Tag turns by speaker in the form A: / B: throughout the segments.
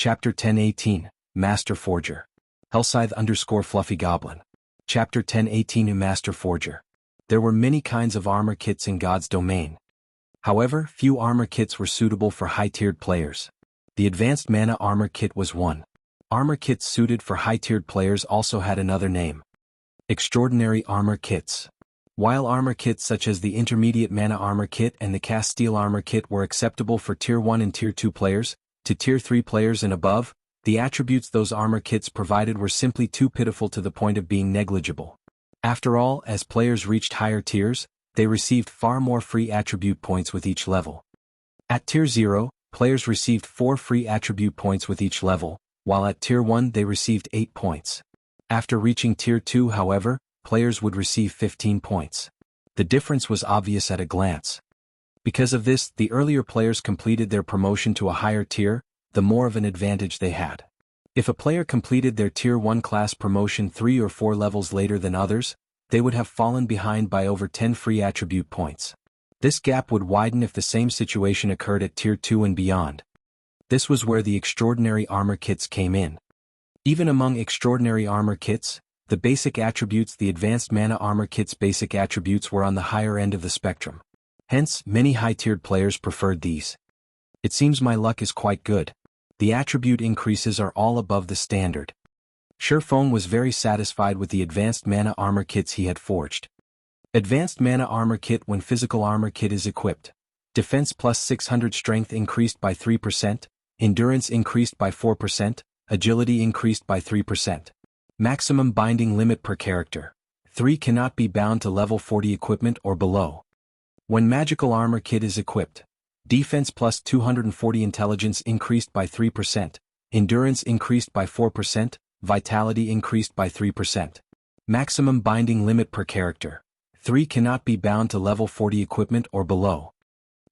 A: Chapter 1018, Master Forger. Hellscythe_Fluffy Goblin. Chapter 1018 Master Forger. There were many kinds of armor kits in God's domain. However, few armor kits were suitable for high-tiered players. The Advanced Mana Armor Kit was one. Armor kits suited for high-tiered players also had another name. Extraordinary Armor Kits. While armor kits such as the Intermediate Mana Armor Kit and the Castile Armor Kit were acceptable for Tier 1 and Tier 2 players, to Tier 3 players and above, the attributes those armor kits provided were simply too pitiful to the point of being negligible. After all, as players reached higher tiers, they received far more free attribute points with each level. At Tier 0, players received 4 free attribute points with each level, while at Tier 1 they received 8 points. After reaching Tier 2, however, players would receive 15 points. The difference was obvious at a glance. Because of this, the earlier players completed their promotion to a higher tier, the more of an advantage they had. If a player completed their Tier 1 class promotion 3 or 4 levels later than others, they would have fallen behind by over 10 free attribute points. This gap would widen if the same situation occurred at Tier 2 and beyond. This was where the Extraordinary Armor Kits came in. Even among Extraordinary Armor Kits, the basic attributes, the Advanced Mana Armor Kit's basic attributes were on the higher end of the spectrum. Hence, many high-tiered players preferred these. It seems my luck is quite good. The attribute increases are all above the standard. Shurfeng was very satisfied with the Advanced Mana Armor Kits he had forged. Advanced Mana Armor Kit. When Physical Armor Kit is equipped, Defense plus 600, Strength increased by 3%, Endurance increased by 4%, Agility increased by 3%. Maximum binding limit per character. 3 cannot be bound to level 40 equipment or below. When Magical Armor Kit is equipped, Defense plus 240, Intelligence increased by 3%, Endurance increased by 4%, Vitality increased by 3%. Maximum binding limit per character. 3 cannot be bound to level 40 equipment or below.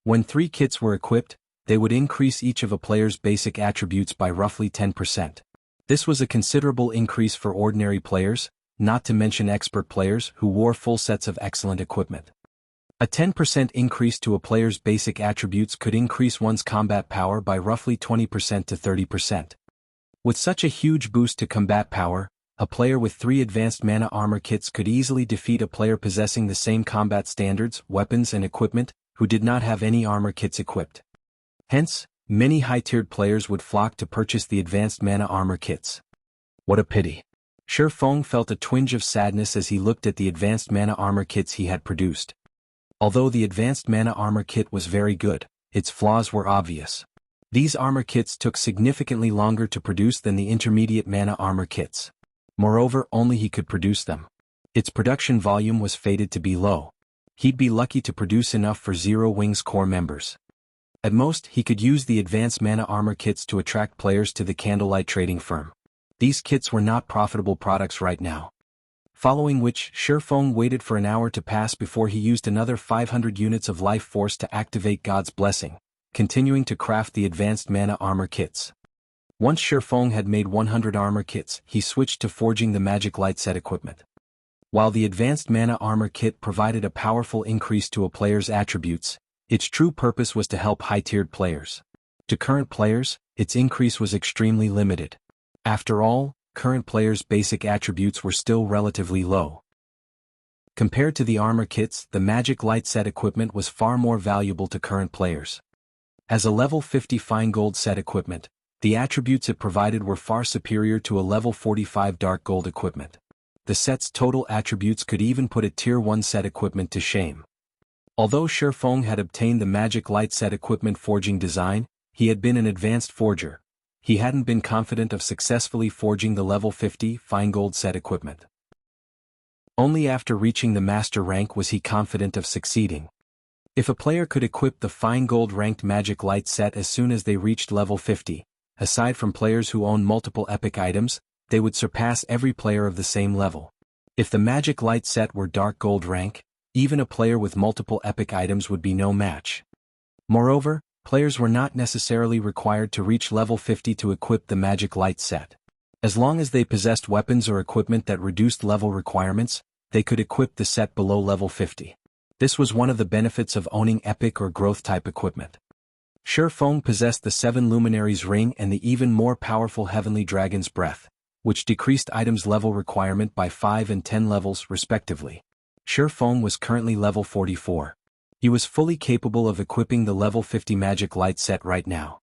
A: When 3 kits were equipped, they would increase each of a player's basic attributes by roughly 10%. This was a considerable increase for ordinary players, not to mention expert players who wore full sets of excellent equipment. A 10% increase to a player's basic attributes could increase one's combat power by roughly 20% to 30%. With such a huge boost to combat power, a player with 3 Advanced Mana Armor Kits could easily defeat a player possessing the same combat standards, weapons and equipment, who did not have any armor kits equipped. Hence, many high-tiered players would flock to purchase the Advanced Mana Armor Kits. What a pity. Shurfeng felt a twinge of sadness as he looked at the Advanced Mana Armor Kits he had produced. Although the Advanced Mana Armor Kit was very good, its flaws were obvious. These armor kits took significantly longer to produce than the Intermediate Mana Armor Kits. Moreover, only he could produce them. Its production volume was fated to be low. He'd be lucky to produce enough for Zero Wings core members. At most, he could use the Advanced Mana Armor Kits to attract players to the Candlelight trading firm. These kits were not profitable products right now. Following which, Shurfeng waited for an hour to pass before he used another 500 units of life force to activate God's blessing, continuing to craft the Advanced Mana Armor Kits. Once Shurfeng had made 100 armor kits, he switched to forging the Magic Light set equipment. While the Advanced Mana Armor Kit provided a powerful increase to a player's attributes, its true purpose was to help high-tiered players. To current players, its increase was extremely limited. After all, current players' basic attributes were still relatively low. Compared to the armor kits, the Magic Light set equipment was far more valuable to current players. As a level 50 fine gold set equipment, the attributes it provided were far superior to a level 45 dark gold equipment. The set's total attributes could even put a Tier 1 set equipment to shame. Although Shurfeng had obtained the Magic Light set equipment forging design, he had been an advanced forger. He hadn't been confident of successfully forging the level 50 fine gold set equipment. Only after reaching the master rank was he confident of succeeding. If a player could equip the fine gold ranked Magic Light set as soon as they reached level 50, aside from players who own multiple epic items, they would surpass every player of the same level. If the Magic Light set were dark gold rank, even a player with multiple epic items would be no match. Moreover, players were not necessarily required to reach level 50 to equip the Magic Light set. As long as they possessed weapons or equipment that reduced level requirements, they could equip the set below level 50. This was one of the benefits of owning epic or growth type equipment. Feng possessed the 7 Luminaries Ring and the even more powerful Heavenly Dragon's Breath, which decreased items level requirement by 5 and 10 levels respectively. Feng was currently level 44. He was fully capable of equipping the level 50 Magic Light set right now.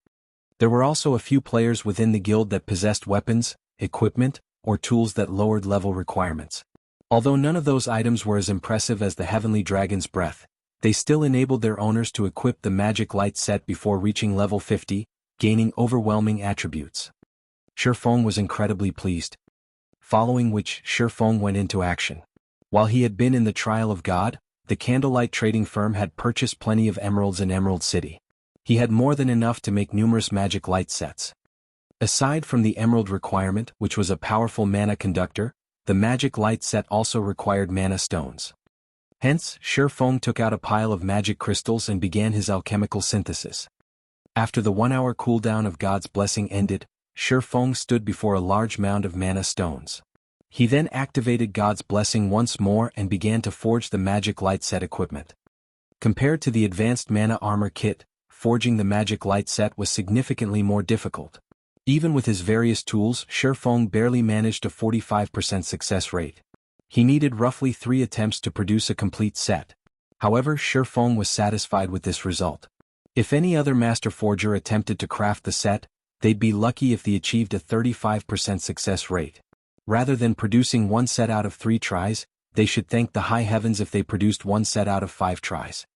A: There were also a few players within the guild that possessed weapons, equipment, or tools that lowered level requirements. Although none of those items were as impressive as the Heavenly Dragon's Breath, they still enabled their owners to equip the Magic Light set before reaching level 50, gaining overwhelming attributes. Feng was incredibly pleased. Following which, Feng went into action. While he had been in the Trial of God, the Candlelight trading firm had purchased plenty of emeralds in Emerald City. He had more than enough to make numerous Magic Light sets. Aside from the emerald requirement, which was a powerful mana conductor, the Magic Light set also required mana stones. Hence, Feng took out a pile of magic crystals and began his alchemical synthesis. After the 1-hour cooldown of God's Blessing ended, Feng stood before a large mound of mana stones. He then activated God's Blessing once more and began to forge the Magic Light set equipment. Compared to the advanced mana armor kit, forging the Magic Light set was significantly more difficult. Even with his various tools, Feng barely managed a 45% success rate. He needed roughly 3 attempts to produce a complete set. However, Feng was satisfied with this result. If any other master forger attempted to craft the set, they'd be lucky if they achieved a 35% success rate. Rather than producing 1 set out of 3 tries, they should thank the high heavens if they produced 1 set out of 5 tries.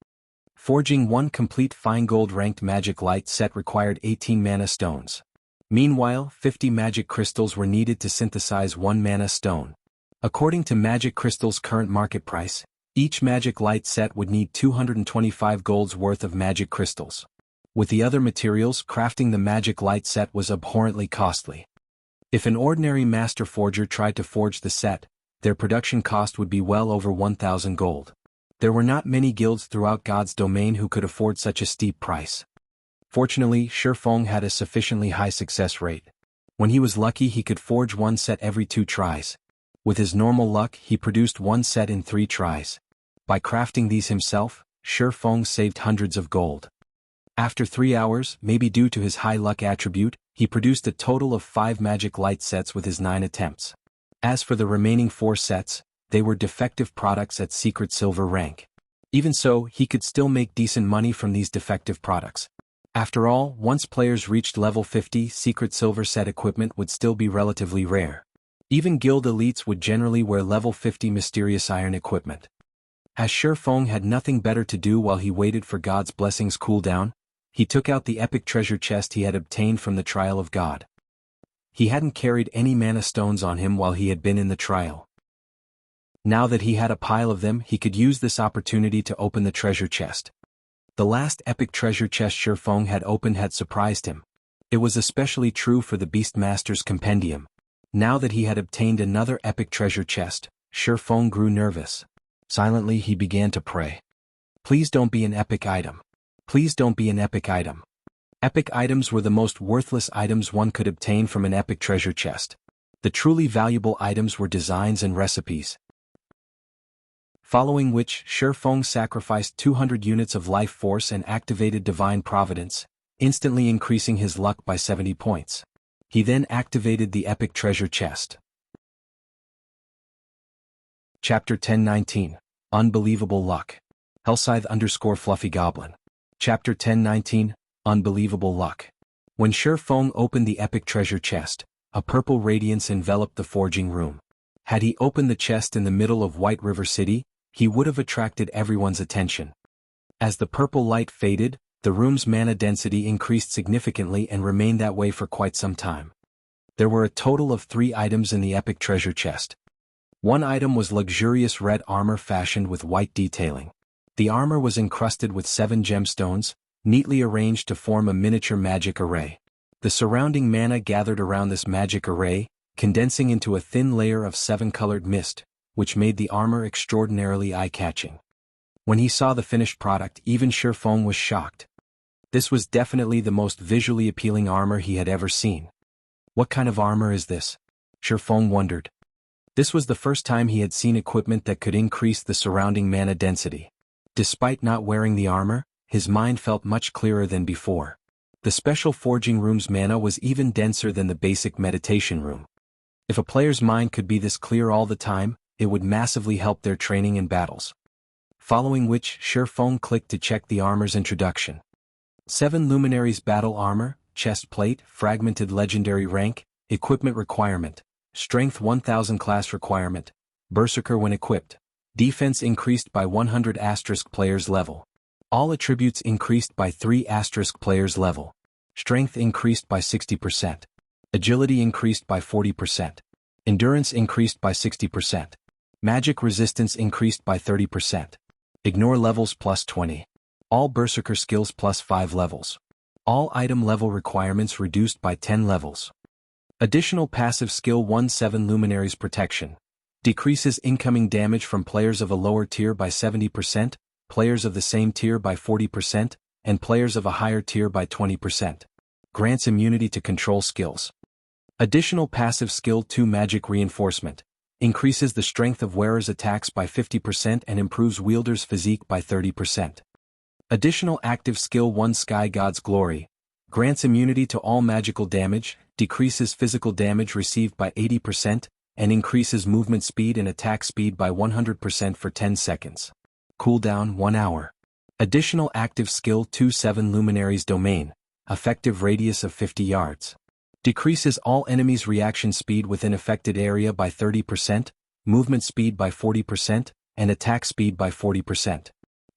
A: Forging 1 complete fine gold ranked Magic Light set required 18 mana stones. Meanwhile, 50 magic crystals were needed to synthesize 1 mana stone. According to Magic Crystal's current market price, each Magic Light set would need 225 gold's worth of magic crystals. With the other materials, crafting the Magic Light set was abhorrently costly. If an ordinary master forger tried to forge the set, their production cost would be well over 1,000 gold. There were not many guilds throughout God's domain who could afford such a steep price. Fortunately, Feng had a sufficiently high success rate. When he was lucky, he could forge 1 set every 2 tries. With his normal luck, he produced 1 set in 3 tries. By crafting these himself, Feng saved hundreds of gold. After 3 hours, maybe due to his high luck attribute, he produced a total of 5 Magic Light sets with his 9 attempts. As for the remaining 4 sets, they were defective products at secret silver rank. Even so, he could still make decent money from these defective products. After all, once players reached level 50, secret silver set equipment would still be relatively rare. Even guild elites would generally wear level 50 mysterious iron equipment. As Feng had nothing better to do while he waited for God's Blessing's cooldown, he took out the epic treasure chest he had obtained from the Trial of God. He hadn't carried any mana stones on him while he had been in the trial. Now that he had a pile of them, he could use this opportunity to open the treasure chest. The last epic treasure chest Feng had opened had surprised him. It was especially true for the Beastmaster's Compendium. Now that he had obtained another epic treasure chest, Feng grew nervous. Silently he began to pray. Please don't be an epic item. Please don't be an epic item. Epic items were the most worthless items one could obtain from an epic treasure chest. The truly valuable items were designs and recipes. Following which, Feng sacrificed 200 units of life force and activated Divine Providence, instantly increasing his luck by 70 points. He then activated the epic treasure chest. Chapter 1019, Unbelievable Luck. Hellscythe_Fluffy Goblin. Chapter 1019, Unbelievable Luck. When Feng opened the epic treasure chest, a purple radiance enveloped the forging room. Had he opened the chest in the middle of White River City, he would have attracted everyone's attention. As the purple light faded, the room's mana density increased significantly and remained that way for quite some time. There were a total of 3 items in the epic treasure chest. One item was luxurious red armor fashioned with white detailing. The armor was encrusted with 7 gemstones, neatly arranged to form a miniature magic array. The surrounding mana gathered around this magic array, condensing into a thin layer of 7-colored mist, which made the armor extraordinarily eye-catching. When he saw the finished product, even Feng was shocked. This was definitely the most visually appealing armor he had ever seen. What kind of armor is this? Feng wondered. This was the first time he had seen equipment that could increase the surrounding mana density. Despite not wearing the armor, his mind felt much clearer than before. The special forging room's mana was even denser than the basic meditation room. If a player's mind could be this clear all the time, it would massively help their training and battles. Following which, Shifeng clicked to check the armor's introduction. 7 Luminaries Battle Armor, Chest Plate, Fragmented Legendary Rank, Equipment Requirement, Strength 1000 Class Requirement, Berserker when equipped. Defense increased by 100 * player's level. All attributes increased by 3 * player's level. Strength increased by 60%. Agility increased by 40%. Endurance increased by 60%. Magic resistance increased by 30%. Ignore levels plus 20. All Berserker skills plus 5 levels. All item level requirements reduced by 10 levels. Additional passive skill 17 Luminaries Protection. Decreases incoming damage from players of a lower tier by 70%, players of the same tier by 40%, and players of a higher tier by 20%. Grants immunity to control skills. Additional passive skill 2 Magic Reinforcement. Increases the strength of wearer's attacks by 50% and improves wielder's physique by 30%. Additional active skill 1 Sky God's Glory. Grants immunity to all magical damage, decreases physical damage received by 80%, and increases movement speed and attack speed by 100% for 10 seconds. Cooldown 1 hour. Additional active skill 2 7 Luminaries Domain. Effective radius of 50 yards. Decreases all enemies' reaction speed within affected area by 30%, movement speed by 40%, and attack speed by 40%.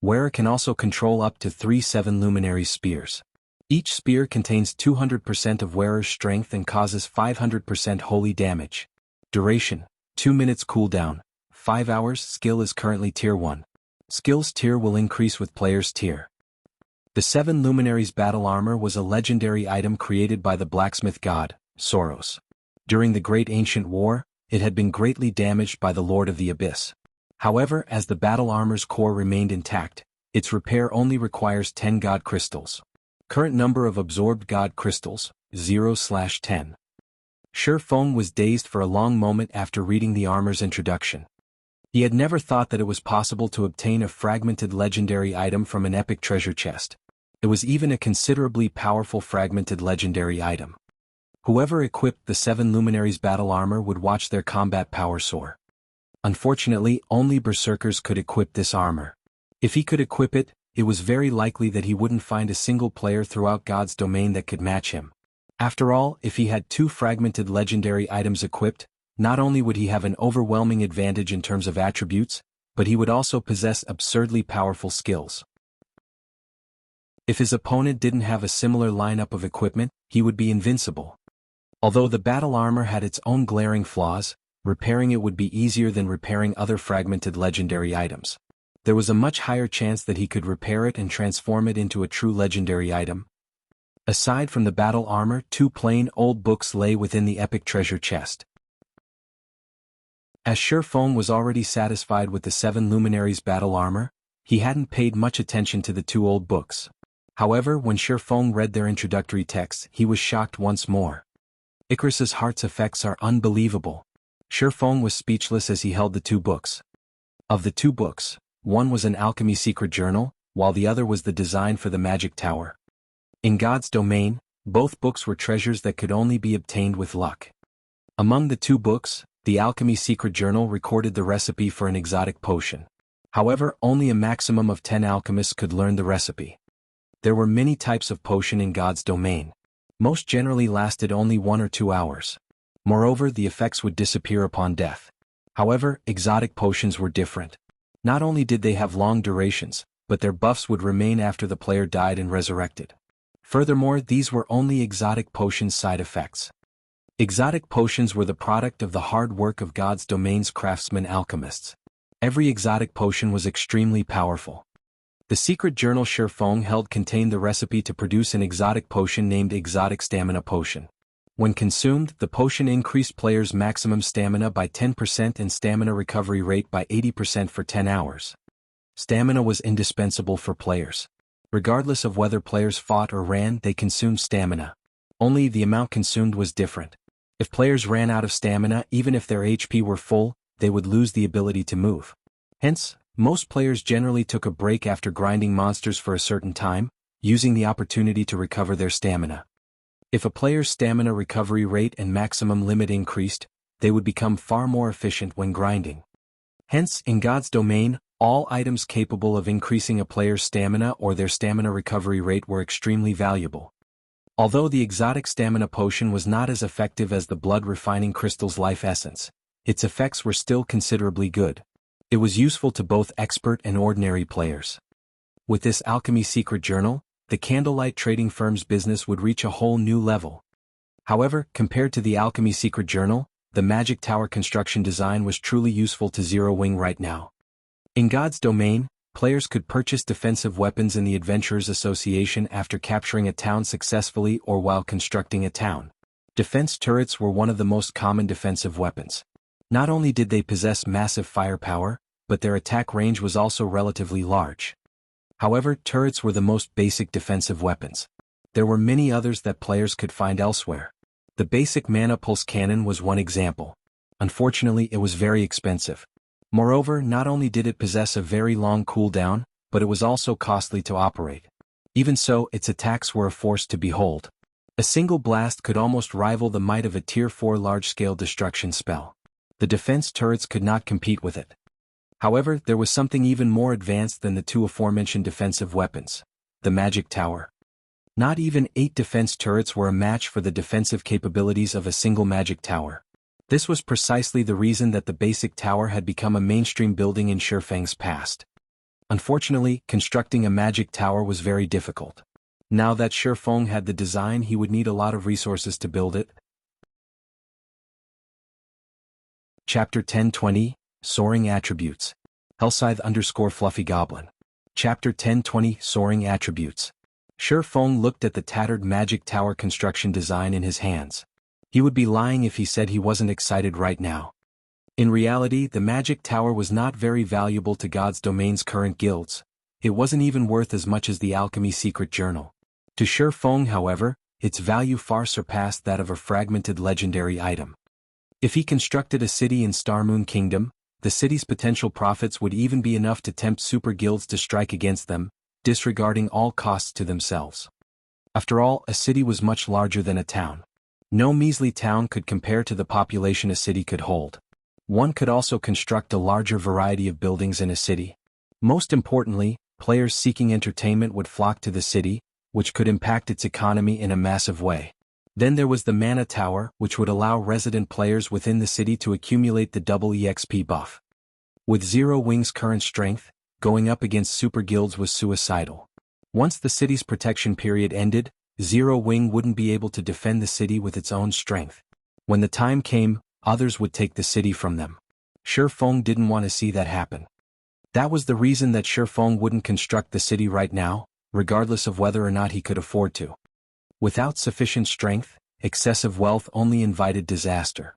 A: Wearer can also control up to 3 7 Luminaries Spears. Each spear contains 200% of wearer's strength and causes 500% holy damage. Duration, 2 minutes. Cooldown, 5 hours. Skill is currently tier 1. Skills tier will increase with player's tier. The 7 Luminaries Battle Armor was a legendary item created by the blacksmith god, Soros. During the Great Ancient War, it had been greatly damaged by the Lord of the Abyss. However, as the battle armor's core remained intact, its repair only requires 10 God Crystals. Current number of absorbed God Crystals, 0/10. Shifeng was dazed for a long moment after reading the armor's introduction. He had never thought that it was possible to obtain a fragmented legendary item from an epic treasure chest. It was even a considerably powerful fragmented legendary item. Whoever equipped the 7 Luminaries Battle Armor would watch their combat power soar. Unfortunately, only Berserkers could equip this armor. If he could equip it, it was very likely that he wouldn't find a single player throughout God's domain that could match him. After all, if he had 2 fragmented legendary items equipped, not only would he have an overwhelming advantage in terms of attributes, but he would also possess absurdly powerful skills. If his opponent didn't have a similar lineup of equipment, he would be invincible. Although the battle armor had its own glaring flaws, repairing it would be easier than repairing other fragmented legendary items. There was a much higher chance that he could repair it and transform it into a true legendary item. Aside from the battle armor, 2 plain old books lay within the epic treasure chest. As Shifeng was already satisfied with the 7 Luminaries Battle Armor, he hadn't paid much attention to the 2 old books. However, when Shifeng read their introductory texts, he was shocked once more. Icarus's heart's effects are unbelievable. Shifeng was speechless as he held the 2 books. Of the 2 books, one was an alchemy secret journal, while the other was the design for the magic tower. In God's domain, both books were treasures that could only be obtained with luck. Among the 2 books, the alchemy secret journal recorded the recipe for an exotic potion. However, only a maximum of 10 alchemists could learn the recipe. There were many types of potion in God's domain. Most generally lasted only 1 or 2 hours. Moreover, the effects would disappear upon death. However, exotic potions were different. Not only did they have long durations, but their buffs would remain after the player died and resurrected. Furthermore, these were only exotic potions' side effects. Exotic potions were the product of the hard work of God's domain's craftsmen alchemists. Every exotic potion was extremely powerful. The secret journal Shifeng held contained the recipe to produce an exotic potion named Exotic Stamina Potion. When consumed, the potion increased players' maximum stamina by 10% and stamina recovery rate by 80% for 10 hours. Stamina was indispensable for players. Regardless of whether players fought or ran, they consumed stamina. Only the amount consumed was different. If players ran out of stamina, even if their HP were full, they would lose the ability to move. Hence, most players generally took a break after grinding monsters for a certain time, using the opportunity to recover their stamina. If a player's stamina recovery rate and maximum limit increased, they would become far more efficient when grinding. Hence, in God's domain, all items capable of increasing a player's stamina or their stamina recovery rate were extremely valuable. Although the exotic stamina potion was not as effective as the blood-refining crystal's life essence, its effects were still considerably good. It was useful to both expert and ordinary players. With this alchemy secret journal, the Candlelight trading firm's business would reach a whole new level. However, compared to the alchemy secret journal, the magic tower construction design was truly useful to Zero Wing right now. In God's domain, players could purchase defensive weapons in the Adventurers Association after capturing a town successfully or while constructing a town. Defense turrets were one of the most common defensive weapons. Not only did they possess massive firepower, but their attack range was also relatively large. However, turrets were the most basic defensive weapons. There were many others that players could find elsewhere. The basic mana pulse cannon was one example. Unfortunately, it was very expensive. Moreover, not only did it possess a very long cooldown, but it was also costly to operate. Even so, its attacks were a force to behold. A single blast could almost rival the might of a Tier 4 large-scale destruction spell. The defense turrets could not compete with it. However, there was something even more advanced than the two aforementioned defensive weapons: the magic tower. Not even 8 defense turrets were a match for the defensive capabilities of a single magic tower. This was precisely the reason that the basic tower had become a mainstream building in Shifeng's past. Unfortunately, constructing a magic tower was very difficult. Now that Shifeng had the design, he would need a lot of resources to build it. Chapter 1020, Soaring Attributes. Hellscythe_Fluffy Goblin. Chapter 1020, Soaring Attributes. Shifeng looked at the tattered magic tower construction design in his hands. He would be lying if he said he wasn't excited right now. In reality, the magic tower was not very valuable to God's domain's current guilds. It wasn't even worth as much as the alchemy secret journal. To Shifeng, however, its value far surpassed that of a fragmented legendary item. If he constructed a city in Starmoon Kingdom, the city's potential profits would even be enough to tempt super guilds to strike against them, disregarding all costs to themselves. After all, a city was much larger than a town. No measly town could compare to the population a city could hold. One could also construct a larger variety of buildings in a city. Most importantly, players seeking entertainment would flock to the city, which could impact its economy in a massive way. Then there was the Mana Tower, which would allow resident players within the city to accumulate the double EXP buff. With Zero Wing's current strength, going up against super guilds was suicidal. Once the city's protection period ended, Zero Wing wouldn't be able to defend the city with its own strength. When the time came, others would take the city from them. Shifeng didn't want to see that happen. That was the reason that Shifeng wouldn't construct the city right now, regardless of whether or not he could afford to. Without sufficient strength, excessive wealth only invited disaster.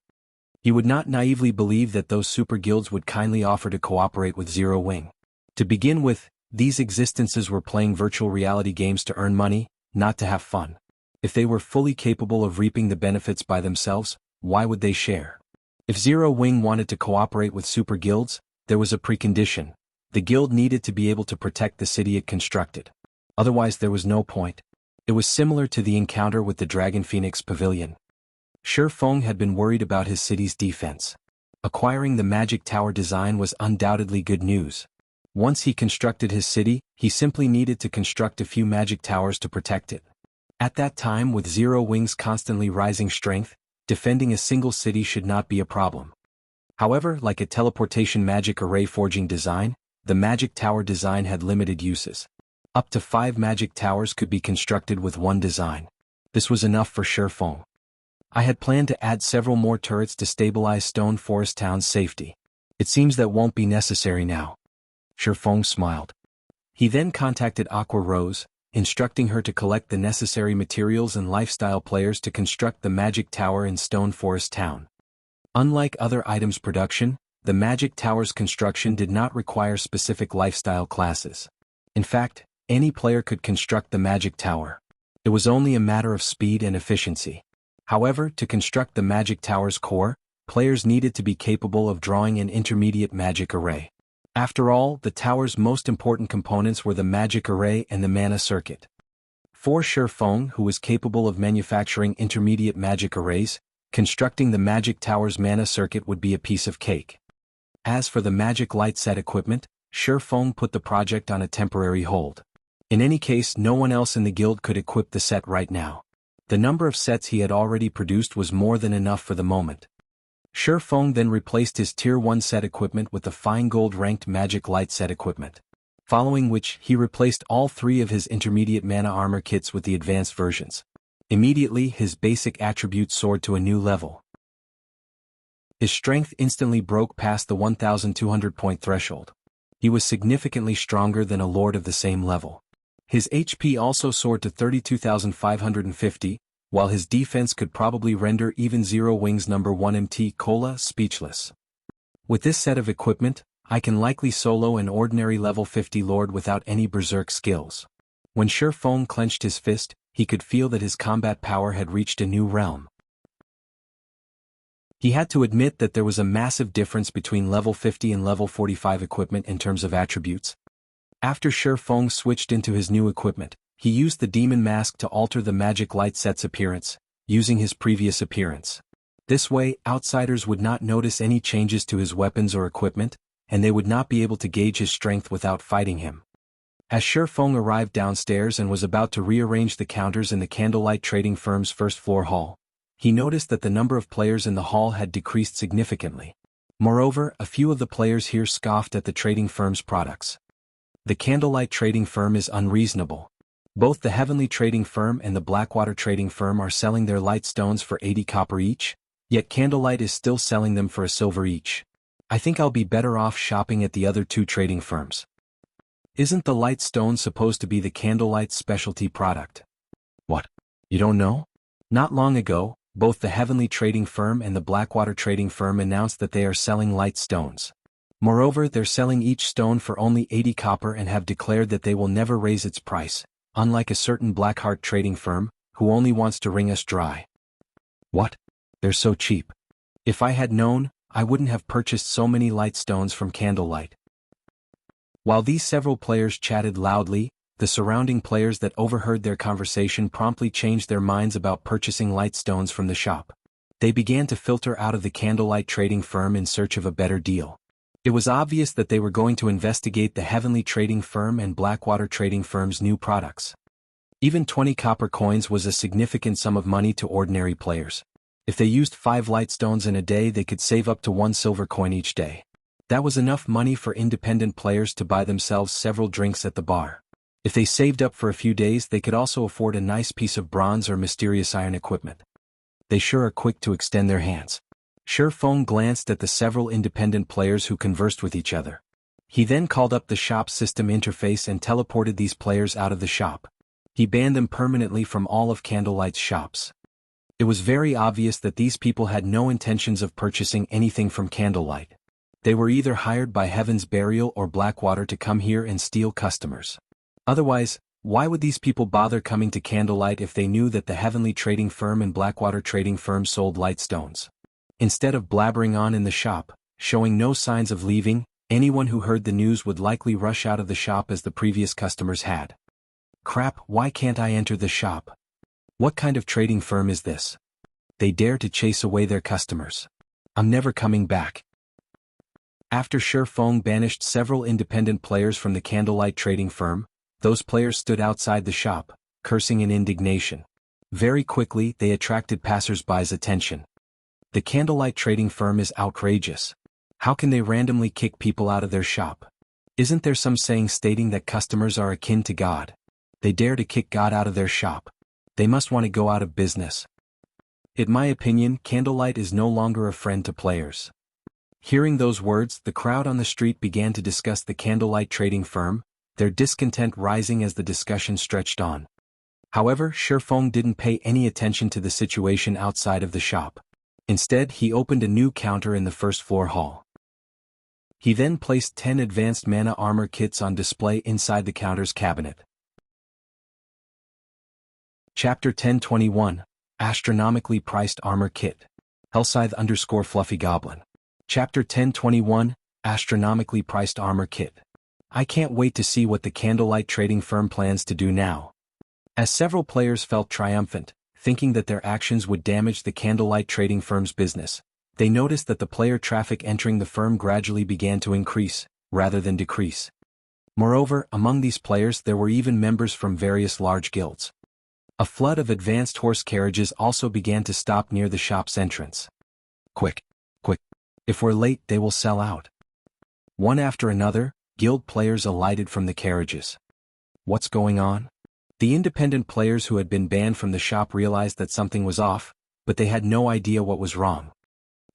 A: He would not naively believe that those super guilds would kindly offer to cooperate with Zero Wing. To begin with, these existences were playing virtual reality games to earn money, not to have fun. If they were fully capable of reaping the benefits by themselves, why would they share? If Zero Wing wanted to cooperate with super guilds, there was a precondition. The guild needed to be able to protect the city it constructed. Otherwise there was no point. It was similar to the encounter with the Dragon Phoenix Pavilion. Shifeng had been worried about his city's defense. Acquiring the magic tower design was undoubtedly good news. Once he constructed his city, he simply needed to construct a few magic towers to protect it. At that time, with Zero Wing's constantly rising strength, defending a single city should not be a problem. However, like a teleportation magic array forging design, the magic tower design had limited uses. Up to 5 magic towers could be constructed with one design. This was enough for Shifeng. I had planned to add several more turrets to stabilize Stone Forest Town's safety. It seems that won't be necessary now. Shifeng smiled. He then contacted Aqua Rose, instructing her to collect the necessary materials and lifestyle players to construct the magic tower in Stone Forest Town. Unlike other items production, the magic tower's construction did not require specific lifestyle classes. In fact, any player could construct the magic tower. It was only a matter of speed and efficiency. However, to construct the magic tower's core, players needed to be capable of drawing an intermediate magic array. After all, the tower's most important components were the magic array and the mana circuit. For Shifeng, who was capable of manufacturing intermediate magic arrays, constructing the magic tower's mana circuit would be a piece of cake. As for the magic light set equipment, Shifeng put the project on a temporary hold. In any case, no one else in the guild could equip the set right now. The number of sets he had already produced was more than enough for the moment. Shifeng then replaced his Tier 1 set equipment with the fine gold ranked magic light set equipment. Following which, he replaced all 3 of his intermediate mana armor kits with the advanced versions. Immediately, his basic attributes soared to a new level. His strength instantly broke past the 1,200 point threshold. He was significantly stronger than a lord of the same level. His HP also soared to 32,550, while his defense could probably render even Zero Wings number 1 MT Cola speechless. With this set of equipment, I can likely solo an ordinary level 50 lord without any berserk skills. When Shifeng clenched his fist, he could feel that his combat power had reached a new realm. He had to admit that there was a massive difference between level 50 and level 45 equipment in terms of attributes. After Shifeng switched into his new equipment, he used the demon mask to alter the magic light set's appearance, using his previous appearance. This way, outsiders would not notice any changes to his weapons or equipment, and they would not be able to gauge his strength without fighting him. As Shifeng arrived downstairs and was about to rearrange the counters in the Candlelight trading firm's first-floor hall, he noticed that the number of players in the hall had decreased significantly. Moreover, a few of the players here scoffed at the trading firm's products. The Candlelight trading firm is unreasonable. Both the Heavenly trading firm and the Blackwater trading firm are selling their light stones for 80 copper each, yet Candlelight is still selling them for a silver each. I think I'll be better off shopping at the other 2 trading firms. Isn't the light stone supposed to be the Candlelight's specialty product? What? You don't know? Not long ago, both the Heavenly trading firm and the Blackwater trading firm announced that they are selling light stones. Moreover, they're selling each stone for only 80 copper and have declared that they will never raise its price, unlike a certain Blackheart trading firm, who only wants to wring us dry. What? They're so cheap. If I had known, I wouldn't have purchased so many light stones from Candlelight. While these several players chatted loudly, the surrounding players that overheard their conversation promptly changed their minds about purchasing light stones from the shop. They began to filter out of the Candlelight trading firm in search of a better deal. It was obvious that they were going to investigate the Heavenly trading firm and Blackwater trading firm's new products. Even 20 copper coins was a significant sum of money to ordinary players. If they used 5 light stones in a day, they could save up to 1 silver coin each day. That was enough money for independent players to buy themselves several drinks at the bar. If they saved up for a few days, they could also afford a nice piece of bronze or mysterious iron equipment. They sure are quick to extend their hands. Shifeng glanced at the several independent players who conversed with each other. He then called up the shop system interface and teleported these players out of the shop. He banned them permanently from all of Candlelight's shops. It was very obvious that these people had no intentions of purchasing anything from Candlelight. They were either hired by Heaven's Burial or Blackwater to come here and steal customers. Otherwise, why would these people bother coming to Candlelight if they knew that the Heavenly trading firm and Blackwater trading firm sold light stones? Instead of blabbering on in the shop, showing no signs of leaving, anyone who heard the news would likely rush out of the shop as the previous customers had. Crap, why can't I enter the shop? What kind of trading firm is this? They dare to chase away their customers. I'm never coming back. After Shifeng banished several independent players from the Candlelight trading firm, those players stood outside the shop, cursing in indignation. Very quickly, they attracted passers-by's attention. The Candlelight trading firm is outrageous. How can they randomly kick people out of their shop? Isn't there some saying stating that customers are akin to God? They dare to kick God out of their shop. They must want to go out of business. In my opinion, Candlelight is no longer a friend to players. Hearing those words, the crowd on the street began to discuss the Candlelight trading firm, their discontent rising as the discussion stretched on. However, Shifeng didn't pay any attention to the situation outside of the shop. Instead, he opened a new counter in the first-floor hall. He then placed 10 advanced mana armor kits on display inside the counter's cabinet. Chapter 1021, Astronomically Priced Armor Kit. Hellscythe_Fluffy Goblin. Chapter 1021, Astronomically Priced Armor Kit. I can't wait to see what the Candlelight trading firm plans to do now. As several players felt triumphant, thinking that their actions would damage the Candlelight trading firm's business, they noticed that the player traffic entering the firm gradually began to increase, rather than decrease. Moreover, among these players there were even members from various large guilds. A flood of advanced horse carriages also began to stop near the shop's entrance. Quick! Quick! If we're late, they will sell out. One after another, guild players alighted from the carriages. What's going on? The independent players who had been banned from the shop realized that something was off, but they had no idea what was wrong.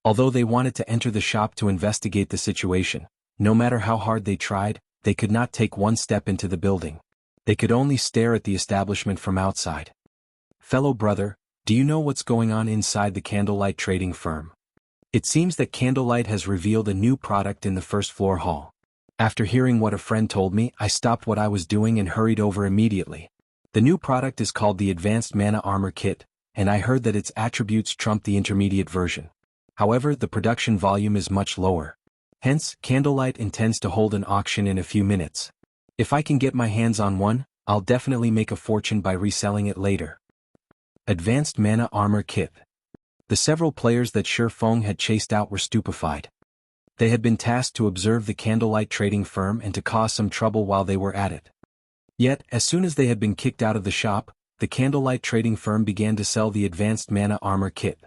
A: Although they wanted to enter the shop to investigate the situation, no matter how hard they tried, they could not take one step into the building. They could only stare at the establishment from outside. Fellow brother, do you know what's going on inside the Candlelight trading firm? It seems that Candlelight has revealed a new product in the first floor hall. After hearing what a friend told me, I stopped what I was doing and hurried over immediately. The new product is called the Advanced Mana Armor Kit, and I heard that its attributes trump the intermediate version. However, the production volume is much lower. Hence, Candlelight intends to hold an auction in a few minutes. If I can get my hands on one, I'll definitely make a fortune by reselling it later. Advanced Mana Armor Kit. The several players that Shi Feng had chased out were stupefied. They had been tasked to observe the Candlelight trading firm and to cause some trouble while they were at it. Yet, as soon as they had been kicked out of the shop, the Candlelight trading firm began to sell the Advanced Mana Armor Kit.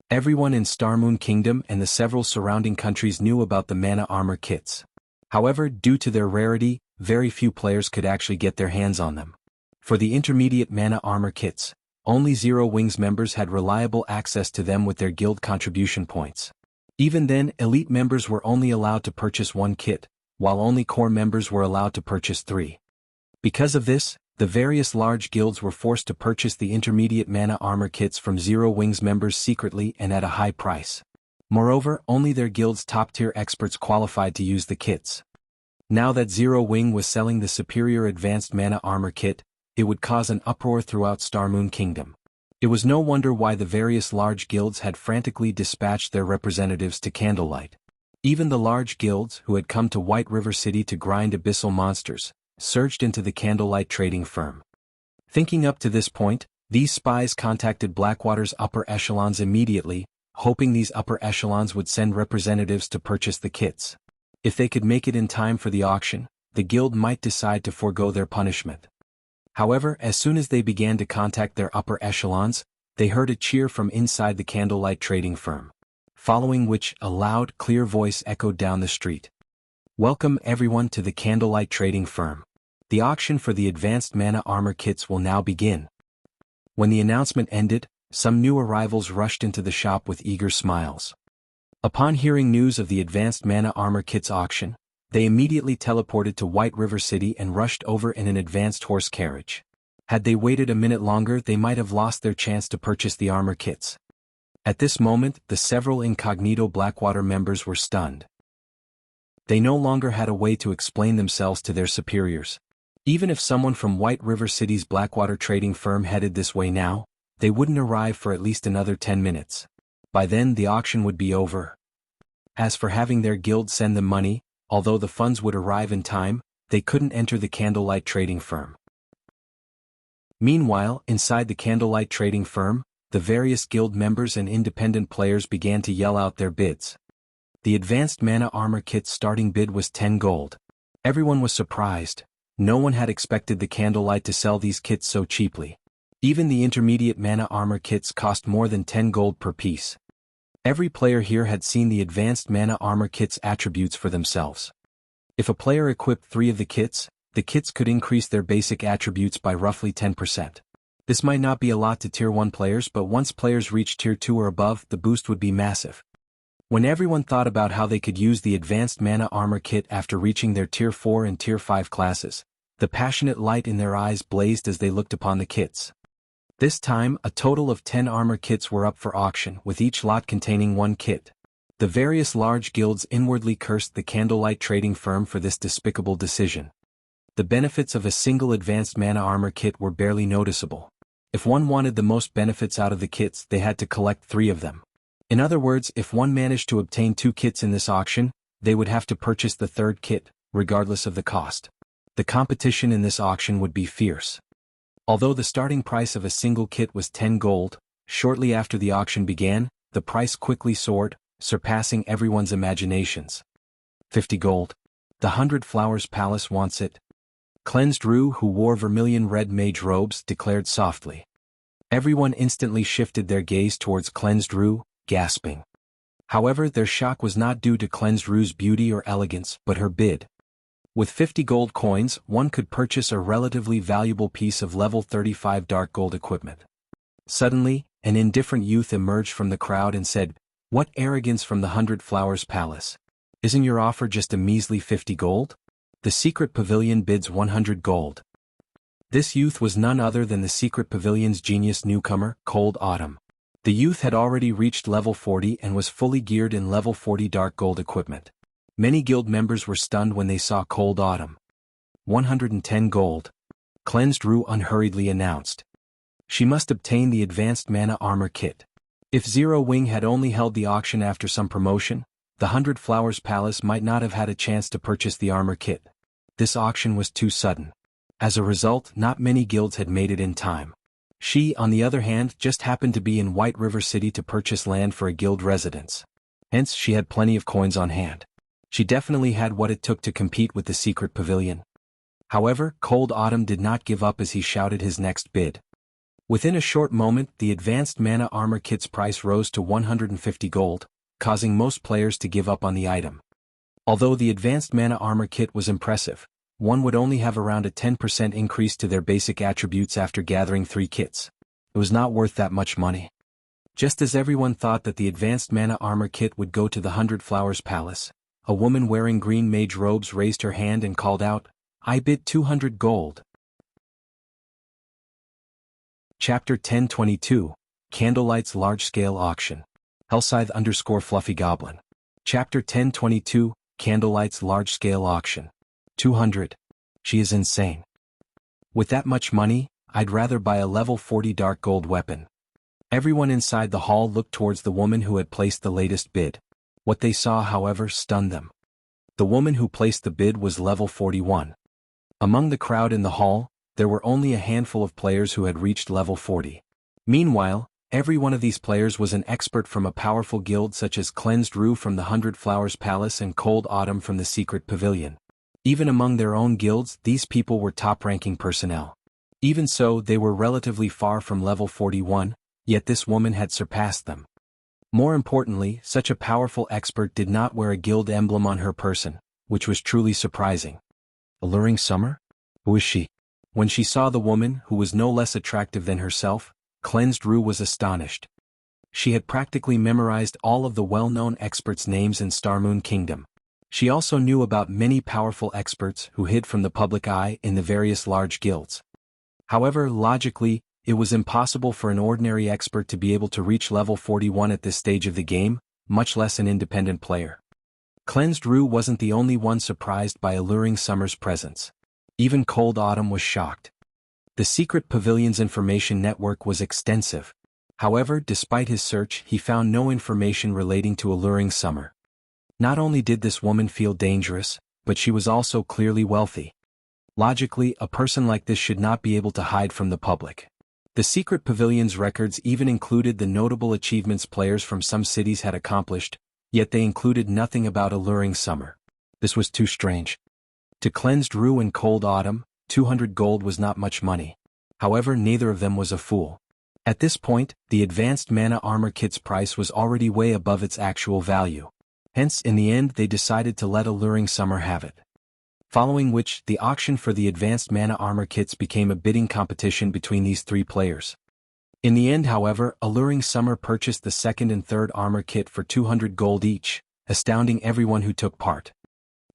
A: Everyone in Starmoon Kingdom and the several surrounding countries knew about the Mana Armor Kits. However, due to their rarity, very few players could actually get their hands on them. For the intermediate Mana Armor Kits, only Zero Wings members had reliable access to them with their guild contribution points. Even then, elite members were only allowed to purchase one kit, while only core members were allowed to purchase 3. Because of this, the various large guilds were forced to purchase the intermediate Mana Armor Kits from Zero Wings members secretly and at a high price. Moreover, only their guild's top-tier experts qualified to use the kits. Now that Zero Wing was selling the superior Advanced Mana Armor Kit, it would cause an uproar throughout Starmoon Kingdom. It was no wonder why the various large guilds had frantically dispatched their representatives to Candlelight. Even the large guilds who had come to White River City to grind abyssal monsters surged into the Candlelight trading firm. Thinking up to this point, these spies contacted Blackwater's upper echelons immediately, hoping these upper echelons would send representatives to purchase the kits. If they could make it in time for the auction, the guild might decide to forego their punishment. However, as soon as they began to contact their upper echelons, they heard a cheer from inside the Candlelight trading firm. Following which, a loud, clear voice echoed down the street. Welcome everyone to the Candlelight trading firm. The auction for the Advanced Mana Armor Kits will now begin. When the announcement ended, some new arrivals rushed into the shop with eager smiles. Upon hearing news of the Advanced Mana Armor Kits auction, they immediately teleported to White River City and rushed over in an advanced horse carriage. Had they waited a minute longer, they might have lost their chance to purchase the armor kits. At this moment, the several incognito Blackwater members were stunned. They no longer had a way to explain themselves to their superiors. Even if someone from White River City's Blackwater trading firm headed this way now, they wouldn't arrive for at least another 10 minutes. By then the auction would be over. As for having their guild send them money, although the funds would arrive in time, they couldn't enter the Candlelight trading firm. Meanwhile, inside the Candlelight trading firm, the various guild members and independent players began to yell out their bids. The Advanced Mana Armor Kit's starting bid was 10 gold. Everyone was surprised. No one had expected the Candlelight to sell these kits so cheaply. Even the intermediate Mana Armor Kits cost more than 10 gold per piece. Every player here had seen the Advanced Mana Armor Kit's attributes for themselves. If a player equipped 3 of the kits could increase their basic attributes by roughly 10%. This might not be a lot to Tier 1 players, but once players reach Tier 2 or above, the boost would be massive. When everyone thought about how they could use the Advanced Mana Armor Kit after reaching their Tier 4 and Tier 5 classes, the passionate light in their eyes blazed as they looked upon the kits. This time, a total of 10 armor kits were up for auction, with each lot containing 1 kit. The various large guilds inwardly cursed the Candlelight trading firm for this despicable decision. The benefits of a single Advanced Mana Armor Kit were barely noticeable. If one wanted the most benefits out of the kits, they had to collect 3 of them. In other words, if one managed to obtain 2 kits in this auction, they would have to purchase the 3rd kit, regardless of the cost. The competition in this auction would be fierce. Although the starting price of a single kit was 10 gold, shortly after the auction began, the price quickly soared, surpassing everyone's imaginations. 50 gold. The 100 Flowers Palace wants it. Cleansed Rue, who wore vermilion red mage robes, declared softly. Everyone instantly shifted their gaze towards Cleansed Rue, gasping. However, their shock was not due to Cleansed Rue's beauty or elegance, but her bid. With 50 gold coins, one could purchase a relatively valuable piece of level 35 dark gold equipment. Suddenly, an indifferent youth emerged from the crowd and said, "What arrogance from the 100 Flowers Palace. Isn't your offer just a measly 50 gold? The secret pavilion bids 100 gold." This youth was none other than the secret pavilion's genius newcomer, Cold Autumn. The youth had already reached level 40 and was fully geared in level 40 dark gold equipment. Many guild members were stunned when they saw Cold Autumn. 110 gold. Cleansed Rue unhurriedly announced. She must obtain the advanced mana armor kit. If Zero Wing had only held the auction after some promotion, the 100 Flowers Palace might not have had a chance to purchase the armor kit. This auction was too sudden. As a result, not many guilds had made it in time. She, on the other hand, just happened to be in White River City to purchase land for a guild residence. Hence, she had plenty of coins on hand. She definitely had what it took to compete with the secret pavilion. However, Cold Autumn did not give up as he shouted his next bid. Within a short moment, the advanced mana armor kit's price rose to 150 gold, causing most players to give up on the item. Although the advanced mana armor kit was impressive, one would only have around a 10% increase to their basic attributes after gathering 3 kits. It was not worth that much money. Just as everyone thought that the advanced mana armor kit would go to the 100 Flowers Palace, a woman wearing green mage robes raised her hand and called out, "I bid 200 gold." Chapter 1022, Candlelight's Large-Scale Auction. Hellscythe_Fluffy Goblin. Chapter 1022, Candlelight's Large-Scale Auction. 200. She is insane. With that much money, I'd rather buy a level 40 dark gold weapon. Everyone inside the hall looked towards the woman who had placed the latest bid. What they saw, however, stunned them. The woman who placed the bid was level 41. Among the crowd in the hall, there were only a handful of players who had reached level 40. Meanwhile, every one of these players was an expert from a powerful guild such as Cleansed Rue from the 100 Flowers Palace and Cold Autumn from the Secret Pavilion. Even among their own guilds, these people were top-ranking personnel. Even so, they were relatively far from level 41, yet this woman had surpassed them. More importantly, such a powerful expert did not wear a guild emblem on her person, which was truly surprising. Alluring Summer? Who is she? When she saw the woman, who was no less attractive than herself, Cleansed Rue was astonished. She had practically memorized all of the well-known experts' names in Starmoon Kingdom. She also knew about many powerful experts who hid from the public eye in the various large guilds. However, logically, it was impossible for an ordinary expert to be able to reach level 41 at this stage of the game, much less an independent player. Cleansed Rue wasn't the only one surprised by Alluring Summer's presence. Even Cold Autumn was shocked. The secret pavilion's information network was extensive. However, despite his search, he found no information relating to Alluring Summer. Not only did this woman feel dangerous, but she was also clearly wealthy. Logically, a person like this should not be able to hide from the public. The secret pavilion's records even included the notable achievements players from some cities had accomplished, yet they included nothing about Alluring Summer. This was too strange. To Cleansed Rue and Cold Autumn, 200 gold was not much money. However, neither of them was a fool. At this point, the advanced mana armor kit's price was already way above its actual value. Hence, in the end, they decided to let Alluring Summer have it. Following which, the auction for the advanced mana armor kits became a bidding competition between these 3 players. In the end, however, Alluring Summer purchased the second and third armor kit for 200 gold each, astounding everyone who took part.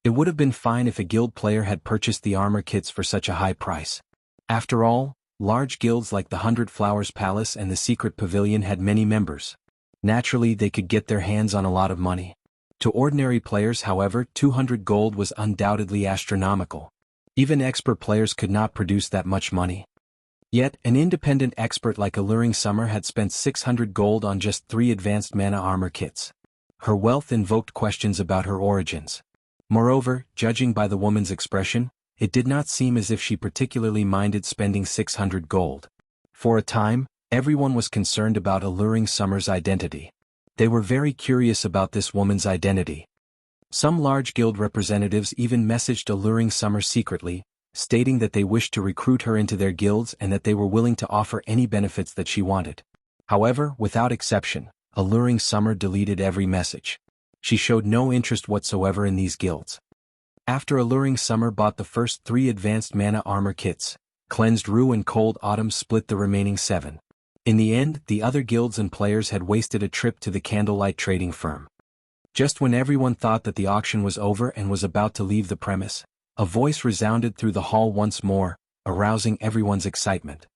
A: It would have been fine if a guild player had purchased the armor kits for such a high price. After all, large guilds like the 100 Flowers Palace and the Secret Pavilion had many members. Naturally, they could get their hands on a lot of money. To ordinary players, however, 200 gold was undoubtedly astronomical. Even expert players could not produce that much money. Yet, an independent expert like Alluring Summer had spent 600 gold on just 3 advanced mana armor kits. Her wealth invoked questions about her origins. Moreover, judging by the woman's expression, it did not seem as if she particularly minded spending 600 gold. For a time, everyone was concerned about Alluring Summer's identity. They were very curious about this woman's identity. Some large guild representatives even messaged Alluring Summer secretly, stating that they wished to recruit her into their guilds and that they were willing to offer any benefits that she wanted. However, without exception, Alluring Summer deleted every message. She showed no interest whatsoever in these guilds. After Alluring Summer bought the first 3 advanced mana armor kits, Cleansed Rue and Cold Autumn split the remaining 7. In the end, the other guilds and players had wasted a trip to the Candlelight trading firm. Just when everyone thought that the auction was over and was about to leave the premise, a voice resounded through the hall once more, arousing everyone's excitement.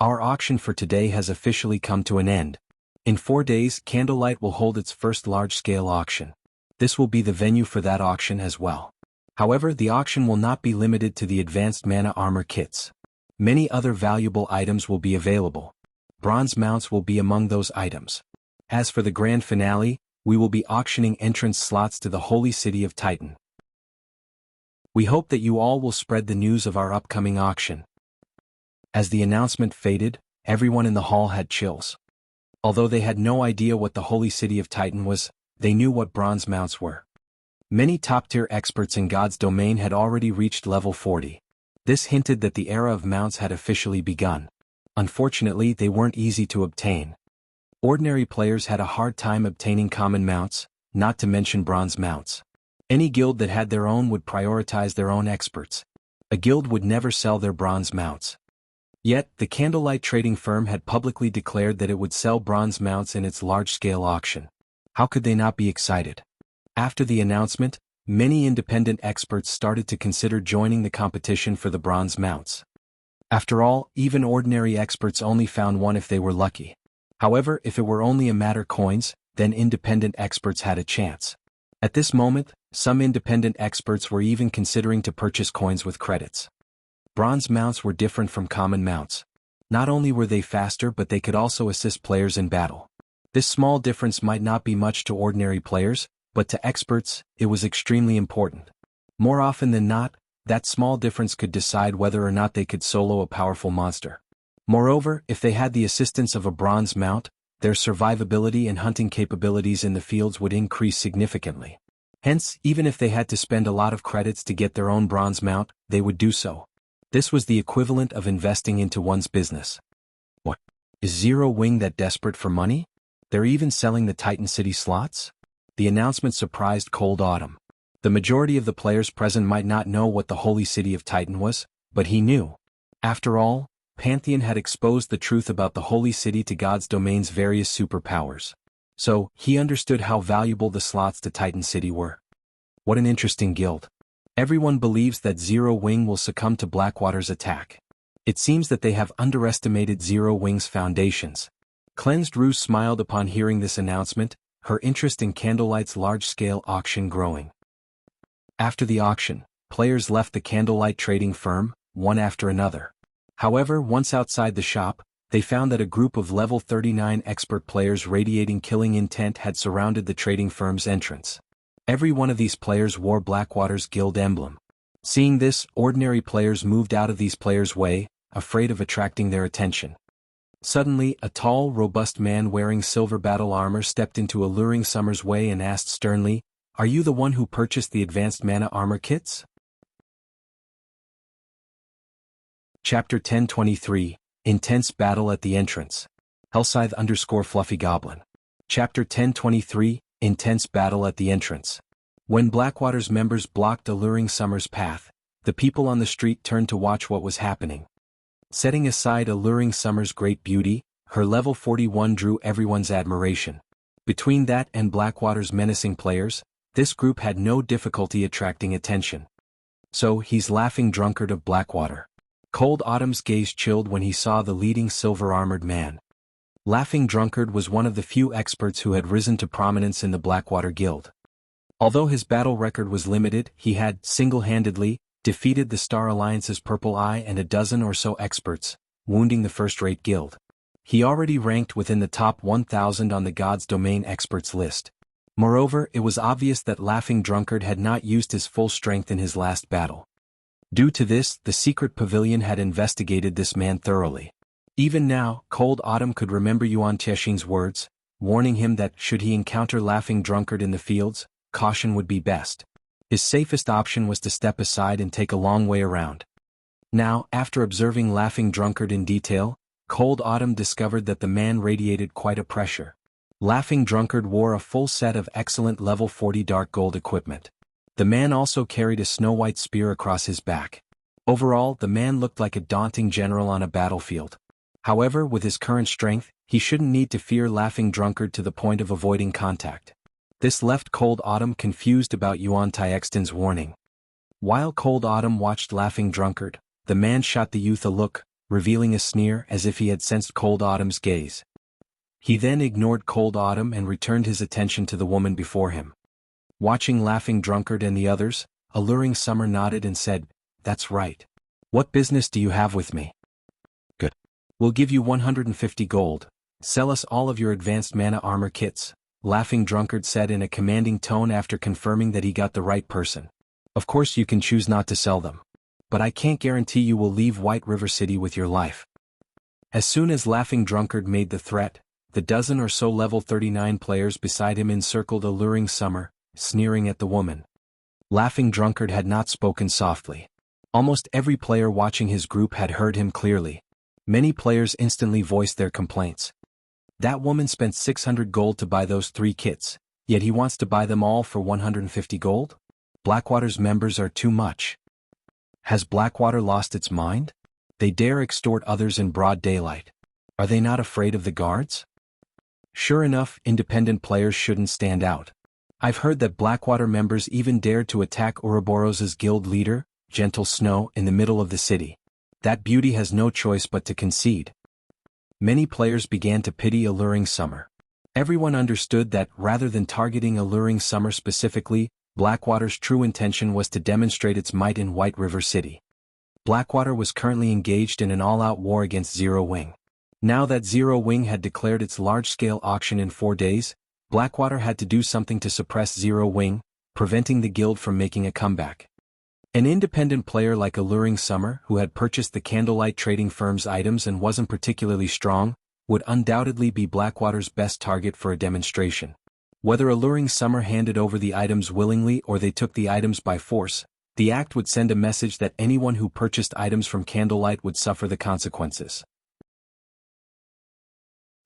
A: Our auction for today has officially come to an end. In 4 days, Candlelight will hold its first large-scale auction. This will be the venue for that auction as well. However, the auction will not be limited to the advanced mana armor kits. Many other valuable items will be available. Bronze mounts will be among those items. As for the grand finale, we will be auctioning entrance slots to the Holy City of Titan. We hope that you all will spread the news of our upcoming auction. As the announcement faded, everyone in the hall had chills. Although they had no idea what the Holy City of Titan was, they knew what bronze mounts were. Many top-tier experts in God's domain had already reached level 40. This hinted that the era of mounts had officially begun. Unfortunately, they weren't easy to obtain. Ordinary players had a hard time obtaining common mounts, not to mention bronze mounts. Any guild that had their own would prioritize their own experts. A guild would never sell their bronze mounts. Yet, the Candlelight trading firm had publicly declared that it would sell bronze mounts in its large-scale auction. How could they not be excited? After the announcement, many independent experts started to consider joining the competition for the bronze mounts. After all, even ordinary experts only found one if they were lucky. However, if it were only a matter coins, then independent experts had a chance. At this moment, some independent experts were even considering to purchase coins with credits. Bronze mounts were different from common mounts. Not only were they faster, but they could also assist players in battle. This small difference might not be much to ordinary players, but to experts, it was extremely important. More often than not, that small difference could decide whether or not they could solo a powerful monster. Moreover, if they had the assistance of a bronze mount, their survivability and hunting capabilities in the fields would increase significantly. Hence, even if they had to spend a lot of credits to get their own bronze mount, they would do so. This was the equivalent of investing into one's business. What? Is Zero Wing that desperate for money? They're even selling the Titan City slots? The announcement surprised Cold Autumn. The majority of the players present might not know what the Holy City of Titan was, but he knew. After all, Pantheon had exposed the truth about the Holy City to God's domain's various superpowers. So, he understood how valuable the slots to Titan City were. What an interesting guild. Everyone believes that Zero Wing will succumb to Blackwater's attack. It seems that they have underestimated Zero Wing's foundations. Cleansed Rue smiled upon hearing this announcement, her interest in Candlelight's large-scale auction growing. After the auction, players left the Candlelight trading firm, one after another. However, once outside the shop, they found that a group of level 39 expert players radiating killing intent had surrounded the trading firm's entrance. Every one of these players wore Blackwater's guild emblem. Seeing this, ordinary players moved out of these players' way, afraid of attracting their attention. Suddenly, a tall, robust man wearing silver battle armor stepped into Alluring Summer's way and asked sternly, "Are you the one who purchased the advanced mana armor kits?" Chapter 1023, Intense Battle at the Entrance. Hellscythe_Fluffy Goblin. Chapter 1023, Intense Battle at the Entrance. When Blackwater's members blocked Alluring Summer's path, the people on the street turned to watch what was happening. Setting aside Alluring Summer's great beauty, her level 41 drew everyone's admiration. Between that and Blackwater's menacing players, this group had no difficulty attracting attention. So, he's laughing drunkard of Blackwater. Cold Autumn's gaze chilled when he saw the leading silver-armored man. Laughing Drunkard was one of the few experts who had risen to prominence in the Blackwater Guild. Although his battle record was limited, he had, single-handedly, defeated the Star Alliance's Purple Eye and a dozen or so experts, wounding the first-rate guild. He already ranked within the top 1,000 on the God's Domain experts list. Moreover, it was obvious that Laughing Drunkard had not used his full strength in his last battle. Due to this, the secret pavilion had investigated this man thoroughly. Even now, Cold Autumn could remember Yuan Tiexing's words, warning him that should he encounter Laughing Drunkard in the fields, caution would be best. His safest option was to step aside and take a long way around. Now, after observing Laughing Drunkard in detail, Cold Autumn discovered that the man radiated quite a pressure. Laughing Drunkard wore a full set of excellent level 40 dark gold equipment. The man also carried a snow-white spear across his back. Overall, the man looked like a daunting general on a battlefield. However, with his current strength, he shouldn't need to fear Laughing Drunkard to the point of avoiding contact. This left Cold Autumn confused about Yuan Tiexton's warning. While Cold Autumn watched Laughing Drunkard, the man shot the youth a look, revealing a sneer as if he had sensed Cold Autumn's gaze. He then ignored Cold Autumn and returned his attention to the woman before him. Watching Laughing Drunkard and the others, Alluring Summer nodded and said, "That's right. What business do you have with me?" "Good. We'll give you 150 gold. Sell us all of your advanced mana armor kits," Laughing Drunkard said in a commanding tone after confirming that he got the right person. "Of course you can choose not to sell them. But I can't guarantee you will leave White River City with your life." As soon as Laughing Drunkard made the threat, the dozen or so level 39 players beside him encircled Alluring Summer, sneering at the woman. Laughing Drunkard had not spoken softly. Almost every player watching his group had heard him clearly. Many players instantly voiced their complaints. That woman spent 600 gold to buy those 3 kits, yet he wants to buy them all for 150 gold? Blackwater's members are too much. Has Blackwater lost its mind? They dare extort others in broad daylight. Are they not afraid of the guards? Sure enough, independent players shouldn't stand out. I've heard that Blackwater members even dared to attack Ouroboros's guild leader, Gentle Snow, in the middle of the city. That beauty has no choice but to concede. Many players began to pity Alluring Summer. Everyone understood that, rather than targeting Alluring Summer specifically, Blackwater's true intention was to demonstrate its might in White River City. Blackwater was currently engaged in an all-out war against Zero Wing. Now that Zero Wing had declared its large-scale auction in 4 days, Blackwater had to do something to suppress Zero Wing, preventing the guild from making a comeback. An independent player like Alluring Summer, who had purchased the Candlelight trading firm's items and wasn't particularly strong, would undoubtedly be Blackwater's best target for a demonstration. Whether Alluring Summer handed over the items willingly or they took the items by force, the act would send a message that anyone who purchased items from Candlelight would suffer the consequences.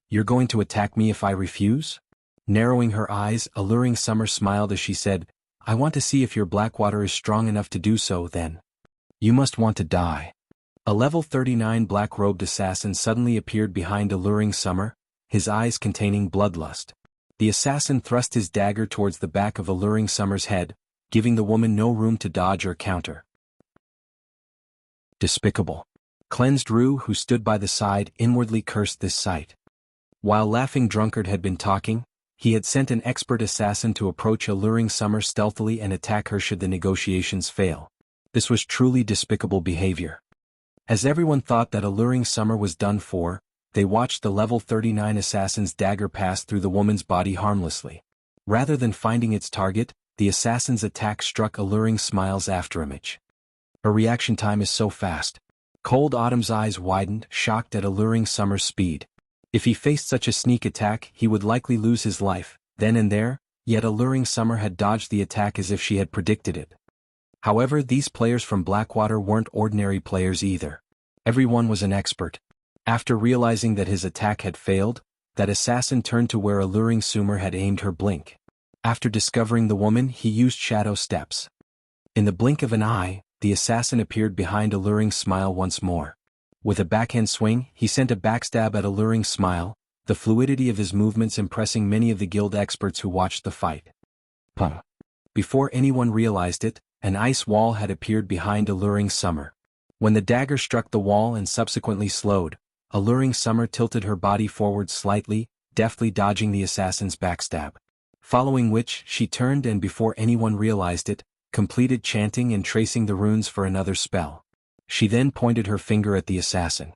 A: "You're going to attack me if I refuse?" Narrowing her eyes, Alluring Summer smiled as she said, "I want to see if your Blackwater is strong enough to do so then. You must want to die." A level 39 black-robed assassin suddenly appeared behind Alluring Summer, his eyes containing bloodlust. The assassin thrust his dagger towards the back of Alluring Summer's head, giving the woman no room to dodge or counter. Despicable. Cleansed Rue, who stood by the side, inwardly cursed this sight. While Laughing Drunkard had been talking, he had sent an expert assassin to approach Alluring Summer stealthily and attack her should the negotiations fail. This was truly despicable behavior. As everyone thought that Alluring Summer was done for, they watched the level 39 assassin's dagger pass through the woman's body harmlessly. Rather than finding its target, the assassin's attack struck Alluring Smile's afterimage. Her reaction time is so fast. Cold Autumn's eyes widened, shocked at Alluring Summer's speed. If he faced such a sneak attack, he would likely lose his life, then and there, yet Alluring Summer had dodged the attack as if she had predicted it. However, these players from Blackwater weren't ordinary players either. Everyone was an expert. After realizing that his attack had failed, that assassin turned to where Alluring Summer had aimed her blink. After discovering the woman, he used shadow steps. In the blink of an eye, the assassin appeared behind Alluring Smile once more. With a backhand swing, he sent a backstab at Alluring Smile, the fluidity of his movements impressing many of the guild experts who watched the fight. Pum. Before anyone realized it, an ice wall had appeared behind Alluring Summer. When the dagger struck the wall and subsequently slowed, Alluring Summer tilted her body forward slightly, deftly dodging the assassin's backstab. Following which, she turned and before anyone realized it, completed chanting and tracing the runes for another spell. She then pointed her finger at the assassin.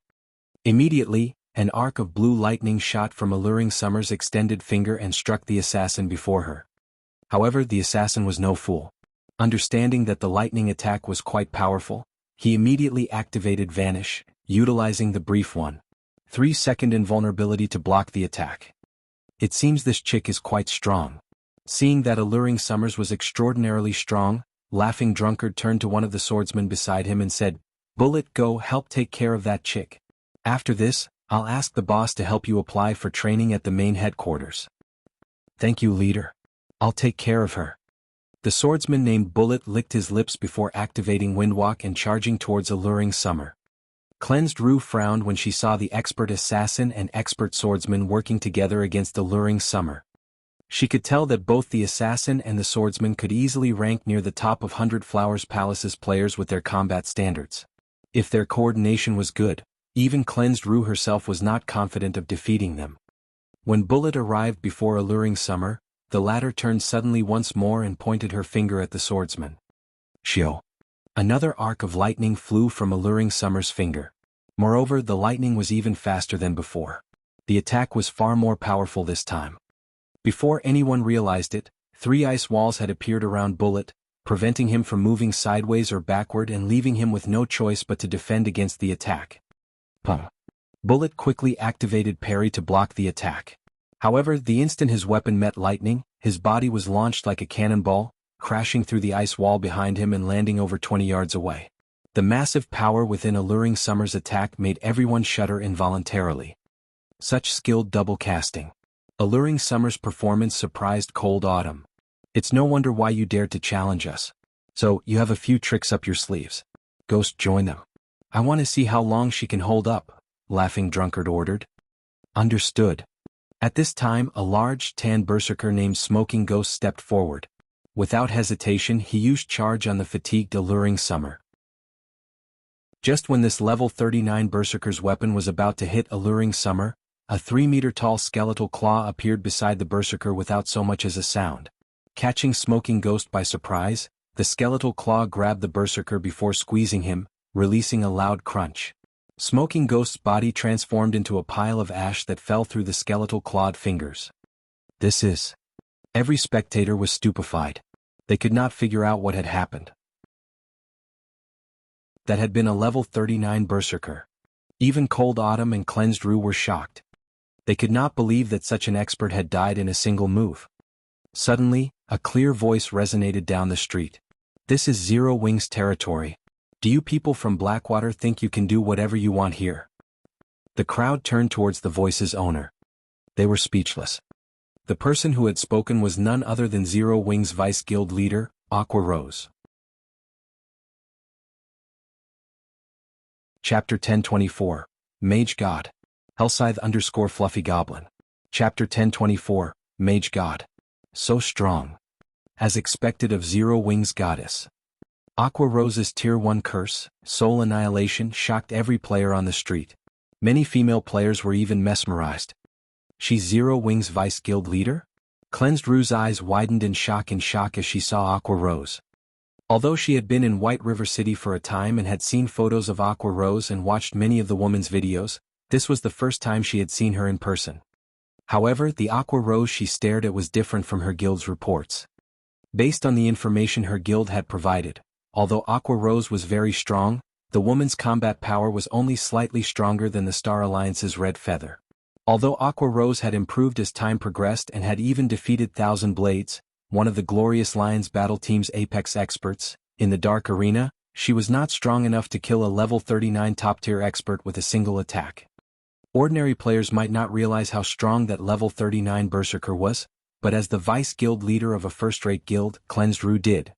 A: Immediately, an arc of blue lightning shot from Alluring Summer's extended finger and struck the assassin before her. However, the assassin was no fool. Understanding that the lightning attack was quite powerful, he immediately activated Vanish, utilizing the brief 1-3-second invulnerability to block the attack. It seems this chick is quite strong. Seeing that Alluring Summers was extraordinarily strong, Laughing Drunkard turned to one of the swordsmen beside him and said, "Bullet, go help take care of that chick. After this, I'll ask the boss to help you apply for training at the main headquarters." "Thank you, leader. I'll take care of her." The swordsman named Bullet licked his lips before activating Windwalk and charging towards Alluring Summer. Cleansed Rue frowned when she saw the expert assassin and expert swordsman working together against Alluring Summer. She could tell that both the assassin and the swordsman could easily rank near the top of 100 Flowers Palace's players with their combat standards. If their coordination was good, even Cleansed Rue herself was not confident of defeating them. When Bullet arrived before Alluring Summer, the latter turned suddenly once more and pointed her finger at the swordsman. Shio. Another arc of lightning flew from Alluring Summer's finger. Moreover, the lightning was even faster than before. The attack was far more powerful this time. Before anyone realized it, 3 ice walls had appeared around Bullet, preventing him from moving sideways or backward and leaving him with no choice but to defend against the attack. Bullet quickly activated Parry to block the attack. However, the instant his weapon met lightning, his body was launched like a cannonball, crashing through the ice wall behind him and landing over 20 yards away. The massive power within Alluring Summer's attack made everyone shudder involuntarily. Such skilled double casting. Alluring Summer's performance surprised Cold Autumn. "It's no wonder why you dared to challenge us. So, you have a few tricks up your sleeves. Ghost, join them. I want to see how long she can hold up," Laughing Drunkard ordered. "Understood." At this time, a large, tan berserker named Smoking Ghost stepped forward. Without hesitation, he used charge on the fatigued Alluring Summer. Just when this level 39 berserker's weapon was about to hit Alluring Summer, a 3-meter-tall skeletal claw appeared beside the berserker without so much as a sound. Catching Smoking Ghost by surprise, the skeletal claw grabbed the berserker before squeezing him, releasing a loud crunch. Smoking Ghost's body transformed into a pile of ash that fell through the skeletal clawed fingers. This is... Every spectator was stupefied. They could not figure out what had happened. That had been a level 39 berserker. Even Cold Autumn and Cleansed Rue were shocked. They could not believe that such an expert had died in a single move. Suddenly, a clear voice resonated down the street. "This is Zero Wings territory. Do you people from Blackwater think you can do whatever you want here?" The crowd turned towards the voice's owner. They were speechless. The person who had spoken was none other than Zero Wings Vice Guild leader, Aqua Rose. Chapter 1024, Mage God. Hellscythe_Fluffy Goblin. Chapter 1024, Mage God. So strong. As expected of Zero Wings Goddess. Aqua Rose's Tier 1 curse, Soul Annihilation, shocked every player on the street. Many female players were even mesmerized. She's Zero Wings Vice Guild leader? Cleansed Rue's eyes widened in shock as she saw Aqua Rose. Although she had been in White River City for a time and had seen photos of Aqua Rose and watched many of the woman's videos, this was the first time she had seen her in person. However, the Aqua Rose she stared at was different from her guild's reports. Based on the information her guild had provided, although Aqua Rose was very strong, the woman's combat power was only slightly stronger than the Star Alliance's Red Feather. Although Aqua Rose had improved as time progressed and had even defeated Thousand Blades, one of the Glorious Lions battle team's apex experts, in the Dark Arena, she was not strong enough to kill a level 39 top-tier expert with a single attack. Ordinary players might not realize how strong that level 39 berserker was, but as the vice guild leader of a first-rate guild, Cleansed Rue did.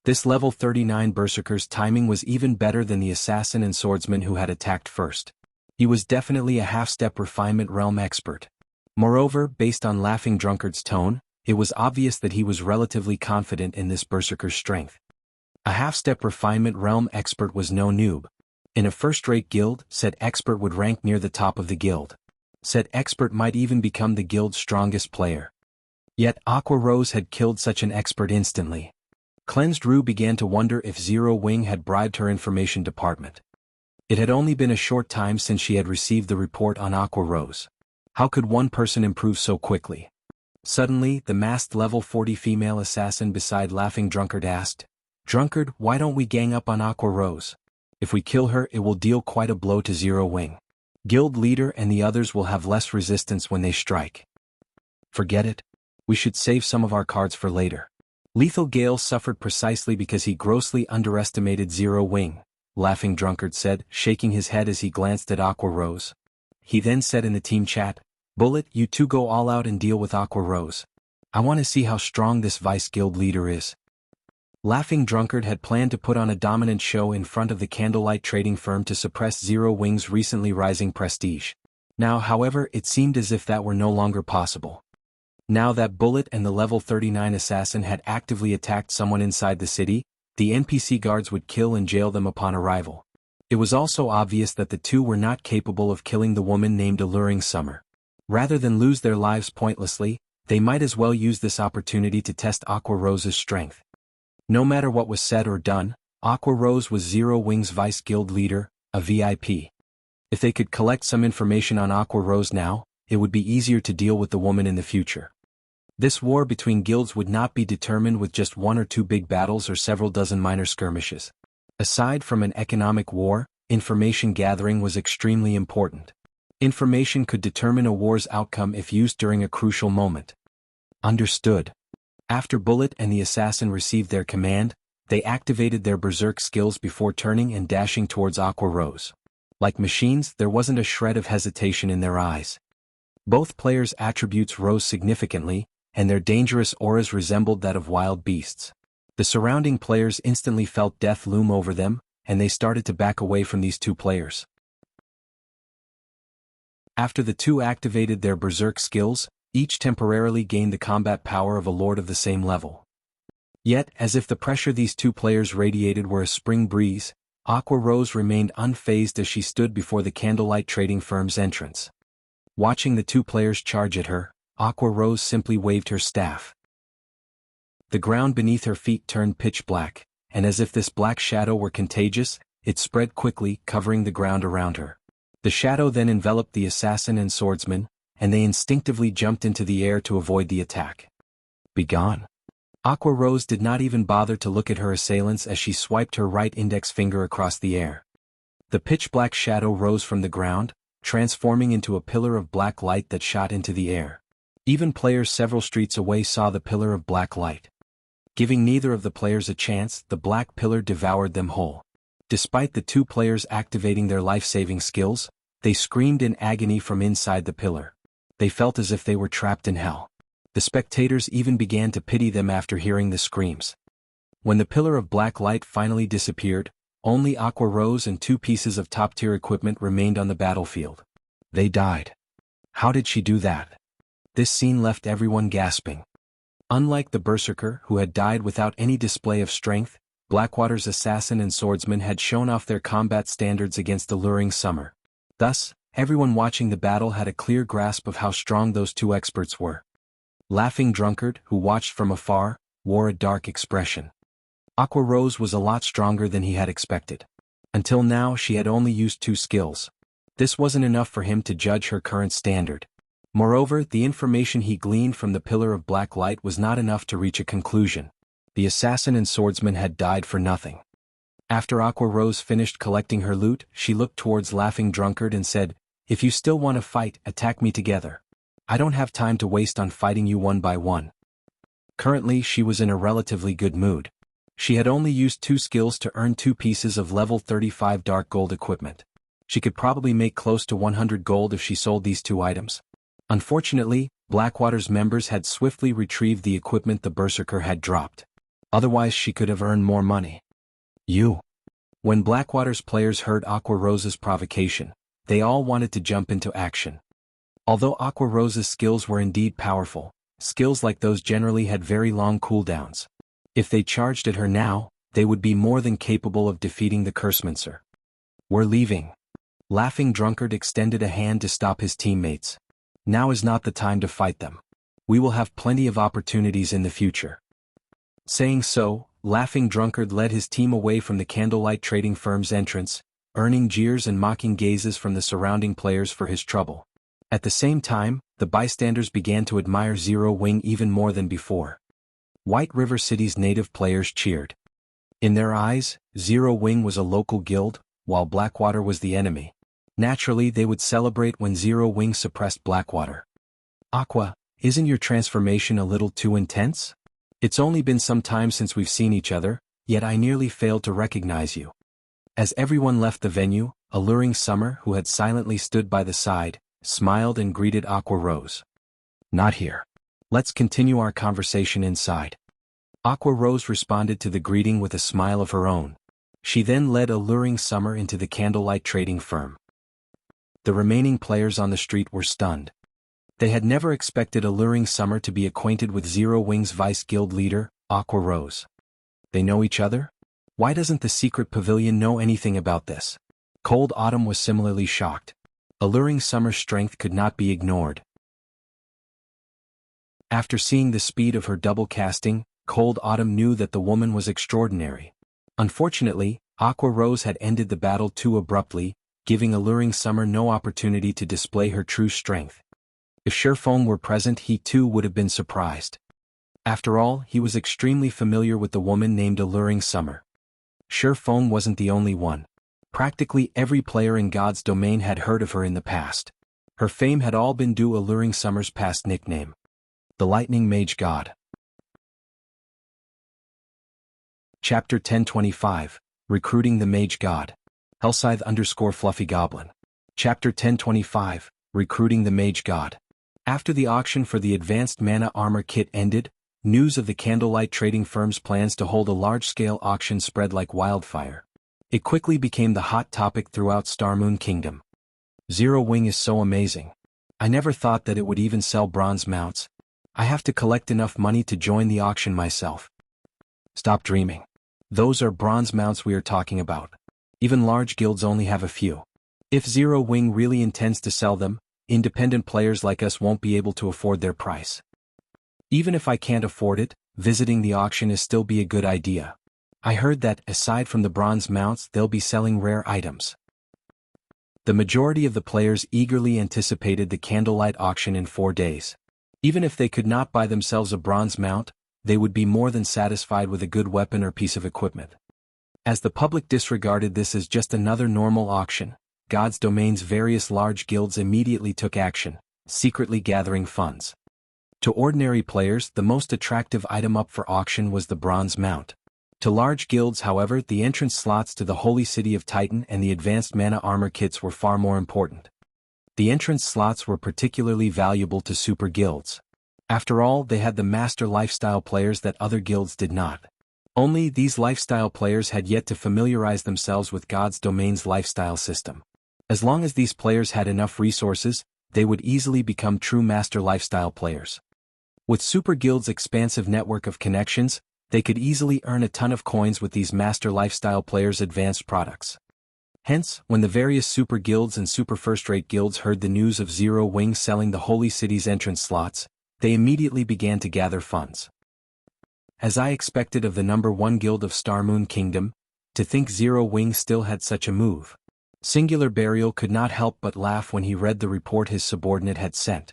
A: This level 39 berserker's timing was even better than the assassin and swordsman who had attacked first. He was definitely a half-step refinement realm expert. Moreover, based on Laughing Drunkard's tone, it was obvious that he was relatively confident in this berserker's strength. A half-step refinement realm expert was no noob. In a first-rate guild, said expert would rank near the top of the guild. Said expert might even become the guild's strongest player. Yet Aqua Rose had killed such an expert instantly. Cleansed Rue began to wonder if Zero Wing had bribed her information department. It had only been a short time since she had received the report on Aqua Rose. How could one person improve so quickly? Suddenly, the masked level 40 female assassin beside Laughing Drunkard asked, "Drunkard, why don't we gang up on Aqua Rose? If we kill her, it will deal quite a blow to Zero Wing. Guild leader and the others will have less resistance when they strike." "Forget it. We should save some of our cards for later." Lethal Gale suffered precisely because he grossly underestimated Zero Wing, Laughing Drunkard said, shaking his head as he glanced at Aqua Rose. He then said in the team chat, "Bullet, you two go all out and deal with Aqua Rose. I want to see how strong this vice guild leader is." Laughing Drunkard had planned to put on a dominant show in front of the Candlelight trading firm to suppress Zero Wing's recently rising prestige. Now, however, it seemed as if that were no longer possible. Now that Bullet and the level 39 assassin had actively attacked someone inside the city, the NPC guards would kill and jail them upon arrival. It was also obvious that the two were not capable of killing the woman named Alluring Summer. Rather than lose their lives pointlessly, they might as well use this opportunity to test Aqua Rose's strength. No matter what was said or done, Aqua Rose was Zero Wing's vice guild leader, a VIP. If they could collect some information on Aqua Rose now, it would be easier to deal with the woman in the future. This war between guilds would not be determined with just one or two big battles or several dozen minor skirmishes. Aside from an economic war, information gathering was extremely important. Information could determine a war's outcome if used during a crucial moment. Understood. After Bullet and the assassin received their command, they activated their berserk skills before turning and dashing towards Aqua Rose. Like machines, there wasn't a shred of hesitation in their eyes. Both players' attributes rose significantly, and their dangerous auras resembled that of wild beasts. The surrounding players instantly felt death loom over them, and they started to back away from these two players. After the two activated their berserk skills, each temporarily gained the combat power of a lord of the same level. Yet, as if the pressure these two players radiated were a spring breeze, Aqua Rose remained unfazed as she stood before the Candlelight trading firm's entrance. Watching the two players charge at her, Aqua Rose simply waved her staff. The ground beneath her feet turned pitch black, and as if this black shadow were contagious, it spread quickly, covering the ground around her. The shadow then enveloped the assassin and swordsman, and they instinctively jumped into the air to avoid the attack. "Begone." Aqua Rose did not even bother to look at her assailants as she swiped her right index finger across the air. The pitch-black shadow rose from the ground, transforming into a pillar of black light that shot into the air. Even players several streets away saw the pillar of black light. Giving neither of the players a chance, the black pillar devoured them whole. Despite the two players activating their life-saving skills, they screamed in agony from inside the pillar. They felt as if they were trapped in hell. The spectators even began to pity them after hearing the screams. When the pillar of black light finally disappeared, only Aqua Rose and two pieces of top-tier equipment remained on the battlefield. They died. How did she do that? This scene left everyone gasping. Unlike the Berserker, who had died without any display of strength, Blackwater's assassin and swordsman had shown off their combat standards against Alluring Summer. Thus, everyone watching the battle had a clear grasp of how strong those two experts were. Laughing Drunkard, who watched from afar, wore a dark expression. Aqua Rose was a lot stronger than he had expected. Until now she had only used two skills. This wasn't enough for him to judge her current standard. Moreover, the information he gleaned from the pillar of black light was not enough to reach a conclusion. The assassin and swordsman had died for nothing. After Aqua Rose finished collecting her loot, she looked towards Laughing Drunkard and said, "If you still want to fight, attack me together. I don't have time to waste on fighting you one by one." Currently she was in a relatively good mood. She had only used two skills to earn 2 pieces of level 35 dark gold equipment. She could probably make close to 100 gold if she sold these 2 items. Unfortunately, Blackwater's members had swiftly retrieved the equipment the Berserker had dropped. Otherwise she could have earned more money. When Blackwater's players heard Aqua Rose's provocation, they all wanted to jump into action. Although Aqua Rose's skills were indeed powerful, skills like those generally had very long cooldowns. If they charged at her now, they would be more than capable of defeating the Cursemancer. "We're leaving." Laughing Drunkard extended a hand to stop his teammates. "Now is not the time to fight them. We will have plenty of opportunities in the future." Saying so, Laughing Drunkard led his team away from the Candlelight trading firm's entrance, earning jeers and mocking gazes from the surrounding players for his trouble. At the same time, the bystanders began to admire Zero Wing even more than before. White River City's native players cheered. In their eyes, Zero Wing was a local guild, while Blackwater was the enemy. Naturally, they would celebrate when Zero Wing suppressed Blackwater. Aqua, isn't your transformation a little too intense? It's only been some time since we've seen each other, yet I nearly failed to recognize you. As everyone left the venue, Alluring Summer, who had silently stood by the side, smiled and greeted Aqua Rose. Not here. Let's continue our conversation inside. Aqua Rose responded to the greeting with a smile of her own. She then led Alluring Summer into the Candlelight trading firm. The remaining players on the street were stunned. They had never expected Alluring Summer to be acquainted with Zero Wing's vice guild leader, Aqua Rose. They know each other? Why doesn't the secret pavilion know anything about this? Cold Autumn was similarly shocked. Alluring Summer's strength could not be ignored. After seeing the speed of her double casting, Cold Autumn knew that the woman was extraordinary. Unfortunately, Aqua Rose had ended the battle too abruptly, giving Alluring Summer no opportunity to display her true strength. If Sherfong were present, he too would have been surprised. After all, he was extremely familiar with the woman named Alluring Summer. Sherfong wasn't the only one. Practically every player in God's domain had heard of her in the past. Her fame had all been due Alluring Summer's past nickname, the Lightning Mage God. Chapter 1025, Recruiting the Mage God. Hellscythe_Fluffy Goblin. Chapter 1025, Recruiting the Mage God. After the auction for the Advanced Mana Armor Kit ended, news of the Candlelight trading firm's plans to hold a large-scale auction spread like wildfire. It quickly became the hot topic throughout Starmoon Kingdom. Zero Wing is so amazing. I never thought that it would even sell bronze mounts. I have to collect enough money to join the auction myself. Stop dreaming. Those are bronze mounts we are talking about. Even large guilds only have a few. If Zero Wing really intends to sell them, independent players like us won't be able to afford their price. Even if I can't afford it, visiting the auction is still be a good idea. I heard that, aside from the bronze mounts, they'll be selling rare items. The majority of the players eagerly anticipated the Candlelight auction in 4 days. Even if they could not buy themselves a bronze mount, they would be more than satisfied with a good weapon or piece of equipment. As the public disregarded this as just another normal auction, God's domain's various large guilds immediately took action, secretly gathering funds. To ordinary players, the most attractive item up for auction was the bronze mount. To large guilds, however, the entrance slots to the Holy City of Titan and the Advanced Mana Armor Kits were far more important. The entrance slots were particularly valuable to super guilds. After all, they had the master lifestyle players that other guilds did not. Only these lifestyle players had yet to familiarize themselves with God's domain's lifestyle system. As long as these players had enough resources, they would easily become true master lifestyle players. With Super Guild's expansive network of connections, they could easily earn a ton of coins with these master lifestyle players' advanced products. Hence, when the various Super Guilds and Super First-Rate Guilds heard the news of Zero Wing selling the Holy City's entrance slots, they immediately began to gather funds. As I expected of the #1 guild of Starmoon Kingdom, to think Zero Wing still had such a move. Singular Burial could not help but laugh when he read the report his subordinate had sent.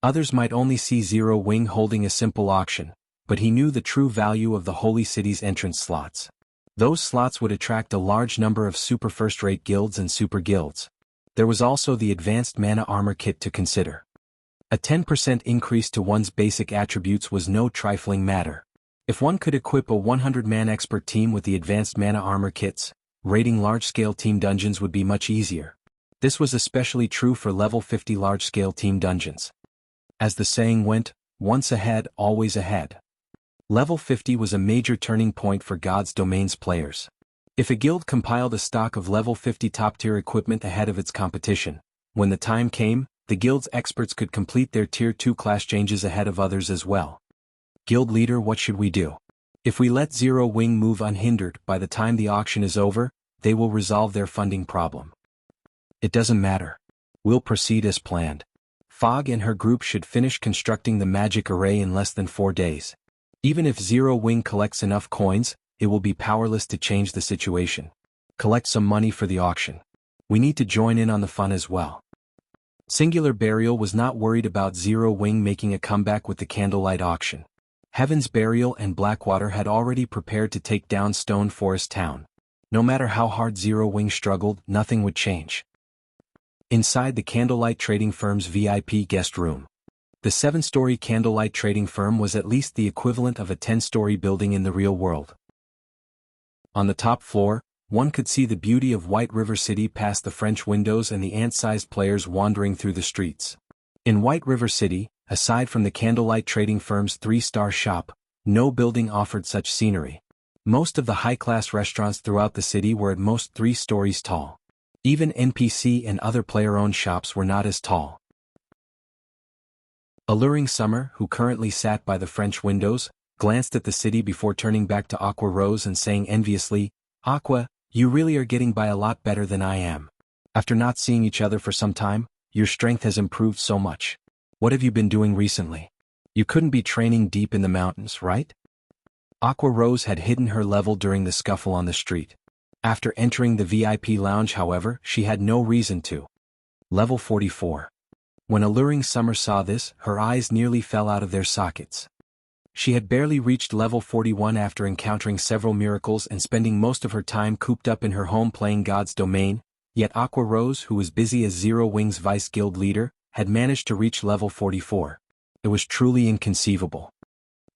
A: Others might only see Zero Wing holding a simple auction, but he knew the true value of the Holy City's entrance slots. Those slots would attract a large number of super first-rate guilds and super guilds. There was also the Advanced Mana Armor Kit to consider. A 10% increase to one's basic attributes was no trifling matter. If one could equip a 100-man expert team with the Advanced Mana Armor Kits, raiding large-scale team dungeons would be much easier. This was especially true for level 50 large-scale team dungeons. As the saying went, once ahead, always ahead. Level 50 was a major turning point for God's Domain's players. If a guild compiled a stock of level 50 top-tier equipment ahead of its competition, when the time came, the guild's experts could complete their Tier 2 class changes ahead of others as well. Guild leader, what should we do? If we let Zero Wing move unhindered, by the time the auction is over, they will resolve their funding problem. It doesn't matter. We'll proceed as planned. Fog and her group should finish constructing the magic array in less than 4 days. Even if Zero Wing collects enough coins, it will be powerless to change the situation. Collect some money for the auction. We need to join in on the fun as well. Singular Burial was not worried about Zero Wing making a comeback with the Candlelight auction. Heaven's Burial and Blackwater had already prepared to take down Stone Forest Town. No matter how hard Zero Wing struggled, nothing would change. Inside the Candlelight trading firm's VIP guest room. The 7-story Candlelight trading firm was at least the equivalent of a 10-story building in the real world. On the top floor, one could see the beauty of White River City past the French windows and the ant-sized players wandering through the streets. In White River City, aside from the Candlelight trading firm's 3-star shop, no building offered such scenery. Most of the high-class restaurants throughout the city were at most 3 stories tall. Even NPC and other player-owned shops were not as tall. Alluring Summer, who currently sat by the French windows, glanced at the city before turning back to Aqua Rose and saying enviously, "Aqua, you really are getting by a lot better than I am. After not seeing each other for some time, your strength has improved so much. What have you been doing recently? You couldn't be training deep in the mountains, right?" Aqua Rose had hidden her level during the scuffle on the street. After entering the VIP lounge, however, she had no reason to. Level 44. When Alluring Summer saw this, her eyes nearly fell out of their sockets. She had barely reached level 41 after encountering several miracles and spending most of her time cooped up in her home playing God's Domain, yet Aqua Rose, who was busy as Zero Wing's vice guild leader, had managed to reach level 44. It was truly inconceivable.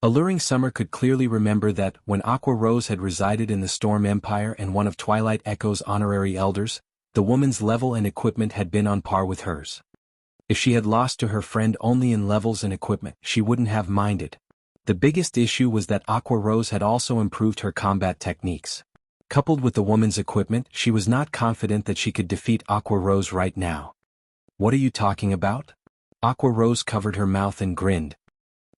A: Alluring Summer could clearly remember that, when Aqua Rose had resided in the Storm Empire and one of Twilight Echo's honorary elders, the woman's level and equipment had been on par with hers. If she had lost to her friend only in levels and equipment, she wouldn't have minded. The biggest issue was that Aqua Rose had also improved her combat techniques. Coupled with the woman's equipment, she was not confident that she could defeat Aqua Rose right now. "What are you talking about?" Aqua Rose covered her mouth and grinned.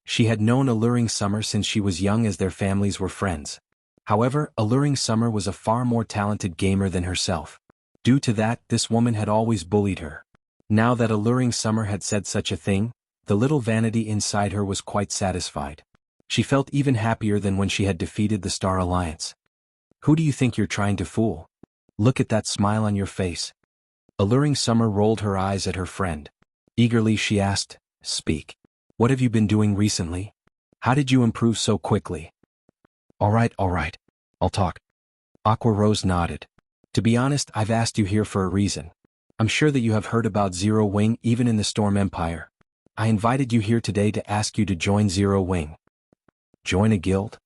A: She had known Alluring Summer since she was young, as their families were friends. However, Alluring Summer was a far more talented gamer than herself. Due to that, this woman had always bullied her. Now that Alluring Summer had said such a thing, the little vanity inside her was quite satisfied. She felt even happier than when she had defeated the Star Alliance. "Who do you think you're trying to fool? Look at that smile on your face." Alluring Summer rolled her eyes at her friend. Eagerly she asked, "Speak. What have you been doing recently? How did you improve so quickly?" All right, I'll talk." Aqua Rose nodded. "To be honest, I've asked you here for a reason. I'm sure that you have heard about Zero Wing even in the Storm Empire. I invited you here today to ask you to join Zero Wing." "Join a guild?"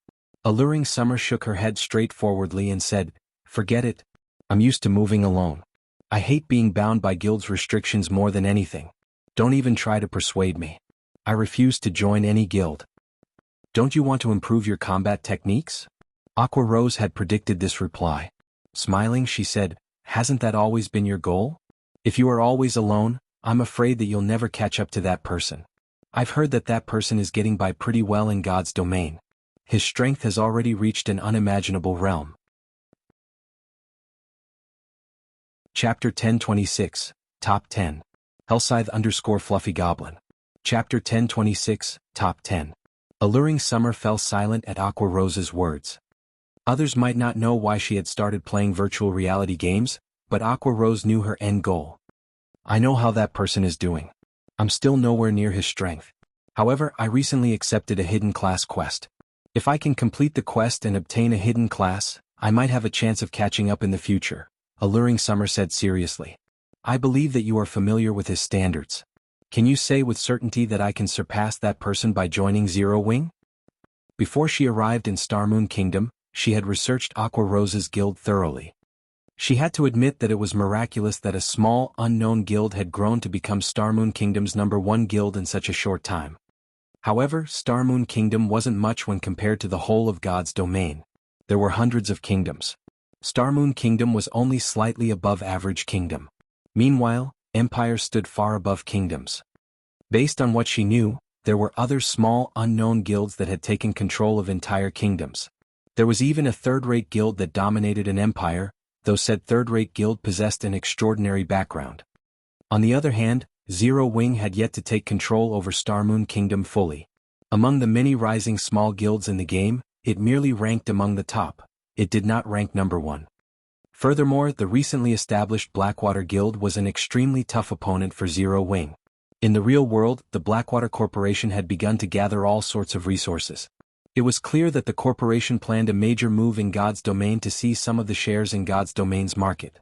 A: Alluring Summer shook her head straightforwardly and said, "Forget it. I'm used to moving alone. I hate being bound by guilds' restrictions more than anything. Don't even try to persuade me. I refuse to join any guild." "Don't you want to improve your combat techniques?" Aqua Rose had predicted this reply. Smiling, she said, "Hasn't that always been your goal? If you are always alone, I'm afraid that you'll never catch up to that person. I've heard that that person is getting by pretty well in God's domain. His strength has already reached an unimaginable realm." Chapter 1026, Top 10. Hellscythe_Fluffy Goblin. Chapter 1026, Top 10. Alluring Summer fell silent at Aqua Rose's words. Others might not know why she had started playing virtual reality games, but Aqua Rose knew her end goal. "I know how that person is doing. I'm still nowhere near his strength. However, I recently accepted a hidden class quest. If I can complete the quest and obtain a hidden class, I might have a chance of catching up in the future," Alluring Summer said seriously. "I believe that you are familiar with his standards. Can you say with certainty that I can surpass that person by joining Zero Wing?" Before she arrived in Starmoon Kingdom, she had researched Aqua Rose's guild thoroughly. She had to admit that it was miraculous that a small, unknown guild had grown to become Starmoon Kingdom's #1 guild in such a short time. However, Starmoon Kingdom wasn't much when compared to the whole of God's domain. There were hundreds of kingdoms. Starmoon Kingdom was only slightly above average kingdom. Meanwhile, empires stood far above kingdoms. Based on what she knew, there were other small, unknown guilds that had taken control of entire kingdoms. There was even a third-rate guild that dominated an empire, though said third-rate guild possessed an extraordinary background. On the other hand, Zero Wing had yet to take control over Starmoon Kingdom fully. Among the many rising small guilds in the game, it merely ranked among the top. It did not rank #1. Furthermore, the recently established Blackwater Guild was an extremely tough opponent for Zero Wing. In the real world, the Blackwater Corporation had begun to gather all sorts of resources. It was clear that the corporation planned a major move in God's domain to seize some of the shares in God's domain's market.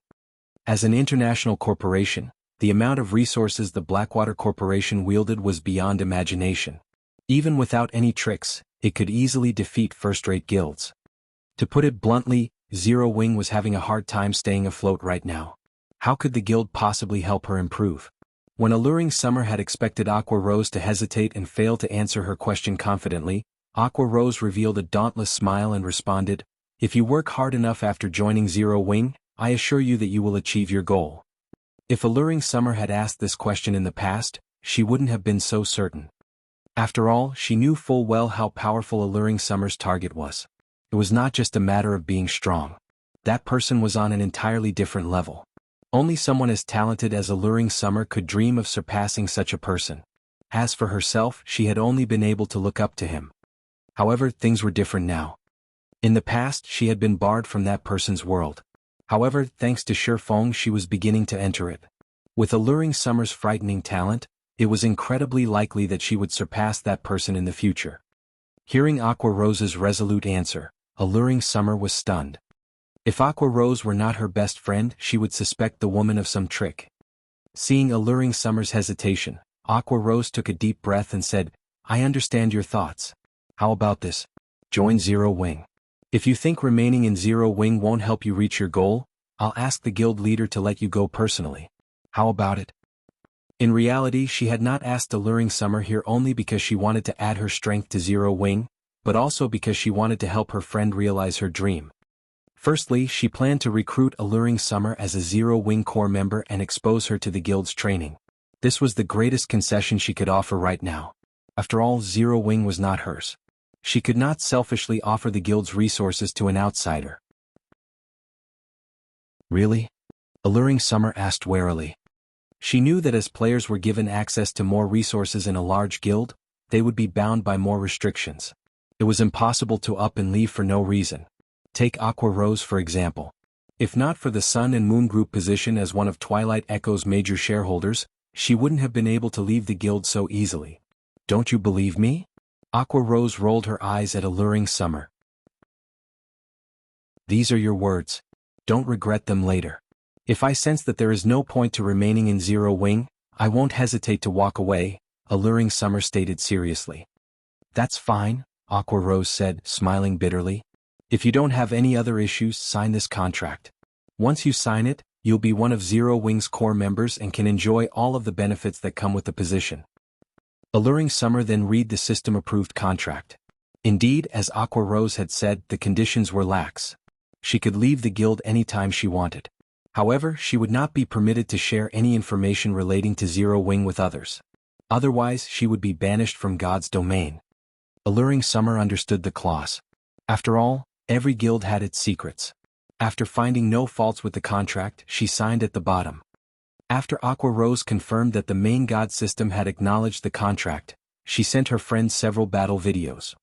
A: As an international corporation, the amount of resources the Blackwater Corporation wielded was beyond imagination. Even without any tricks, it could easily defeat first-rate guilds. To put it bluntly, Zero Wing was having a hard time staying afloat right now. How could the guild possibly help her improve? When Alluring Summer had expected Aqua Rose to hesitate and fail to answer her question confidently, Aqua Rose revealed a dauntless smile and responded, "If you work hard enough after joining Zero Wing, I assure you that you will achieve your goal." If Alluring Summer had asked this question in the past, she wouldn't have been so certain. After all, she knew full well how powerful Alluring Summer's target was. It was not just a matter of being strong. That person was on an entirely different level. Only someone as talented as Alluring Summer could dream of surpassing such a person. As for herself, she had only been able to look up to him. However, things were different now. In the past, she had been barred from that person's world. However, thanks to Shifeng, she was beginning to enter it. With Alluring Summer's frightening talent, it was incredibly likely that she would surpass that person in the future. Hearing Aqua Rose's resolute answer, Alluring Summer was stunned. If Aqua Rose were not her best friend, she would suspect the woman of some trick. Seeing Alluring Summer's hesitation, Aqua Rose took a deep breath and said, "I understand your thoughts. How about this? Join Zero Wing. If you think remaining in Zero Wing won't help you reach your goal, I'll ask the guild leader to let you go personally. How about it?" In reality, she had not asked Alluring Summer here only because she wanted to add her strength to Zero Wing, but also because she wanted to help her friend realize her dream. Firstly, she planned to recruit Alluring Summer as a Zero Wing core member and expose her to the guild's training. This was the greatest concession she could offer right now. After all, Zero Wing was not hers. She could not selfishly offer the guild's resources to an outsider. Really? Alluring Summer asked warily. She knew that as players were given access to more resources in a large guild, they would be bound by more restrictions. It was impossible to up and leave for no reason. Take Aqua Rose for example. If not for the Sun and Moon Group position as one of Twilight Echo's major shareholders, she wouldn't have been able to leave the guild so easily. Don't you believe me? Aqua Rose rolled her eyes at Alluring Summer. These are your words. Don't regret them later. If I sense that there is no point to remaining in Zero Wing, I won't hesitate to walk away, Alluring Summer stated seriously. That's fine, Aqua Rose said, smiling bitterly. If you don't have any other issues, sign this contract. Once you sign it, you'll be one of Zero Wing's core members and can enjoy all of the benefits that come with the position. Alluring Summer then read the system-approved contract. Indeed, as Aqua Rose had said, the conditions were lax. She could leave the guild anytime she wanted. However, she would not be permitted to share any information relating to Zero Wing with others. Otherwise, she would be banished from God's domain. Alluring Summer understood the clause. After all, every guild had its secrets. After finding no faults with the contract, she signed at the bottom. After Aqua Rose confirmed that the main god system had acknowledged the contract, she sent her friend several battle videos.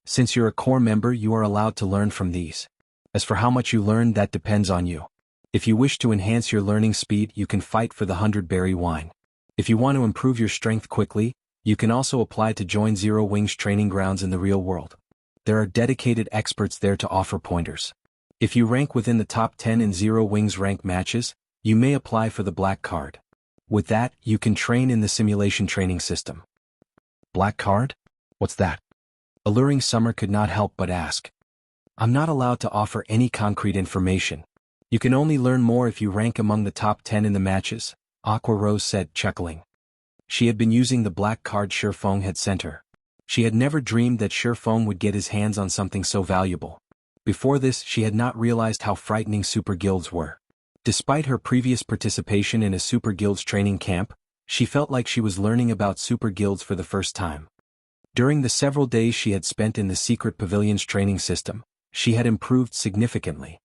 A: Since you're a core member, you are allowed to learn from these. As for how much you learn, that depends on you. If you wish to enhance your learning speed, you can fight for the 100-berry wine. If you want to improve your strength quickly, you can also apply to join Zero Wing's training grounds in the real world. There are dedicated experts there to offer pointers. If you rank within the top 10 in Zero Wing's rank matches, you may apply for the black card. With that, you can train in the simulation training system. Black card? What's that? Alluring Summer could not help but ask. I'm not allowed to offer any concrete information. You can only learn more if you rank among the top 10 in the matches, Aqua Rose said, chuckling. She had been using the black card Shifeng had sent her. She had never dreamed that Shifeng would get his hands on something so valuable. Before this, she had not realized how frightening super guilds were. Despite her previous participation in a super guild's training camp, she felt like she was learning about super guilds for the first time. During the several days she had spent in the secret pavilion's training system, she had improved significantly.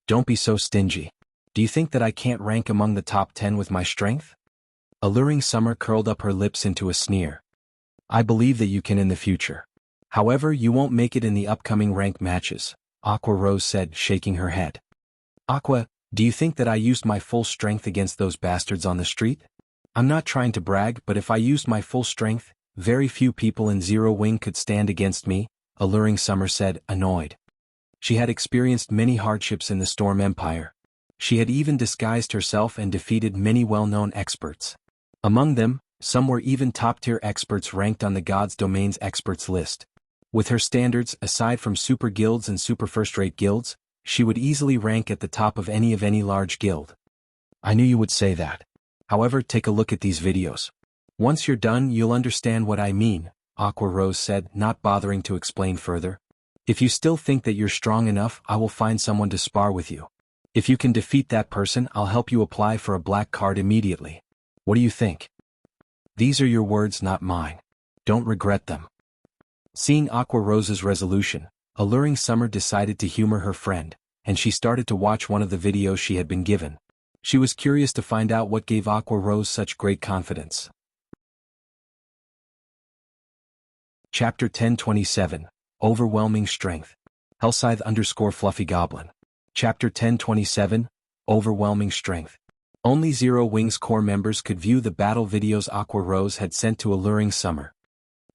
A: Don't be so stingy. Do you think that I can't rank among the top 10 with my strength? Alluring Summer curled up her lips into a sneer. I believe that you can in the future. However, you won't make it in the upcoming rank matches, Aqua Rose said, shaking her head. Aqua, do you think that I used my full strength against those bastards on the street? I'm not trying to brag, but if I used my full strength, very few people in Zero Wing could stand against me, Alluring Summer said, annoyed. She had experienced many hardships in the Storm Empire. She had even disguised herself and defeated many well-known experts. Among them, some were even top-tier experts ranked on the God's Domains experts list. With her standards, aside from super guilds and super first-rate guilds, she would easily rank at the top of any large guild. I knew you would say that. However, take a look at these videos. Once you're done, you'll understand what I mean, Aqua Rose said, not bothering to explain further. If you still think that you're strong enough, I will find someone to spar with you. If you can defeat that person, I'll help you apply for a black card immediately. What do you think? These are your words, not mine. Don't regret them. Seeing Aqua Rose's resolution, Alluring Summer decided to humor her friend, and she started to watch one of the videos she had been given. She was curious to find out what gave Aqua Rose such great confidence. Chapter 1027, Overwhelming Strength. Hellscythe_Fluffy Goblin. Chapter 1027, Overwhelming Strength. Only Zero Wing's core members could view the battle videos Aqua Rose had sent to Alluring Summer.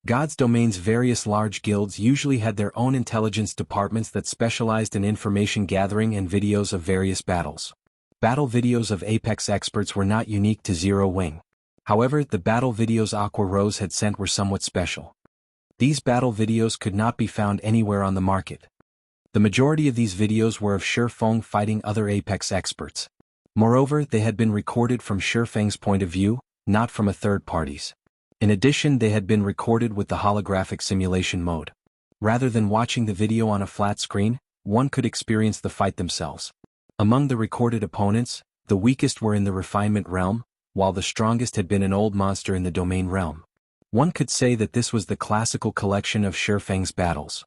A: God's Domain's various large guilds usually had their own intelligence departments that specialized in information gathering and videos of various battles. Battle videos of Apex experts were not unique to Zero Wing. However, the battle videos Aqua Rose had sent were somewhat special. These battle videos could not be found anywhere on the market. The majority of these videos were of Shifeng fighting other Apex experts. Moreover, they had been recorded from Shifeng's point of view, not from a third party's. In addition, they had been recorded with the holographic simulation mode. Rather than watching the video on a flat screen, one could experience the fight themselves. Among the recorded opponents, the weakest were in the refinement realm, while the strongest had been an old monster in the domain realm. One could say that this was the classical collection of Shifeng's battles.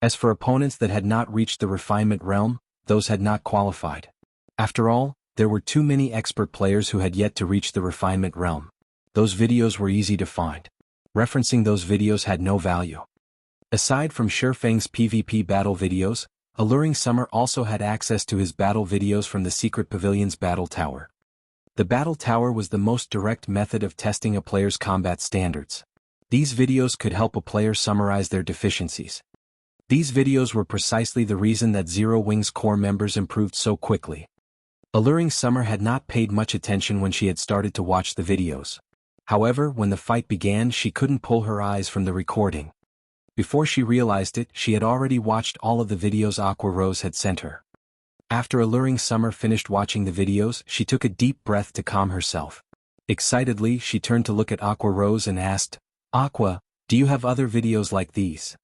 A: As for opponents that had not reached the refinement realm, those had not qualified. After all, there were too many expert players who had yet to reach the refinement realm. Those videos were easy to find. Referencing those videos had no value. Aside from Shifeng's PvP battle videos, Alluring Summer also had access to his battle videos from the Secret Pavilion's Battle Tower. The Battle Tower was the most direct method of testing a player's combat standards. These videos could help a player summarize their deficiencies. These videos were precisely the reason that Zero Wing's core members improved so quickly. Alluring Summer had not paid much attention when she had started to watch the videos. However, when the fight began, she couldn't pull her eyes from the recording. Before she realized it, she had already watched all of the videos Aqua Rose had sent her. After Alluring Summer finished watching the videos, she took a deep breath to calm herself. Excitedly, she turned to look at Aqua Rose and asked, Aqua, do you have other videos like these?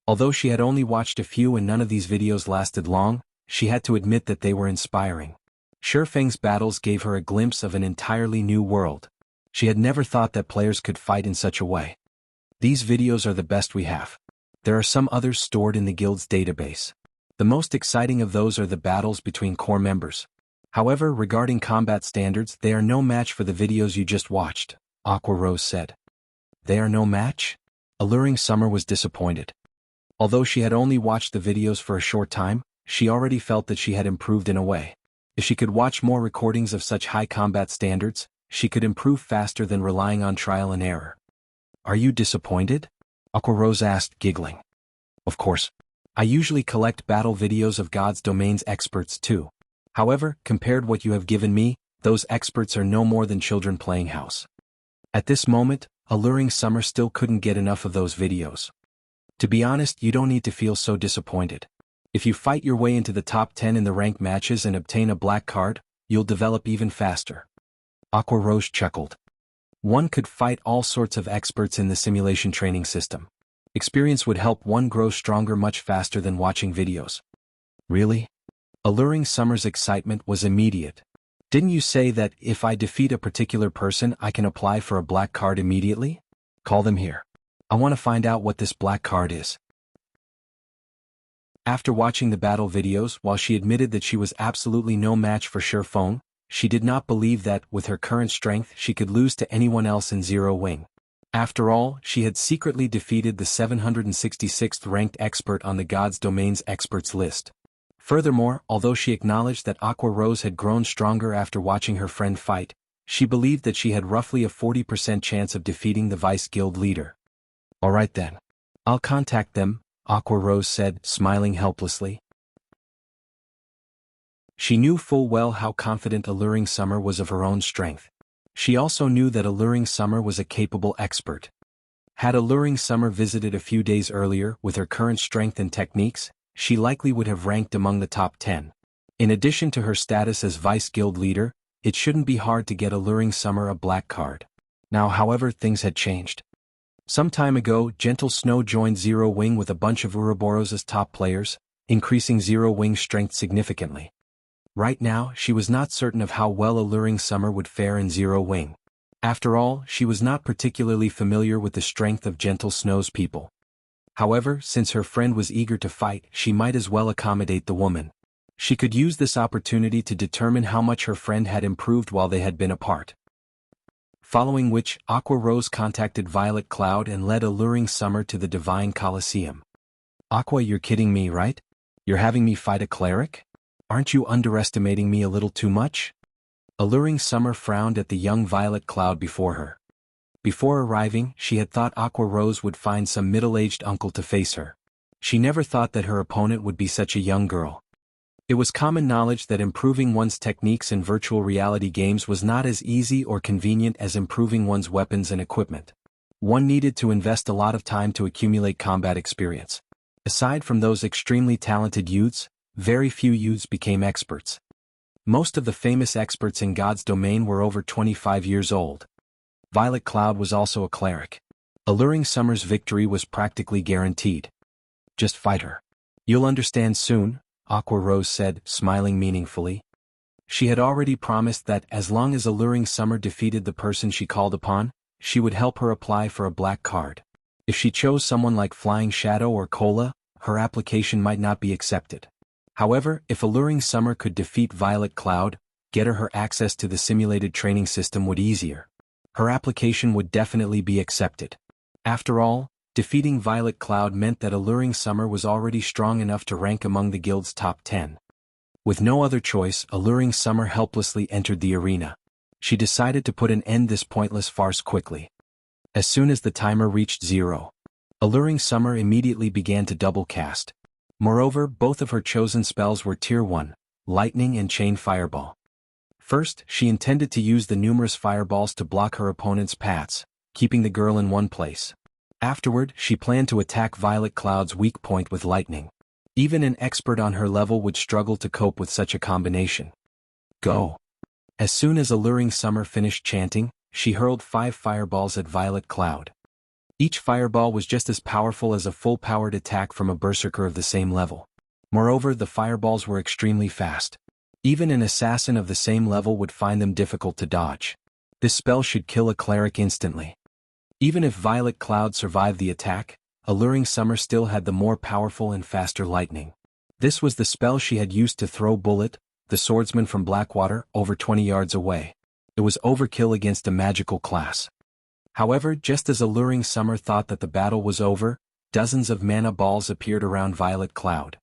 A: Although she had only watched a few and none of these videos lasted long, she had to admit that they were inspiring. Shifeng's battles gave her a glimpse of an entirely new world. She had never thought that players could fight in such a way. These videos are the best we have. There are some others stored in the guild's database. The most exciting of those are the battles between core members. However, regarding combat standards, they are no match for the videos you just watched, Aqua Rose said. They are no match? Alluring Summer was disappointed. Although she had only watched the videos for a short time, she already felt that she had improved in a way. If she could watch more recordings of such high combat standards, she could improve faster than relying on trial and error. Are you disappointed? Aqua Rose asked, giggling. Of course. I usually collect battle videos of God's Domains experts too. However, compared what you have given me, those experts are no more than children playing house. At this moment, Alluring Summer still couldn't get enough of those videos. To be honest, you don't need to feel so disappointed. If you fight your way into the top 10 in the ranked matches and obtain a black card, you'll develop even faster. Aqua Rose chuckled. One could fight all sorts of experts in the simulation training system. Experience would help one grow stronger much faster than watching videos. Really? Alluring Summer's excitement was immediate. Didn't you say that if I defeat a particular person I can apply for a black card immediately? Call them here. I want to find out what this black card is. After watching the battle videos, while she admitted that she was absolutely no match for Shifeng, she did not believe that, with her current strength, she could lose to anyone else in Zero Wing. After all, she had secretly defeated the 766th ranked expert on the God's Domains experts list. Furthermore, although she acknowledged that Aqua Rose had grown stronger after watching her friend fight, she believed that she had roughly a 40% chance of defeating the Vice Guild leader. Alright then. I'll contact them, Aqua Rose said, smiling helplessly. She knew full well how confident Alluring Summer was of her own strength. She also knew that Alluring Summer was a capable expert. Had Alluring Summer visited a few days earlier with her current strength and techniques, she likely would have ranked among the top 10. In addition to her status as Vice Guild leader, it shouldn't be hard to get Alluring Summer a black card. Now, however, things had changed. Some time ago, Gentle Snow joined Zero Wing with a bunch of Ouroboros' top players, increasing Zero Wing's strength significantly. Right now, she was not certain of how well Alluring Summer would fare in Zero Wing. After all, she was not particularly familiar with the strength of Gentle Snow's people. However, since her friend was eager to fight, she might as well accommodate the woman. She could use this opportunity to determine how much her friend had improved while they had been apart. Following which, Aqua Rose contacted Violet Cloud and led Alluring Summer to the Divine Colosseum. Aqua, you're kidding me, right? You're having me fight a cleric? Aren't you underestimating me a little too much? Alluring Summer frowned at the young Violet Cloud before her. Before arriving, she had thought Aqua Rose would find some middle-aged uncle to face her. She never thought that her opponent would be such a young girl. It was common knowledge that improving one's techniques in virtual reality games was not as easy or convenient as improving one's weapons and equipment. One needed to invest a lot of time to accumulate combat experience. Aside from those extremely talented youths, very few youths became experts. Most of the famous experts in God's domain were over 25 years old. Violet Cloud was also a cleric. Alluring Summer's victory was practically guaranteed. Just fight her. You'll understand soon, Aqua Rose said, smiling meaningfully. She had already promised that as long as Alluring Summer defeated the person she called upon, she would help her apply for a black card. If she chose someone like Flying Shadow or Cola, her application might not be accepted. However, if Alluring Summer could defeat Violet Cloud, get her access to the simulated training system would easier. Her application would definitely be accepted. After all, defeating Violet Cloud meant that Alluring Summer was already strong enough to rank among the guild's top 10. With no other choice, Alluring Summer helplessly entered the arena. She decided to put an end to this pointless farce quickly. As soon as the timer reached 0, Alluring Summer immediately began to double cast. Moreover, both of her chosen spells were Tier 1, Lightning and Chain Fireball. First, she intended to use the numerous fireballs to block her opponent's paths, keeping the girl in one place. Afterward, she planned to attack Violet Cloud's weak point with lightning. Even an expert on her level would struggle to cope with such a combination. Go! As soon as Alluring Summer finished chanting, she hurled 5 fireballs at Violet Cloud. Each fireball was just as powerful as a full-powered attack from a berserker of the same level. Moreover, the fireballs were extremely fast. Even an assassin of the same level would find them difficult to dodge. This spell should kill a cleric instantly. Even if Violet Cloud survived the attack, Alluring Summer still had the more powerful and faster lightning. This was the spell she had used to throw Bullet, the swordsman from Blackwater, over 20 yards away. It was overkill against a magical class. However, just as Alluring Summer thought that the battle was over, dozens of mana balls appeared around Violet Cloud.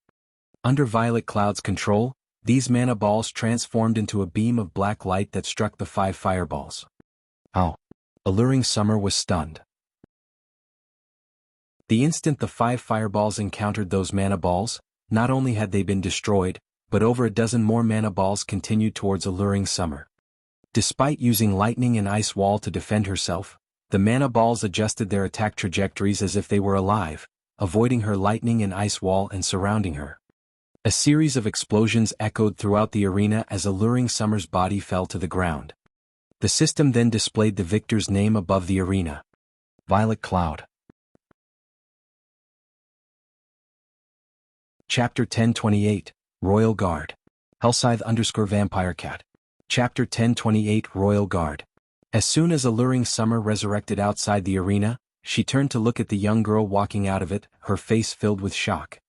A: Under Violet Cloud's control, these mana balls transformed into a beam of black light that struck the 5 fireballs. Ow! Alluring Summer was stunned. The instant the 5 fireballs encountered those mana balls, not only had they been destroyed, but over a dozen more mana balls continued towards Alluring Summer. Despite using Lightning and Ice Wall to defend herself, the mana balls adjusted their attack trajectories as if they were alive, avoiding her Lightning and Ice Wall and surrounding her. A series of explosions echoed throughout the arena as Alluring Summer's body fell to the ground. The system then displayed the victor's name above the arena. Violet Cloud. Chapter 1028, Royal Guard. Hellscythe_VampireCat. Chapter 1028, Royal Guard. As soon as Alluring Summer resurrected outside the arena, she turned to look at the young girl walking out of it, her face filled with shock.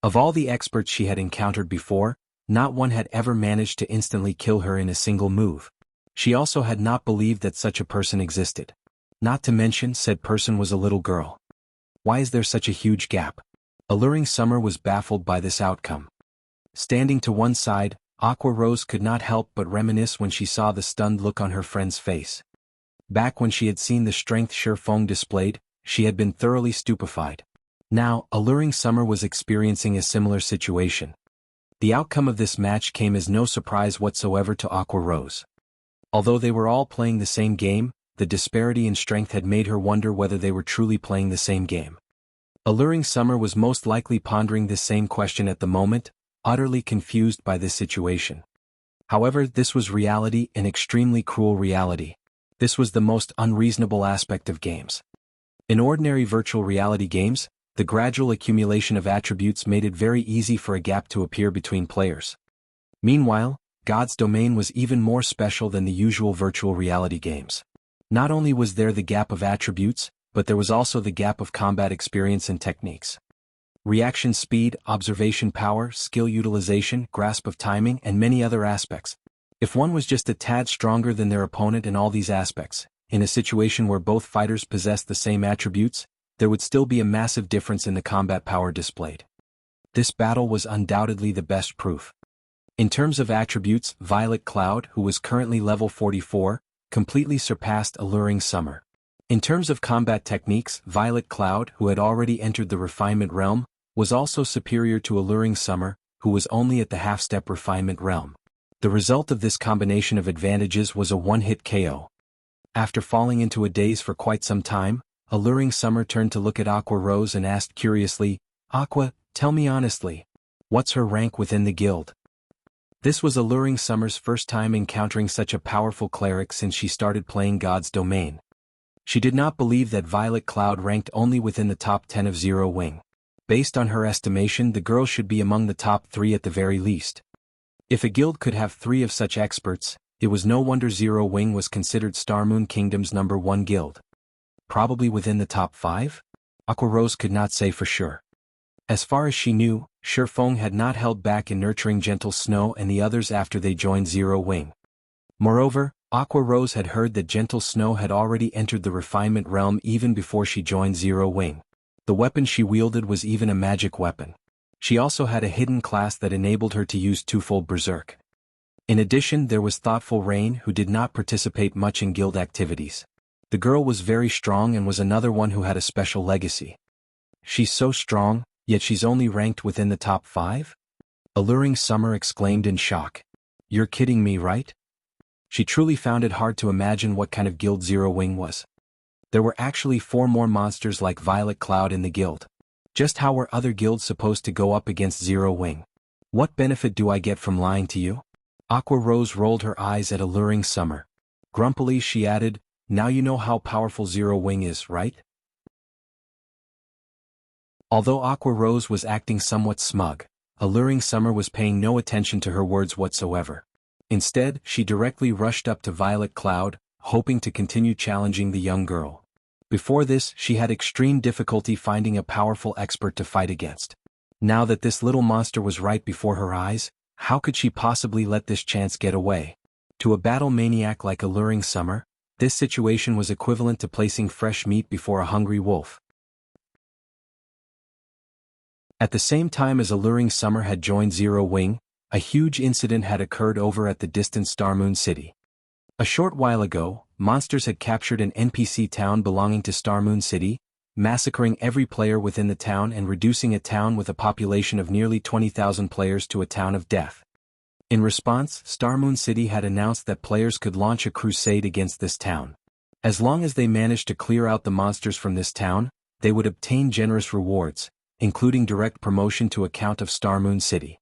A: Of all the experts she had encountered before, not one had ever managed to instantly kill her in a single move. She also had not believed that such a person existed. Not to mention, said person was a little girl. Why is there such a huge gap? Alluring Summer was baffled by this outcome. Standing to one side, Aqua Rose could not help but reminisce when she saw the stunned look on her friend's face. Back when she had seen the strength Shifeng displayed, she had been thoroughly stupefied. Now, Alluring Summer was experiencing a similar situation. The outcome of this match came as no surprise whatsoever to Aqua Rose. Although they were all playing the same game, the disparity in strength had made her wonder whether they were truly playing the same game. Alluring Summer was most likely pondering this same question at the moment, utterly confused by this situation. However, this was reality, an extremely cruel reality. This was the most unreasonable aspect of games. In ordinary virtual reality games, the gradual accumulation of attributes made it very easy for a gap to appear between players. Meanwhile, God's domain was even more special than the usual virtual reality games. Not only was there the gap of attributes, but there was also the gap of combat experience and techniques. Reaction speed, observation power, skill utilization, grasp of timing, and many other aspects. If one was just a tad stronger than their opponent in all these aspects, in a situation where both fighters possessed the same attributes, there would still be a massive difference in the combat power displayed. This battle was undoubtedly the best proof. In terms of attributes, Violet Cloud, who was currently level 44, completely surpassed Alluring Summer. In terms of combat techniques, Violet Cloud, who had already entered the refinement realm, was also superior to Alluring Summer, who was only at the half-step refinement realm. The result of this combination of advantages was a one-hit KO. After falling into a daze for quite some time, Alluring Summer turned to look at Aqua Rose and asked curiously, "Aqua, tell me honestly, what's her rank within the guild?" This was Alluring Summer's first time encountering such a powerful cleric since she started playing God's Domain. She did not believe that Violet Cloud ranked only within the top 10 of Zero Wing. Based on her estimation, the girl should be among the top 3 at the very least. If a guild could have 3 of such experts, it was no wonder Zero Wing was considered Starmoon Kingdom's #1 guild. Probably within the top 5? Aqua Rose could not say for sure. As far as she knew, Shifeng had not held back in nurturing Gentle Snow and the others after they joined Zero Wing. Moreover, Aqua Rose had heard that Gentle Snow had already entered the refinement realm even before she joined Zero Wing. The weapon she wielded was even a magic weapon. She also had a hidden class that enabled her to use twofold Berserk. In addition, there was Thoughtful Rain, who did not participate much in guild activities. The girl was very strong and was another one who had a special legacy. She's so strong, yet she's only ranked within the top 5? Alluring Summer exclaimed in shock. You're kidding me, right? She truly found it hard to imagine what kind of guild Zero Wing was. There were actually 4 more monsters like Violet Cloud in the guild. Just how were other guilds supposed to go up against Zero Wing? What benefit do I get from lying to you? Aqua Rose rolled her eyes at Alluring Summer. Grumpily she added, now you know how powerful Zero Wing is, right? Although Aqua Rose was acting somewhat smug, Alluring Summer was paying no attention to her words whatsoever. Instead, she directly rushed up to Violet Cloud, hoping to continue challenging the young girl. Before this, she had extreme difficulty finding a powerful expert to fight against. Now that this little monster was right before her eyes, how could she possibly let this chance get away? To a battle maniac like Alluring Summer, this situation was equivalent to placing fresh meat before a hungry wolf. At the same time as Alluring Summer had joined Zero Wing, a huge incident had occurred over at the distant Starmoon City. A short while ago, monsters had captured an NPC town belonging to Starmoon City, massacring every player within the town and reducing a town with a population of nearly 20,000 players to a town of death. In response, Starmoon City had announced that players could launch a crusade against this town. As long as they managed to clear out the monsters from this town, they would obtain generous rewards, including direct promotion to a Count of Starmoon City.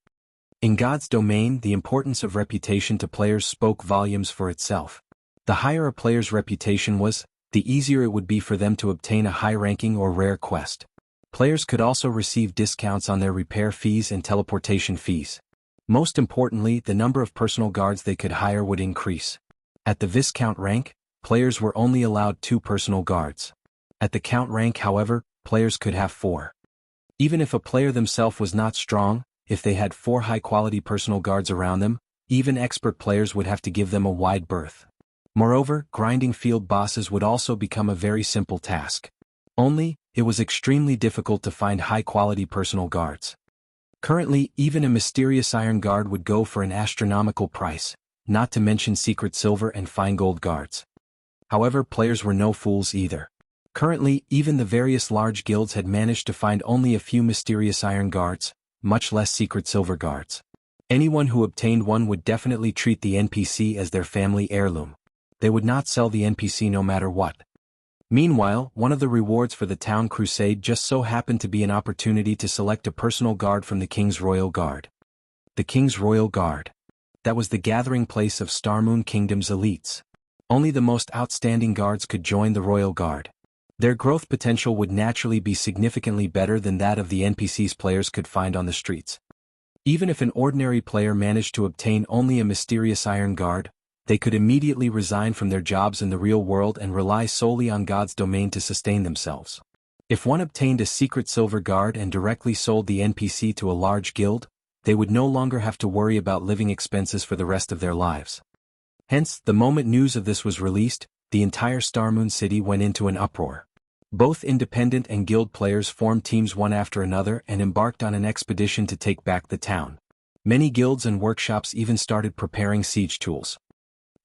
A: In God's Domain, the importance of reputation to players spoke volumes for itself. The higher a player's reputation was, the easier it would be for them to obtain a high ranking or rare quest. Players could also receive discounts on their repair fees and teleportation fees. Most importantly, the number of personal guards they could hire would increase. At the Viscount rank, players were only allowed 2 personal guards. At the Count rank, however, players could have 4. Even if a player themselves was not strong, if they had 4 high-quality personal guards around them, even expert players would have to give them a wide berth. Moreover, grinding field bosses would also become a very simple task. Only, it was extremely difficult to find high-quality personal guards. Currently, even a mysterious iron guard would go for an astronomical price, not to mention secret silver and fine gold guards. However, players were no fools either. Currently, even the various large guilds had managed to find only a few mysterious iron guards, much less secret silver guards. Anyone who obtained one would definitely treat the NPC as their family heirloom. They would not sell the NPC no matter what. Meanwhile, one of the rewards for the town crusade just so happened to be an opportunity to select a personal guard from the King's Royal Guard. The King's Royal Guard. That was the gathering place of Starmoon Kingdom's elites. Only the most outstanding guards could join the Royal Guard. Their growth potential would naturally be significantly better than that of the NPCs players could find on the streets. Even if an ordinary player managed to obtain only a mysterious iron guard, they could immediately resign from their jobs in the real world and rely solely on God's domain to sustain themselves. If one obtained a secret silver guard and directly sold the NPC to a large guild, they would no longer have to worry about living expenses for the rest of their lives. Hence, the moment news of this was released, the entire Starmoon city went into an uproar. Both independent and guild players formed teams one after another and embarked on an expedition to take back the town. Many guilds and workshops even started preparing siege tools.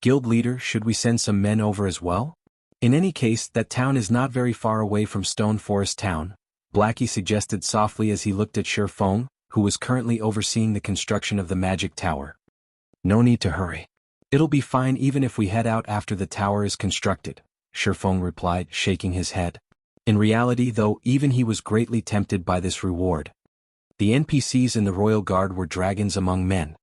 A: Guild leader, should we send some men over as well? In any case, that town is not very far away from Stone Forest Town, Blackie suggested softly as he looked at Shifeng, who was currently overseeing the construction of the magic tower. No need to hurry. It'll be fine even if we head out after the tower is constructed, Shifeng replied, shaking his head. In reality, though, even he was greatly tempted by this reward. The NPCs in the Royal Guard were dragons among men.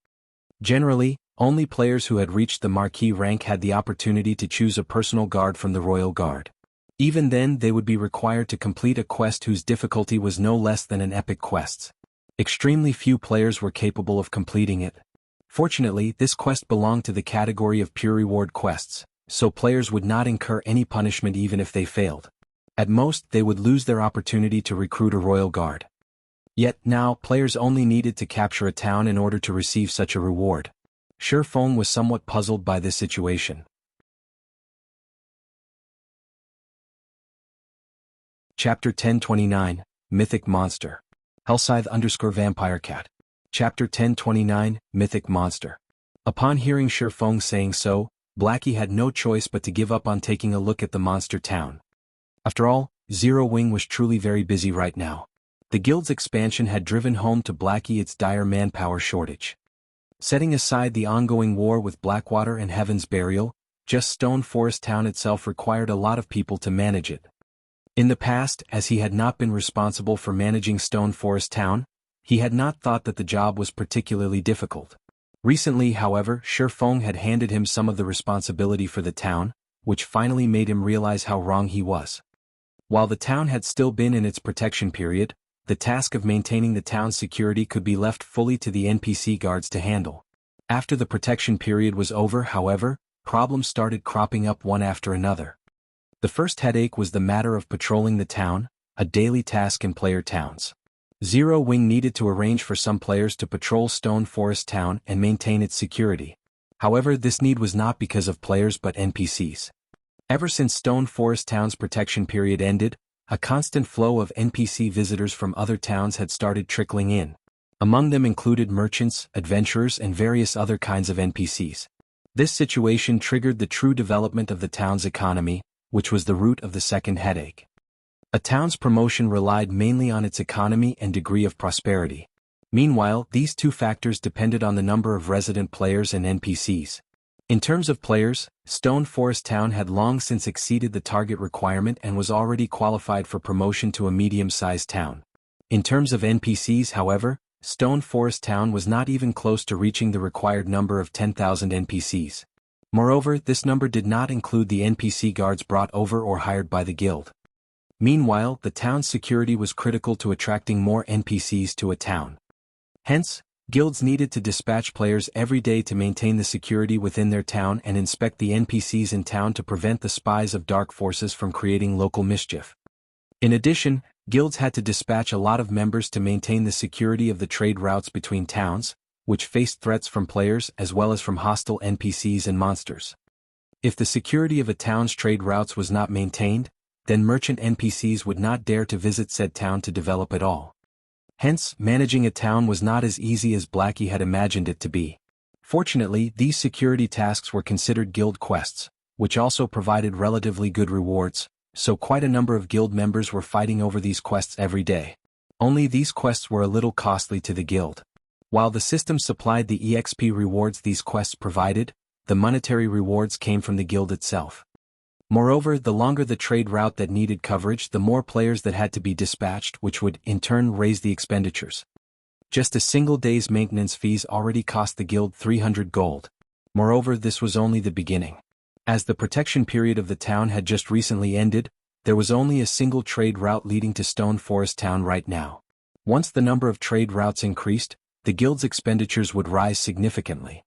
A: Generally, only players who had reached the Marquis rank had the opportunity to choose a personal guard from the Royal Guard. Even then, they would be required to complete a quest whose difficulty was no less than an epic quest. Extremely few players were capable of completing it. Fortunately, this quest belonged to the category of pure reward quests, so players would not incur any punishment even if they failed. At most, they would lose their opportunity to recruit a Royal Guard. Yet now, players only needed to capture a town in order to receive such a reward. Shifeng was somewhat puzzled by this situation. Chapter 1029, Mythic Monster. Hellscythe_Vampire Cat. Chapter 1029, Mythic Monster. Upon hearing Shifeng saying so, Blackie had no choice but to give up on taking a look at the monster town. After all, Zero Wing was truly very busy right now. The guild's expansion had driven home to Blackie its dire manpower shortage. Setting aside the ongoing war with Blackwater and Heaven's Burial, just Stone Forest Town itself required a lot of people to manage it. In the past, as he had not been responsible for managing Stone Forest Town, he had not thought that the job was particularly difficult. Recently, however, Shifeng had handed him some of the responsibility for the town, which finally made him realize how wrong he was. While the town had still been in its protection period, the task of maintaining the town's security could be left fully to the NPC guards to handle. After the protection period was over, however, problems started cropping up one after another. The first headache was the matter of patrolling the town, a daily task in player towns. Zero Wing needed to arrange for some players to patrol Stone Forest Town and maintain its security. However, this need was not because of players but NPCs. Ever since Stone Forest Town's protection period ended, a constant flow of NPC visitors from other towns had started trickling in. Among them included merchants, adventurers, and various other kinds of NPCs. This situation triggered the true development of the town's economy, which was the root of the second headache. A town's promotion relied mainly on its economy and degree of prosperity. Meanwhile, these two factors depended on the number of resident players and NPCs. In terms of players, Stone Forest Town had long since exceeded the target requirement and was already qualified for promotion to a medium-sized town. In terms of NPCs, however, Stone Forest Town was not even close to reaching the required number of 10,000 NPCs. Moreover, this number did not include the NPC guards brought over or hired by the guild. Meanwhile, the town's security was critical to attracting more NPCs to a town. Hence, guilds needed to dispatch players every day to maintain the security within their town and inspect the NPCs in town to prevent the spies of dark forces from creating local mischief. In addition, guilds had to dispatch a lot of members to maintain the security of the trade routes between towns, which faced threats from players as well as from hostile NPCs and monsters. If the security of a town's trade routes was not maintained, then merchant NPCs would not dare to visit said town to develop at all. Hence, managing a town was not as easy as Blackie had imagined it to be. Fortunately, these security tasks were considered guild quests, which also provided relatively good rewards, so quite a number of guild members were fighting over these quests every day. Only these quests were a little costly to the guild. While the system supplied the EXP rewards these quests provided, the monetary rewards came from the guild itself. Moreover, the longer the trade route that needed coverage, the more players that had to be dispatched, which would, in turn, raise the expenditures. Just a single day's maintenance fees already cost the guild 300 gold. Moreover, this was only the beginning. As the protection period of the town had just recently ended, there was only a single trade route leading to Stone Forest Town right now. Once the number of trade routes increased, the guild's expenditures would rise significantly.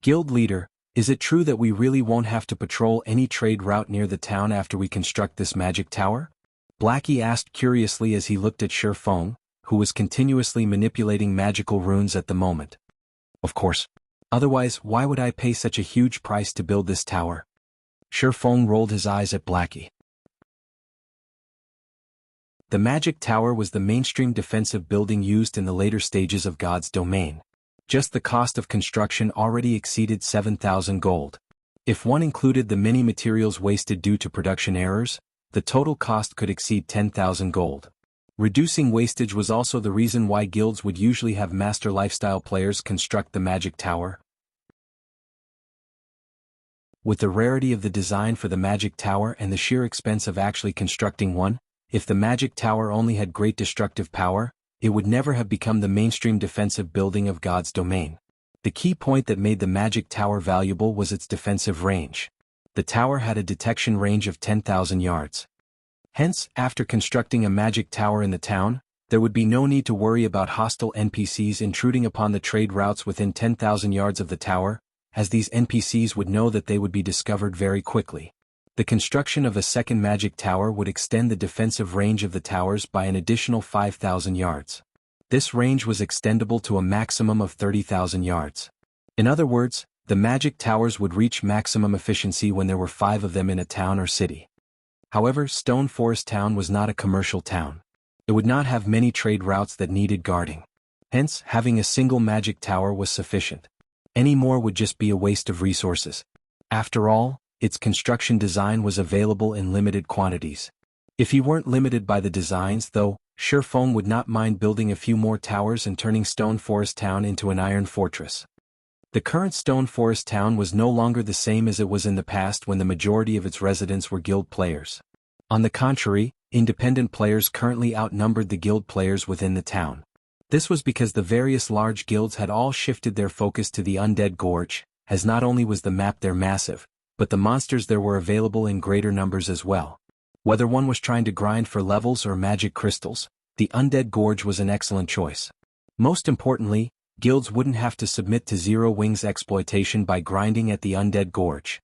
A: Guild leader, is it true that we really won't have to patrol any trade route near the town after we construct this magic tower? Blackie asked curiously as he looked at Feng, who was continuously manipulating magical runes at the moment. Of course. Otherwise, why would I pay such a huge price to build this tower? Feng rolled his eyes at Blackie. The magic tower was the mainstream defensive building used in the later stages of God's domain. Just the cost of construction already exceeded 7,000 gold. If one included the many materials wasted due to production errors, the total cost could exceed 10,000 gold. Reducing wastage was also the reason why guilds would usually have master lifestyle players construct the magic tower. With the rarity of the design for the magic tower and the sheer expense of actually constructing one, if the magic tower only had great destructive power, it would never have become the mainstream defensive building of God's domain. The key point that made the magic tower valuable was its defensive range. The tower had a detection range of 10,000 yards. Hence, after constructing a magic tower in the town, there would be no need to worry about hostile NPCs intruding upon the trade routes within 10,000 yards of the tower, as these NPCs would know that they would be discovered very quickly. The construction of a second magic tower would extend the defensive range of the towers by an additional 5,000 yards. This range was extendable to a maximum of 30,000 yards. In other words, the magic towers would reach maximum efficiency when there were 5 of them in a town or city. However, Stone Forest Town was not a commercial town. It would not have many trade routes that needed guarding. Hence, having a single magic tower was sufficient. Any more would just be a waste of resources. After all, its construction design was available in limited quantities. If he weren't limited by the designs, though, Feng would not mind building a few more towers and turning Stone Forest Town into an iron fortress. The current Stone Forest Town was no longer the same as it was in the past when the majority of its residents were guild players. On the contrary, independent players currently outnumbered the guild players within the town. This was because the various large guilds had all shifted their focus to the Undead Gorge, as not only was the map there massive, but the monsters there were available in greater numbers as well. Whether one was trying to grind for levels or magic crystals, the Undead Gorge was an excellent choice. Most importantly, guilds wouldn't have to submit to Zero Wings exploitation by grinding at the Undead Gorge.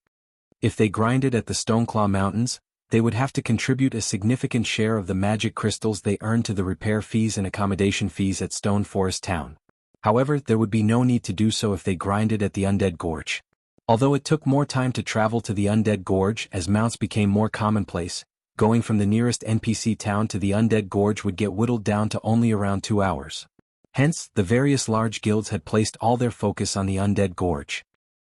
A: If they grinded at the Stoneclaw Mountains, they would have to contribute a significant share of the magic crystals they earned to the repair fees and accommodation fees at Stone Forest Town. However, there would be no need to do so if they grinded at the Undead Gorge. Although it took more time to travel to the Undead Gorge as mounts became more commonplace, going from the nearest NPC town to the Undead Gorge would get whittled down to only around 2 hours. Hence, the various large guilds had placed all their focus on the Undead Gorge.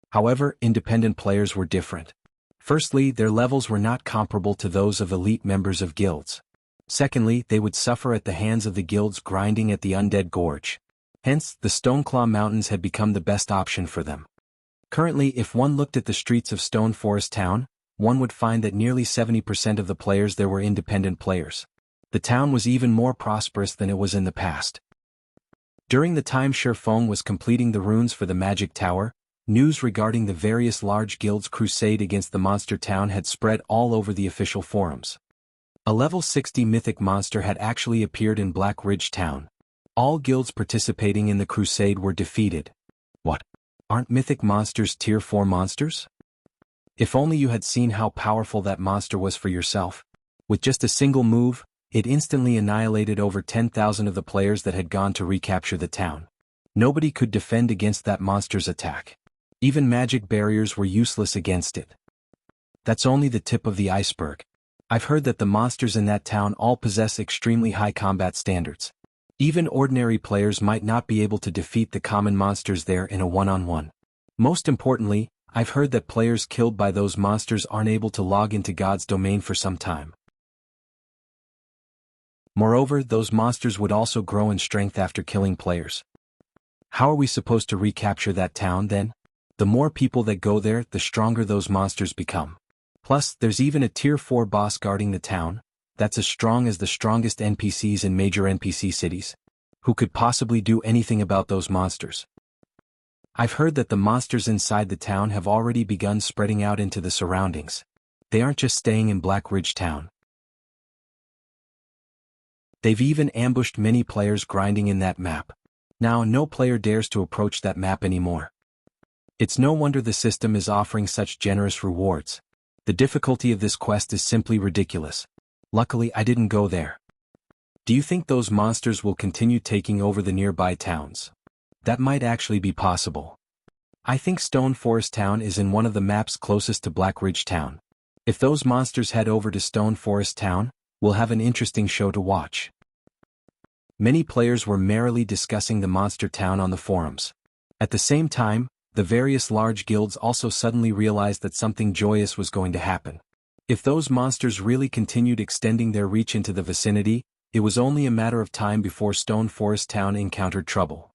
A: However, independent players were different. Firstly, their levels were not comparable to those of elite members of guilds. Secondly, they would suffer at the hands of the guilds grinding at the Undead Gorge. Hence, the Stoneclaw Mountains had become the best option for them. Currently, if one looked at the streets of Stone Forest Town, one would find that nearly 70% of the players there were independent players. The town was even more prosperous than it was in the past. During the time Feng was completing the runes for the magic tower, news regarding the various large guilds' crusade against the monster town had spread all over the official forums. A level 60 mythic monster had actually appeared in Black Ridge Town. All guilds participating in the crusade were defeated. What? Aren't mythic monsters tier 4 monsters? If only you had seen how powerful that monster was for yourself. With just a single move, it instantly annihilated over 10,000 of the players that had gone to recapture the town. Nobody could defend against that monster's attack. Even magic barriers were useless against it. That's only the tip of the iceberg. I've heard that the monsters in that town all possess extremely high combat standards. Even ordinary players might not be able to defeat the common monsters there in a one-on-one. Most importantly, I've heard that players killed by those monsters aren't able to log into God's domain for some time. Moreover, those monsters would also grow in strength after killing players. How are we supposed to recapture that town then? The more people that go there, the stronger those monsters become. Plus, there's even a tier 4 boss guarding the town, that's as strong as the strongest NPCs in major NPC cities. Who could possibly do anything about those monsters? I've heard that the monsters inside the town have already begun spreading out into the surroundings. They aren't just staying in Black Ridge Town. They've even ambushed many players grinding in that map. Now no player dares to approach that map anymore. It's no wonder the system is offering such generous rewards. The difficulty of this quest is simply ridiculous. Luckily I didn't go there. Do you think those monsters will continue taking over the nearby towns? That might actually be possible. I think Stone Forest Town is in one of the maps closest to Black Ridge Town. If those monsters head over to Stone Forest Town, we'll have an interesting show to watch. Many players were merrily discussing the monster town on the forums. At the same time, the various large guilds also suddenly realized that something joyous was going to happen. If those monsters really continued extending their reach into the vicinity, it was only a matter of time before Stone Forest Town encountered trouble.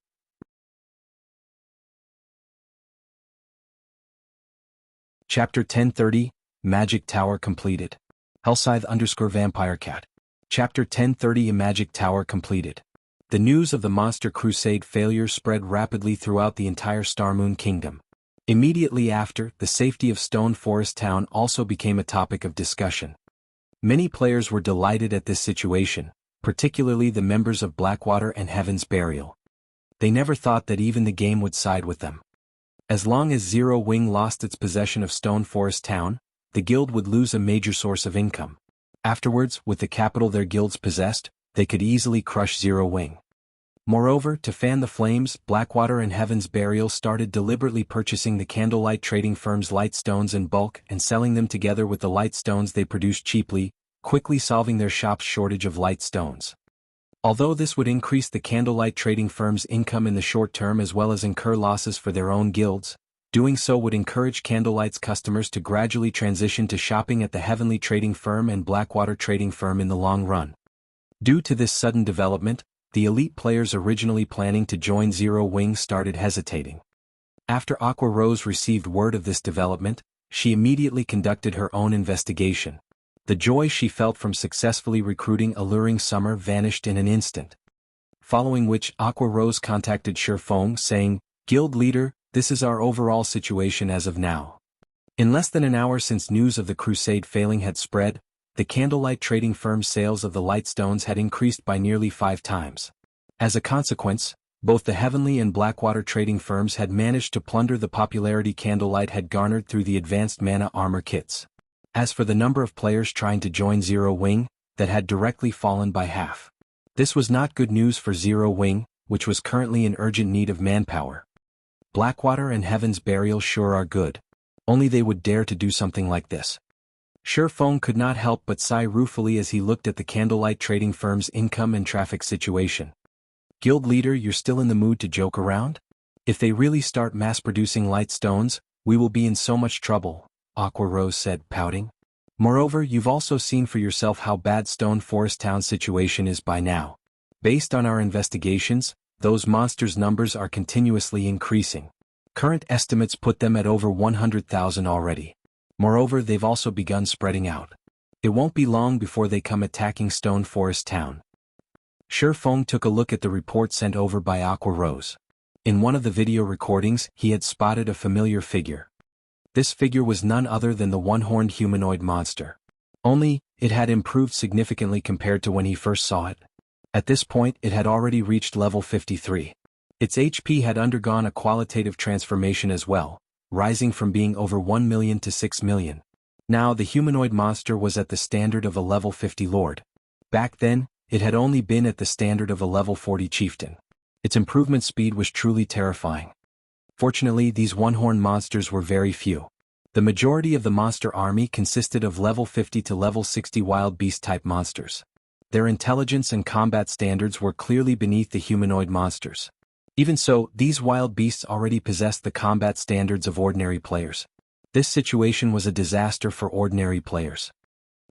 A: Chapter 1030, Magic Tower completed. Hellscythe_VampireCat. Chapter 1030 Magic Tower completed. The news of the Monster Crusade failure spread rapidly throughout the entire Starmoon Kingdom. Immediately after, the safety of Stone Forest Town also became a topic of discussion. Many players were delighted at this situation, particularly the members of Blackwater and Heaven's Burial. They never thought that even the game would side with them. As long as Zero Wing lost its possession of Stone Forest Town, the guild would lose a major source of income. Afterwards, with the capital their guilds possessed, they could easily crush Zero Wing. Moreover, to fan the flames, Blackwater and Heaven's Burial started deliberately purchasing the Candlelight trading firm's light stones in bulk and selling them together with the light stones they produced cheaply, quickly solving their shop's shortage of light stones. Although this would increase the Candlelight trading firm's income in the short term as well as incur losses for their own guilds, doing so would encourage Candlelight's customers to gradually transition to shopping at the Heavenly Trading Firm and Blackwater Trading Firm in the long run. Due to this sudden development, the elite players originally planning to join Zero Wing started hesitating. After Aqua Rose received word of this development, she immediately conducted her own investigation. The joy she felt from successfully recruiting Alluring Summer vanished in an instant. Following which, Aqua Rose contacted Shifeng saying, "Guild leader, this is our overall situation as of now." In less than an hour since news of the crusade failing had spread, the Candlelight trading firm's sales of the Lightstones had increased by nearly 5 times. As a consequence, both the Heavenly and Blackwater trading firms had managed to plunder the popularity Candlelight had garnered through the advanced mana armor kits. As for the number of players trying to join Zero Wing, that had directly fallen by half. This was not good news for Zero Wing, which was currently in urgent need of manpower. Blackwater and Heaven's Burial sure are good. Only they would dare to do something like this. Shifeng could not help but sigh ruefully as he looked at the Candlelight trading firm's income and traffic situation. Guild leader, you're still in the mood to joke around? If they really start mass-producing light stones, we will be in so much trouble, Aqua Rose said, pouting. Moreover, you've also seen for yourself how bad Stone Forest Town's situation is by now. Based on our investigations, those monsters' numbers are continuously increasing. Current estimates put them at over 100,000 already. Moreover, they've also begun spreading out. It won't be long before they come attacking Stone Forest Town. Shifeng took a look at the report sent over by Aqua Rose. In one of the video recordings, he had spotted a familiar figure. This figure was none other than the one-horned humanoid monster. Only, it had improved significantly compared to when he first saw it. At this point, it had already reached level 53. Its HP had undergone a qualitative transformation as well, rising from being over 1 million to 6 million. Now the humanoid monster was at the standard of a level 50 lord. Back then, it had only been at the standard of a level 40 chieftain. Its improvement speed was truly terrifying. Fortunately, these one-horned monsters were very few. The majority of the monster army consisted of level 50 to level 60 wild beast-type monsters. Their intelligence and combat standards were clearly beneath the humanoid monsters. Even so, these wild beasts already possessed the combat standards of ordinary players. This situation was a disaster for ordinary players.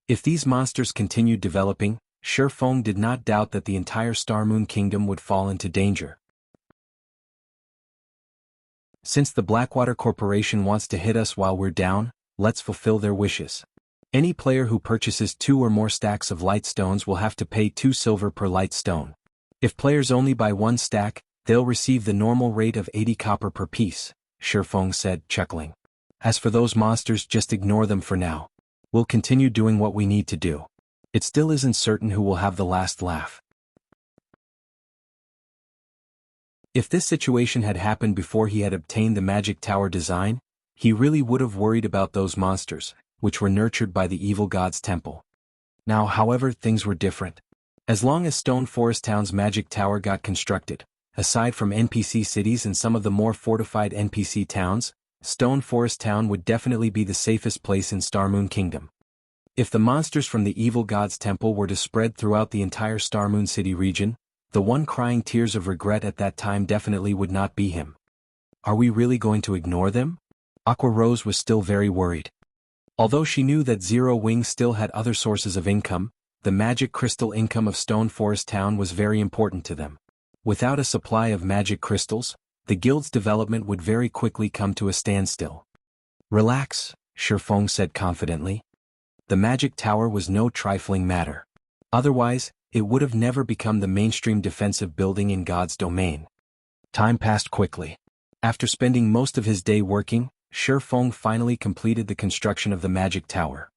A: If these monsters continued developing, Shifeng did not doubt that the entire Star Moon Kingdom would fall into danger. Since the Blackwater Corporation wants to hit us while we're down, let's fulfill their wishes. Any player who purchases 2 or more stacks of light stones will have to pay 2 silver per light stone. If players only buy 1 stack, they'll receive the normal rate of 80 copper per piece, Shifeng said, chuckling. As for those monsters, just ignore them for now. We'll continue doing what we need to do. It still isn't certain who will have the last laugh. If this situation had happened before he had obtained the magic tower design, he really would have worried about those monsters, which were nurtured by the evil god's temple. Now, however, things were different. As long as Stone Forest Town's magic tower got constructed, aside from NPC cities and some of the more fortified NPC towns, Stone Forest Town would definitely be the safest place in Star Moon Kingdom. If the monsters from the evil god's temple were to spread throughout the entire Star Moon City region, the one crying tears of regret at that time definitely would not be him. Are we really going to ignore them? Aqua Rose was still very worried. Although she knew that Zero Wing still had other sources of income, the magic crystal income of Stone Forest Town was very important to them. Without a supply of magic crystals, the guild's development would very quickly come to a standstill. Relax, Shifeng said confidently. The magic tower was no trifling matter. Otherwise, it would have never become the mainstream defensive building in God's domain. Time passed quickly. After spending most of his day working, Shifeng finally completed the construction of the magic tower.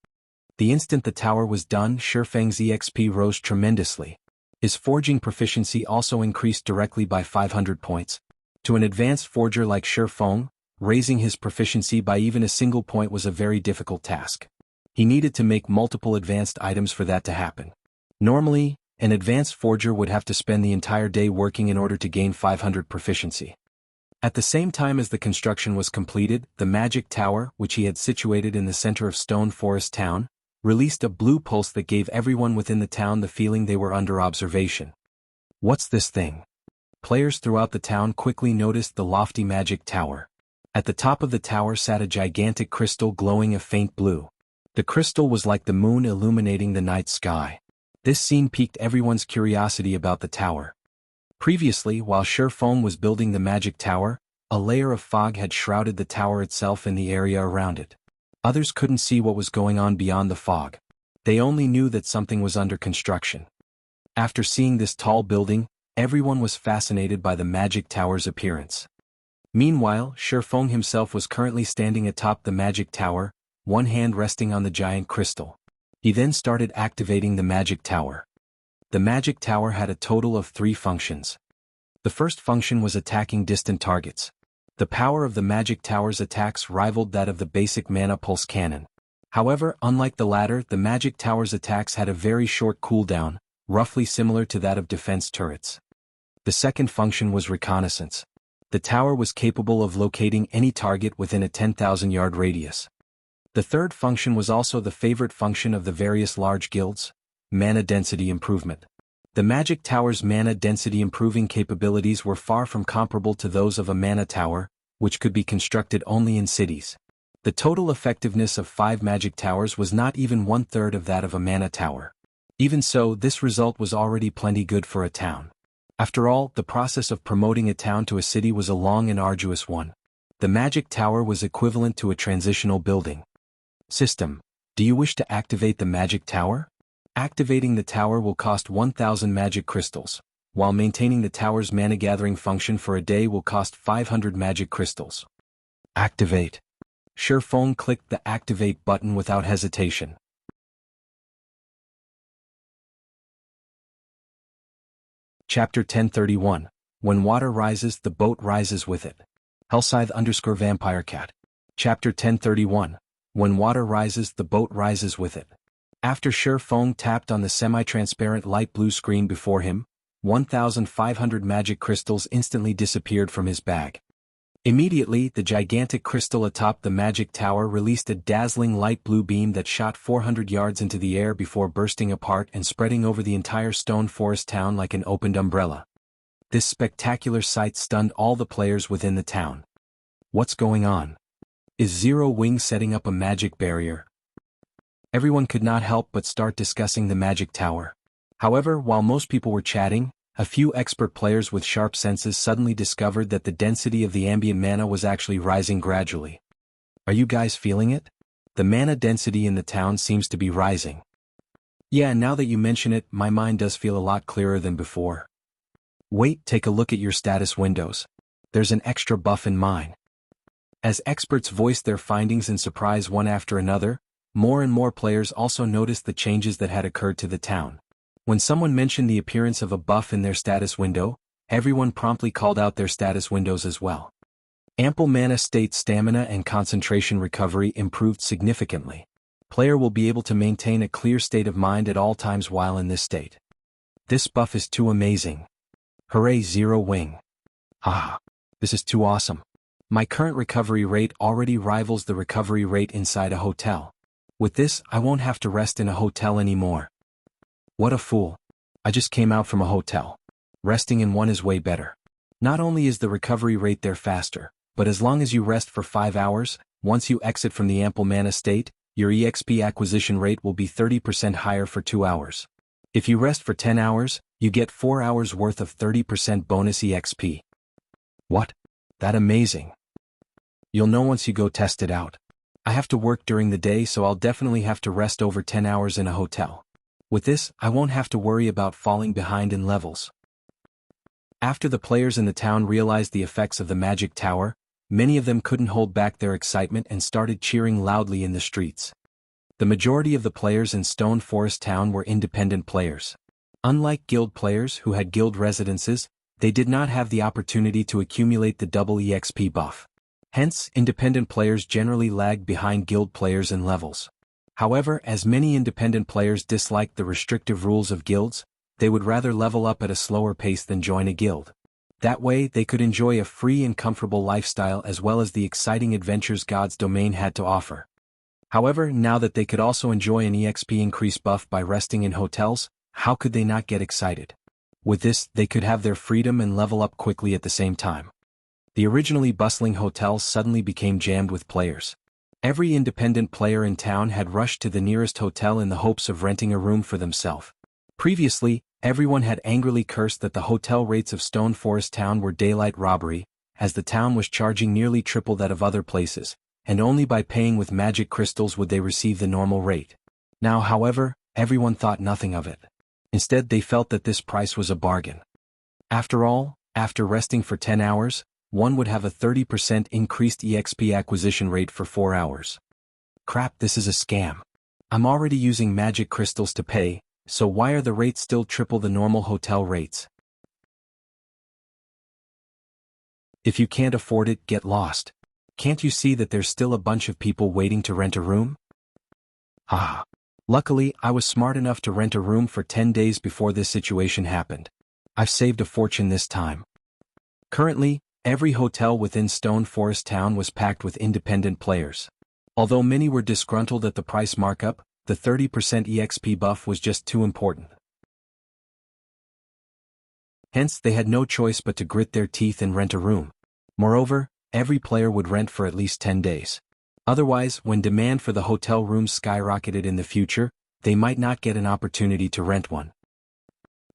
A: The instant the tower was done, Shifeng's EXP rose tremendously. His forging proficiency also increased directly by 500 points. To an advanced forger like Shifeng, raising his proficiency by even a single point was a very difficult task. He needed to make multiple advanced items for that to happen. Normally, an advanced forger would have to spend the entire day working in order to gain 500 proficiency. At the same time as the construction was completed, the magic tower, which he had situated in the center of Stone Forest Town, released a blue pulse that gave everyone within the town the feeling they were under observation. What's this thing? Players throughout the town quickly noticed the lofty magic tower. At the top of the tower sat a gigantic crystal glowing a faint blue. The crystal was like the moon illuminating the night sky. This scene piqued everyone's curiosity about the tower. Previously, while Shifeng was building the magic tower, a layer of fog had shrouded the tower itself and the area around it. Others couldn't see what was going on beyond the fog. They only knew that something was under construction. After seeing this tall building, everyone was fascinated by the magic tower's appearance. Meanwhile, Shifeng himself was currently standing atop the magic tower, one hand resting on the giant crystal. He then started activating the magic tower. The magic tower had a total of 3 functions. The first function was attacking distant targets. The power of the magic tower's attacks rivaled that of the basic mana pulse cannon. However, unlike the latter, the magic tower's attacks had a very short cooldown, roughly similar to that of defense turrets. The second function was reconnaissance. The tower was capable of locating any target within a 10,000-yard radius. The third function was also the favorite function of the various large guilds: mana density improvement. The magic tower's mana density improving capabilities were far from comparable to those of a mana tower, which could be constructed only in cities. The total effectiveness of 5 magic towers was not even 1/3 of that of a mana tower. Even so, this result was already plenty good for a town. After all, the process of promoting a town to a city was a long and arduous one. The magic tower was equivalent to a transitional building. System: do you wish to activate the magic tower? Activating the tower will cost 1,000 magic crystals, while maintaining the tower's mana gathering function for a day will cost 500 magic crystals. Activate. Shifeng clicked the activate button without hesitation. Chapter 1031. When water rises, the boat rises with it. Hellscythe_VampireCat. Chapter 1031. When water rises, the boat rises with it. After Shifeng tapped on the semi-transparent light blue screen before him, 1,500 magic crystals instantly disappeared from his bag. Immediately, the gigantic crystal atop the magic tower released a dazzling light blue beam that shot 400 yards into the air before bursting apart and spreading over the entire stone forest town like an opened umbrella. This spectacular sight stunned all the players within the town. What's going on? Is Zero Wing setting up a magic barrier? Everyone could not help but start discussing the magic tower. However, while most people were chatting, a few expert players with sharp senses suddenly discovered that the density of the ambient mana was actually rising gradually. Are you guys feeling it? The mana density in the town seems to be rising. Yeah, now that you mention it, my mind does feel a lot clearer than before. Wait, take a look at your status windows. There's an extra buff in mine. As experts voiced their findings in surprise one after another, more and more players also noticed the changes that had occurred to the town. When someone mentioned the appearance of a buff in their status window, everyone promptly called out their status windows as well. Ample mana state stamina and concentration recovery improved significantly. Player will be able to maintain a clear state of mind at all times while in this state. This buff is too amazing. Hooray, Zero Wing. Ah, this is too awesome. My current recovery rate already rivals the recovery rate inside a hotel. With this, I won't have to rest in a hotel anymore. What a fool. I just came out from a hotel. Resting in one is way better. Not only is the recovery rate there faster, but as long as you rest for 5 hours, once you exit from the ample mana state, your EXP acquisition rate will be 30% higher for 2 hours. If you rest for 10 hours, you get 4 hours worth of 30% bonus EXP. What? That amazing. You'll know once you go test it out. I have to work during the day, so I'll definitely have to rest over 10 hours in a hotel. With this, I won't have to worry about falling behind in levels. After the players in the town realized the effects of the magic tower, many of them couldn't hold back their excitement and started cheering loudly in the streets. The majority of the players in Stone Forest Town were independent players. Unlike guild players who had guild residences, they did not have the opportunity to accumulate the double EXP buff. Hence, independent players generally lagged behind guild players in levels. However, as many independent players disliked the restrictive rules of guilds, they would rather level up at a slower pace than join a guild. That way, they could enjoy a free and comfortable lifestyle as well as the exciting adventures God's domain had to offer. However, now that they could also enjoy an EXP increase buff by resting in hotels, how could they not get excited? With this, they could have their freedom and level up quickly at the same time. The originally bustling hotels suddenly became jammed with players. Every independent player in town had rushed to the nearest hotel in the hopes of renting a room for themselves. Previously, everyone had angrily cursed that the hotel rates of Stone Forest Town were daylight robbery, as the town was charging nearly triple that of other places, and only by paying with magic crystals would they receive the normal rate. Now, however, everyone thought nothing of it. Instead, they felt that this price was a bargain. After all, after resting for 10 hours, one would have a 30% increased EXP acquisition rate for 4 hours. Crap, this is a scam. I'm already using magic crystals to pay, so why are the rates still triple the normal hotel rates? If you can't afford it, get lost. Can't you see that there's still a bunch of people waiting to rent a room? Ah. Luckily, I was smart enough to rent a room for 10 days before this situation happened. I've saved a fortune this time. Currently, every hotel within Stone Forest Town was packed with independent players. Although many were disgruntled at the price markup, the 30% EXP buff was just too important. Hence, they had no choice but to grit their teeth and rent a room. Moreover, every player would rent for at least 10 days. Otherwise, when demand for the hotel rooms skyrocketed in the future, they might not get an opportunity to rent one.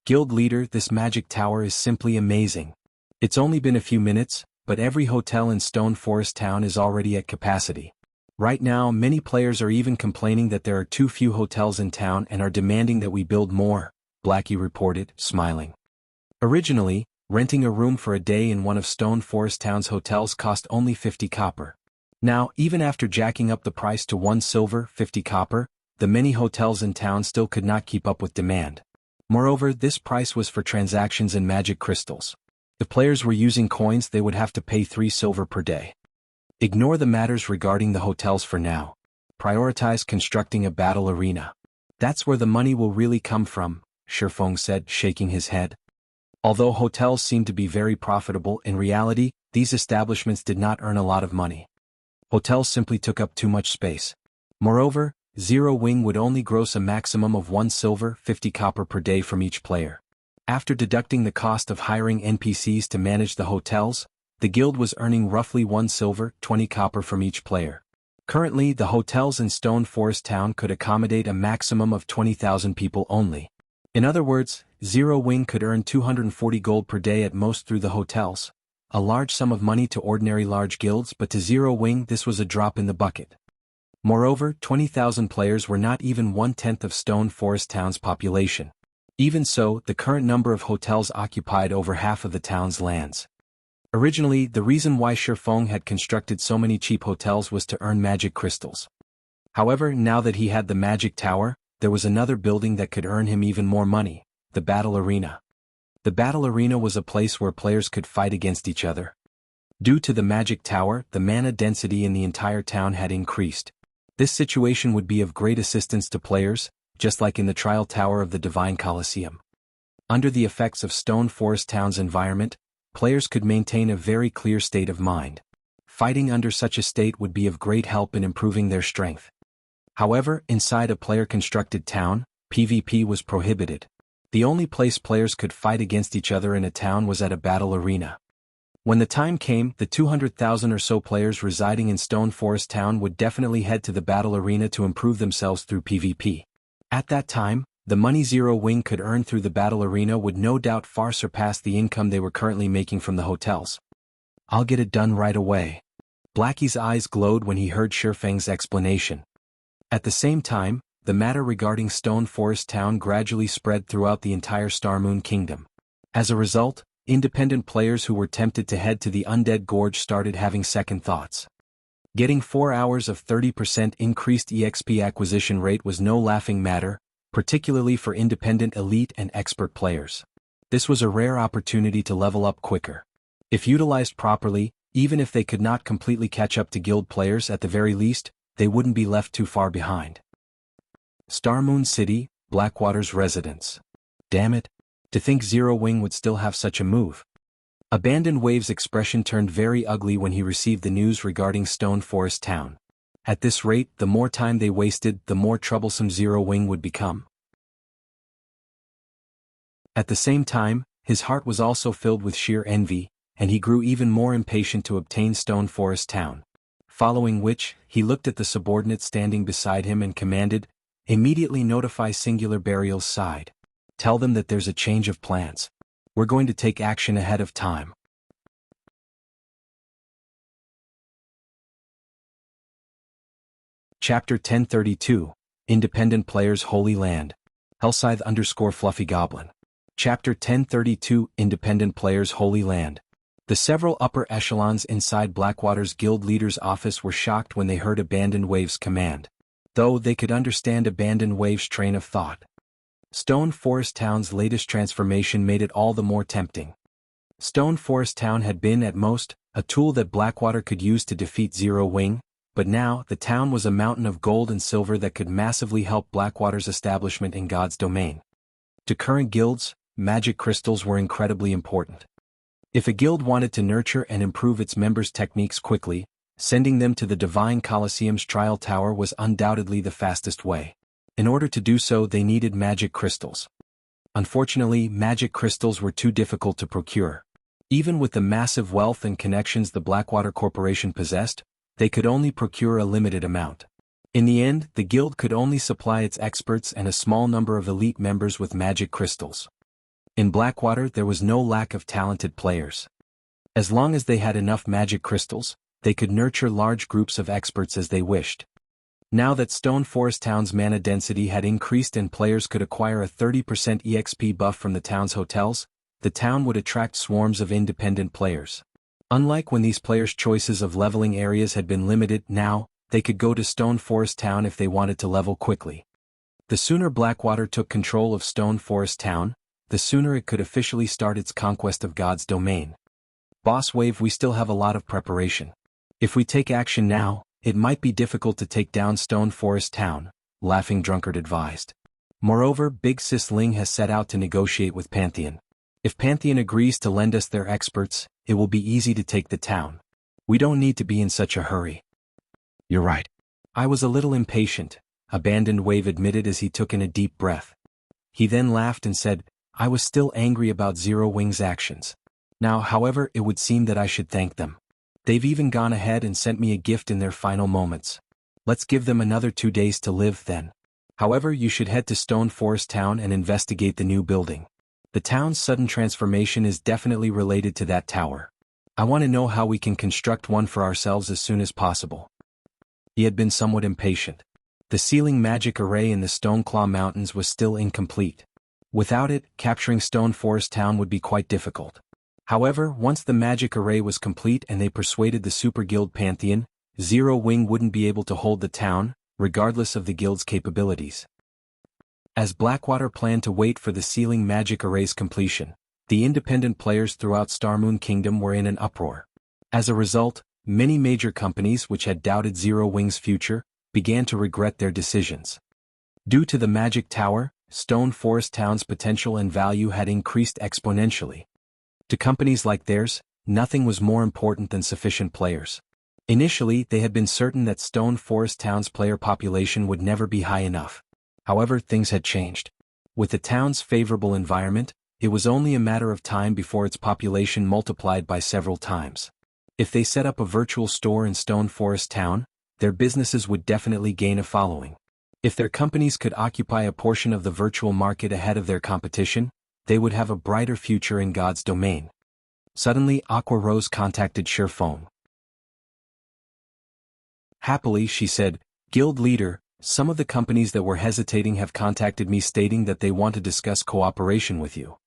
A: Guild leader, this magic tower is simply amazing. It's only been a few minutes, but every hotel in Stone Forest Town is already at capacity. Right now, many players are even complaining that there are too few hotels in town and are demanding that we build more, Blackie reported, smiling. Originally, renting a room for a day in one of Stone Forest Town's hotels cost only 50 copper. Now, even after jacking up the price to 1 silver, 50 copper, the many hotels in town still could not keep up with demand. Moreover, this price was for transactions in magic crystals. If players were using coins, they would have to pay 3 silver per day. Ignore the matters regarding the hotels for now. Prioritize constructing a battle arena. That's where the money will really come from, Shifeng said, shaking his head. Although hotels seemed to be very profitable, in reality, these establishments did not earn a lot of money. Hotels simply took up too much space. Moreover, Zero Wing would only gross a maximum of 1 silver, 50 copper per day from each player. After deducting the cost of hiring NPCs to manage the hotels, the guild was earning roughly 1 silver, 20 copper from each player. Currently, the hotels in Stone Forest Town could accommodate a maximum of 20,000 people only. In other words, Zero Wing could earn 240 gold per day at most through the hotels, a large sum of money to ordinary large guilds, but to Zero Wing this was a drop in the bucket. Moreover, 20,000 players were not even 1/10 of Stone Forest Town's population. Even so, the current number of hotels occupied over half of the town's lands. Originally, the reason why Shifeng had constructed so many cheap hotels was to earn magic crystals. However, now that he had the magic tower, there was another building that could earn him even more money, the battle arena. The battle arena was a place where players could fight against each other. Due to the magic tower, the mana density in the entire town had increased. This situation would be of great assistance to players, just like in the trial tower of the Divine Colosseum. Under the effects of Stone Forest Town's environment, players could maintain a very clear state of mind. Fighting under such a state would be of great help in improving their strength. However, inside a player-constructed town, PvP was prohibited. The only place players could fight against each other in a town was at a battle arena. When the time came, the 200,000 or so players residing in Stone Forest Town would definitely head to the battle arena to improve themselves through PvP. At that time, the money Zero Wing could earn through the battle arena would no doubt far surpass the income they were currently making from the hotels. "I'll get it done right away." Blackie's eyes glowed when he heard Shifeng's explanation. At the same time, the matter regarding Stone Forest Town gradually spread throughout the entire Star Moon Kingdom. As a result, independent players who were tempted to head to the Undead Gorge started having second thoughts. Getting 4 hours of 30% increased EXP acquisition rate was no laughing matter, particularly for independent elite and expert players. This was a rare opportunity to level up quicker. If utilized properly, even if they could not completely catch up to guild players, at the very least, they wouldn't be left too far behind. Star Moon City, Blackwater's residence. Damn it. To think Zero Wing would still have such a move. Abandoned Wave's expression turned very ugly when he received the news regarding Stone Forest Town. At this rate, the more time they wasted, the more troublesome Zero Wing would become. At the same time, his heart was also filled with sheer envy, and he grew even more impatient to obtain Stone Forest Town. Following which, he looked at the subordinate standing beside him and commanded, "Immediately notify Singular Burial's side. Tell them that there's a change of plans. We're going to take action ahead of time." Chapter 1032, Independent Players Holy Land. Hellscythe_Fluffy Goblin. Chapter 1032, Independent Players Holy Land. The several upper echelons inside Blackwater's guild leader's office were shocked when they heard Abandoned Wave's command. Though they could understand Abandoned Wave's train of thought. Stone Forest Town's latest transformation made it all the more tempting. Stone Forest Town had been, at most, a tool that Blackwater could use to defeat Zero Wing, but now the town was a mountain of gold and silver that could massively help Blackwater's establishment in God's domain. To current guilds, magic crystals were incredibly important. If a guild wanted to nurture and improve its members' techniques quickly, sending them to the Divine Colosseum's trial tower was undoubtedly the fastest way. In order to do so, they needed magic crystals. Unfortunately, magic crystals were too difficult to procure. Even with the massive wealth and connections the Blackwater Corporation possessed, they could only procure a limited amount. In the end, the guild could only supply its experts and a small number of elite members with magic crystals. In Blackwater, there was no lack of talented players. As long as they had enough magic crystals, they could nurture large groups of experts as they wished. Now that Stone Forest Town's mana density had increased and players could acquire a 30% EXP buff from the town's hotels, the town would attract swarms of independent players. Unlike when these players' choices of leveling areas had been limited, now, they could go to Stone Forest Town if they wanted to level quickly. The sooner Blackwater took control of Stone Forest Town, the sooner it could officially start its conquest of God's domain. Boss Wave, we still have a lot of preparation. If we take action now, it might be difficult to take down Stone Forest Town, Laughing Drunkard advised. Moreover, Big Sis Ling has set out to negotiate with Pantheon. If Pantheon agrees to lend us their experts, it will be easy to take the town. We don't need to be in such a hurry. You're right. I was a little impatient, Abandoned Wave admitted as he took in a deep breath. He then laughed and said, I was still angry about Zero Wing's actions. Now, however, it would seem that I should thank them. They've even gone ahead and sent me a gift in their final moments. Let's give them another 2 days to live then. However, you should head to Stone Forest Town and investigate the new building. The town's sudden transformation is definitely related to that tower. I want to know how we can construct one for ourselves as soon as possible. He had been somewhat impatient. The sealing magic array in the Stoneclaw Mountains was still incomplete. Without it, capturing Stone Forest Town would be quite difficult. However, once the magic array was complete and they persuaded the Super Guild Pantheon, Zero Wing wouldn't be able to hold the town, regardless of the guild's capabilities. As Blackwater planned to wait for the sealing magic array's completion, the independent players throughout Starmoon Kingdom were in an uproar. As a result, many major companies which had doubted Zero Wing's future, began to regret their decisions. Due to the magic tower, Stone Forest Town's potential and value had increased exponentially. To companies like theirs, nothing was more important than sufficient players. Initially, they had been certain that Stone Forest Town's player population would never be high enough. However, things had changed. With the town's favorable environment, it was only a matter of time before its population multiplied by several times. If they set up a virtual store in Stone Forest Town, their businesses would definitely gain a following. If their companies could occupy a portion of the virtual market ahead of their competition, they would have a brighter future in God's domain. Suddenly, Aqua Rose contacted Shirfong. Happily, she said, Guild leader, some of the companies that were hesitating have contacted me stating that they want to discuss cooperation with you.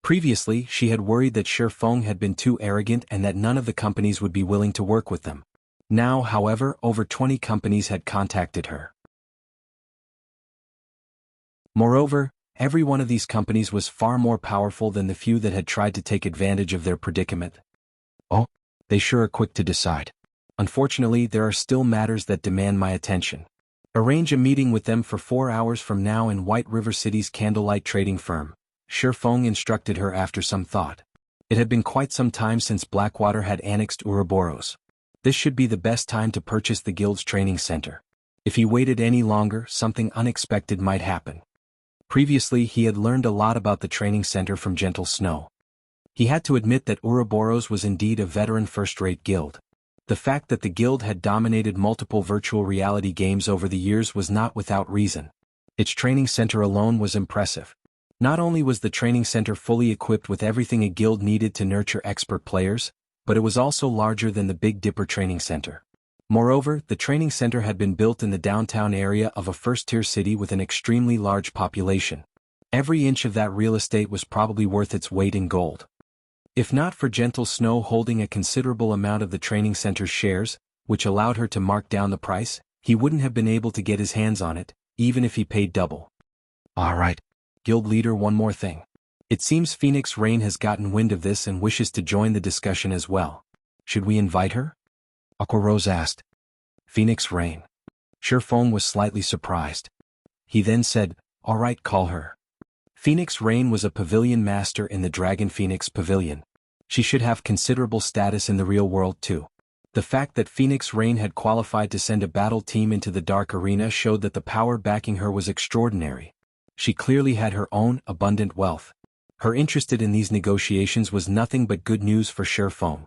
A: Previously, she had worried that Shirfong had been too arrogant and that none of the companies would be willing to work with them. Now, however, over 20 companies had contacted her. Moreover, every one of these companies was far more powerful than the few that had tried to take advantage of their predicament. Oh, they sure are quick to decide. Unfortunately, there are still matters that demand my attention. Arrange a meeting with them for 4 hours from now in White River City's Candlelight trading firm, Shirfong instructed her after some thought. It had been quite some time since Blackwater had annexed Ouroboros. This should be the best time to purchase the guild's training center. If he waited any longer, something unexpected might happen. Previously, he had learned a lot about the training center from Gentle Snow. He had to admit that Ouroboros was indeed a veteran first-rate guild. The fact that the guild had dominated multiple virtual reality games over the years was not without reason. Its training center alone was impressive. Not only was the training center fully equipped with everything a guild needed to nurture expert players, but it was also larger than the Big Dipper training center. Moreover, the training center had been built in the downtown area of a first-tier city with an extremely large population. Every inch of that real estate was probably worth its weight in gold. If not for Gentle Snow holding a considerable amount of the training center's shares, which allowed her to mark down the price, he wouldn't have been able to get his hands on it, even if he paid double. All right, guild leader, one more thing. It seems Phoenix Rain has gotten wind of this and wishes to join the discussion as well. Should we invite her? Aqua Rose asked. Phoenix Rain. Shirfong was slightly surprised. He then said, all right, call her. Phoenix Rain was a pavilion master in the Dragon Phoenix Pavilion. She should have considerable status in the real world too. The fact that Phoenix Rain had qualified to send a battle team into the Dark Arena showed that the power backing her was extraordinary. She clearly had her own abundant wealth. Her interest in these negotiations was nothing but good news for Shirfong.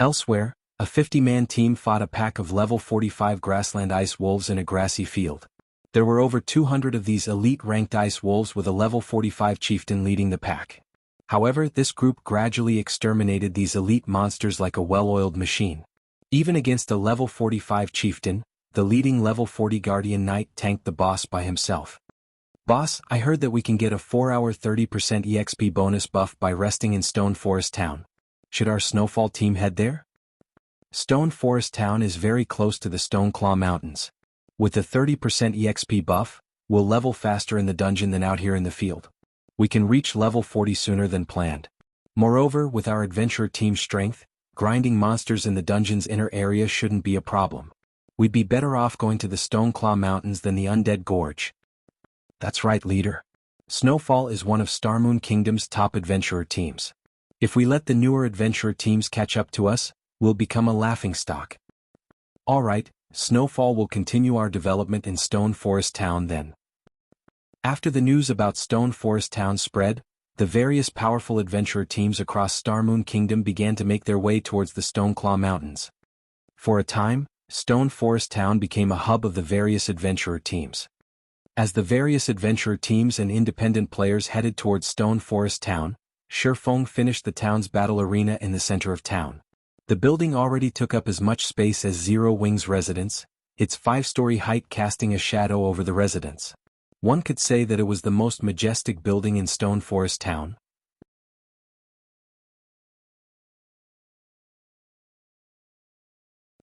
A: Elsewhere, a 50-man team fought a pack of level 45 grassland ice wolves in a grassy field. There were over 200 of these elite-ranked ice wolves with a level 45 chieftain leading the pack. However, this group gradually exterminated these elite monsters like a well-oiled machine. Even against a level 45 chieftain, the leading level 40 guardian knight tanked the boss by himself. Boss, I heard that we can get a 4-hour 30% EXP bonus buff by resting in Stone Forest Town. Should our Snowfall team head there? Stone Forest Town is very close to the Stoneclaw Mountains. With the 30% EXP buff, we'll level faster in the dungeon than out here in the field. We can reach level 40 sooner than planned. Moreover, with our adventurer team's strength, grinding monsters in the dungeon's inner area shouldn't be a problem. We'd be better off going to the Stoneclaw Mountains than the Undead Gorge. That's right, leader. Snowfall is one of Starmoon Kingdom's top adventurer teams. If we let the newer adventurer teams catch up to us, we'll become a laughingstock. Alright, Snowfall will continue our development in Stone Forest Town then. After the news about Stone Forest Town spread, the various powerful adventurer teams across Starmoon Kingdom began to make their way towards the Stoneclaw Mountains. For a time, Stone Forest Town became a hub of the various adventurer teams. As the various adventurer teams and independent players headed towards Stone Forest Town, Shifeng finished the town's battle arena in the center of town. The building already took up as much space as Zero Wing's residence, its 5-story height casting a shadow over the residence. One could say that it was the most majestic building in Stone Forest Town.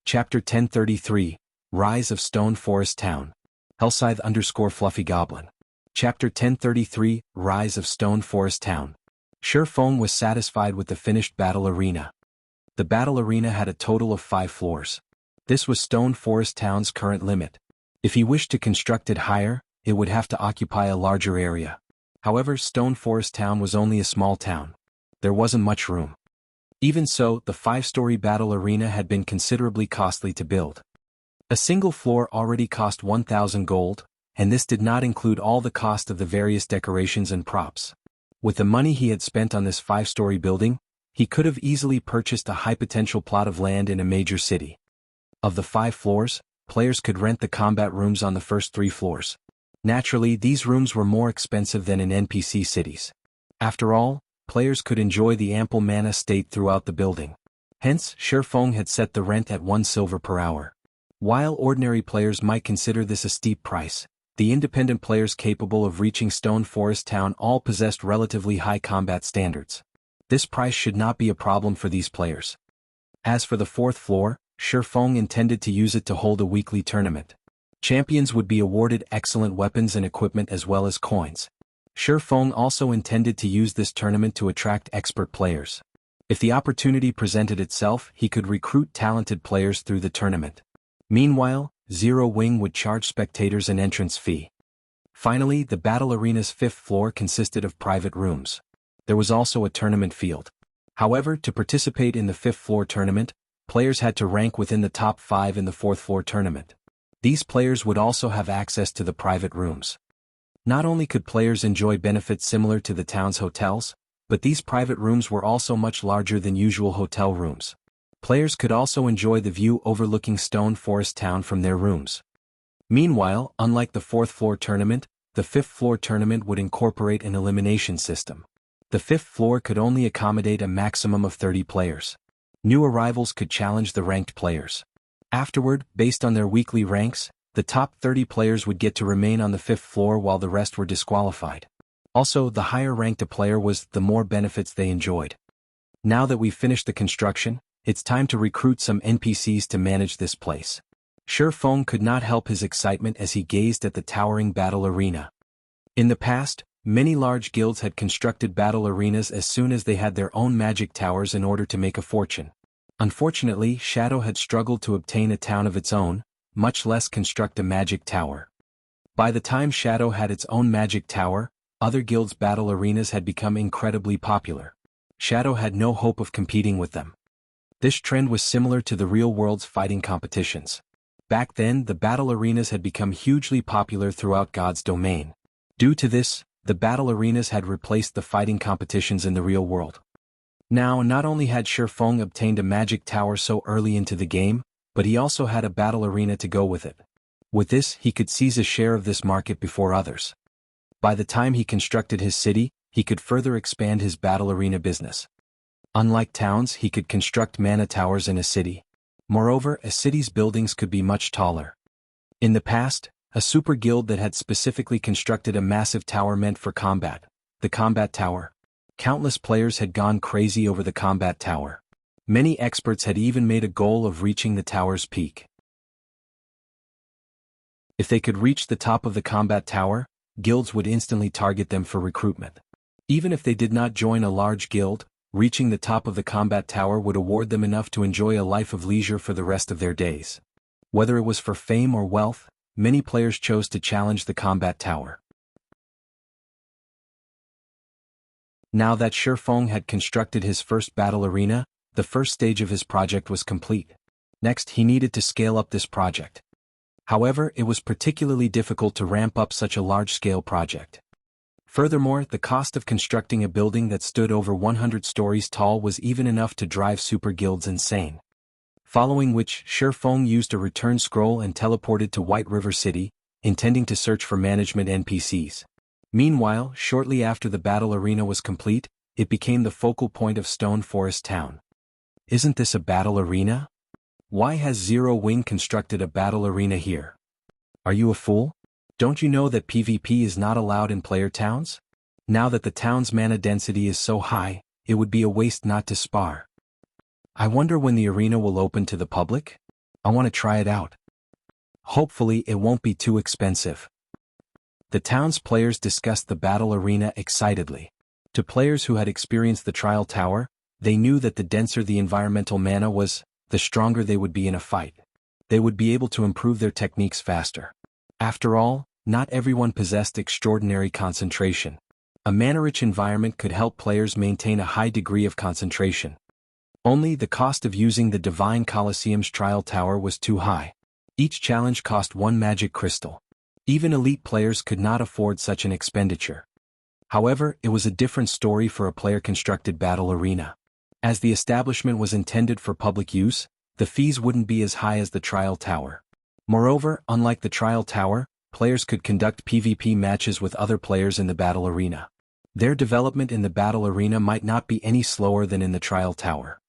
A: Chapter 1033, Rise of Stone Forest Town. Hellscythe_Fluffy Goblin. Chapter 1033, Rise of Stone Forest Town. Shifeng was satisfied with the finished battle arena. The battle arena had a total of 5 floors. This was Stone Forest Town's current limit. If he wished to construct it higher, it would have to occupy a larger area. However, Stone Forest Town was only a small town. There wasn't much room. Even so, the 5-story battle arena had been considerably costly to build. A single floor already cost 1,000 gold, and this did not include all the cost of the various decorations and props. With the money he had spent on this 5-story building, he could have easily purchased a high-potential plot of land in a major city. Of the 5 floors, players could rent the combat rooms on the first 3 floors. Naturally, these rooms were more expensive than in NPC cities. After all, players could enjoy the ample mana state throughout the building. Hence, Shifeng had set the rent at 1 silver per hour. While ordinary players might consider this a steep price, the independent players capable of reaching Stone Forest Town all possessed relatively high combat standards. This price should not be a problem for these players. As for the 4th floor, Shifeng intended to use it to hold a weekly tournament. Champions would be awarded excellent weapons and equipment as well as coins. Shifeng also intended to use this tournament to attract expert players. If the opportunity presented itself, he could recruit talented players through the tournament. Meanwhile, Zero Wing would charge spectators an entrance fee. Finally, the battle arena's 5th floor consisted of private rooms. There was also a tournament field. However, to participate in the 5th floor tournament, players had to rank within the top 5 in the 4th floor tournament. These players would also have access to the private rooms. Not only could players enjoy benefits similar to the town's hotels, but these private rooms were also much larger than usual hotel rooms. Players could also enjoy the view overlooking Stone Forest Town from their rooms. Meanwhile, unlike the 4th floor tournament, the 5th floor tournament would incorporate an elimination system. The 5th floor could only accommodate a maximum of 30 players. New arrivals could challenge the ranked players. Afterward, based on their weekly ranks, the top 30 players would get to remain on the 5th floor while the rest were disqualified. Also, the higher ranked a player was, the more benefits they enjoyed. Now that we've finished the construction, it's time to recruit some NPCs to manage this place. Shifeng could not help his excitement as he gazed at the towering battle arena. In the past, many large guilds had constructed battle arenas as soon as they had their own magic towers in order to make a fortune. Unfortunately, Shadow had struggled to obtain a town of its own, much less construct a magic tower. By the time Shadow had its own magic tower, other guilds' battle arenas had become incredibly popular. Shadow had no hope of competing with them. This trend was similar to the real world's fighting competitions. Back then, the battle arenas had become hugely popular throughout God's domain. Due to this, the battle arenas had replaced the fighting competitions in the real world. Now, not only had Shifeng obtained a magic tower so early into the game, but he also had a battle arena to go with it. With this, he could seize a share of this market before others. By the time he constructed his city, he could further expand his battle arena business. Unlike towns, he could construct mana towers in a city. Moreover, a city's buildings could be much taller. In the past, a super guild that had specifically constructed a massive tower meant for combat, the combat tower. Countless players had gone crazy over the combat tower. Many experts had even made a goal of reaching the tower's peak. If they could reach the top of the combat tower, guilds would instantly target them for recruitment. Even if they did not join a large guild, reaching the top of the combat tower would award them enough to enjoy a life of leisure for the rest of their days. Whether it was for fame or wealth, many players chose to challenge the combat tower. Now that Shifeng had constructed his first battle arena, the first stage of his project was complete. Next, he needed to scale up this project. However, it was particularly difficult to ramp up such a large-scale project. Furthermore, the cost of constructing a building that stood over 100 stories tall was even enough to drive super guilds insane. Following which, Shifeng used a return scroll and teleported to White River City, intending to search for management NPCs. Meanwhile, shortly after the battle arena was complete, it became the focal point of Stone Forest Town. Isn't this a battle arena? Why has Zero Wing constructed a battle arena here? Are you a fool? Don't you know that PvP is not allowed in player towns? Now that the town's mana density is so high, it would be a waste not to spar. I wonder when the arena will open to the public? I want to try it out. Hopefully it won't be too expensive. The town's players discussed the battle arena excitedly. To players who had experienced the trial tower, they knew that the denser the environmental mana was, the stronger they would be in a fight. They would be able to improve their techniques faster. After all, not everyone possessed extraordinary concentration. A mana-rich environment could help players maintain a high degree of concentration. Only the cost of using the Divine Colosseum's trial tower was too high. Each challenge cost 1 magic crystal. Even elite players could not afford such an expenditure. However, it was a different story for a player-constructed battle arena. As the establishment was intended for public use, the fees wouldn't be as high as the trial tower. Moreover, unlike the trial tower, players could conduct PvP matches with other players in the battle arena. Their development in the battle arena might not be any slower than in the trial tower.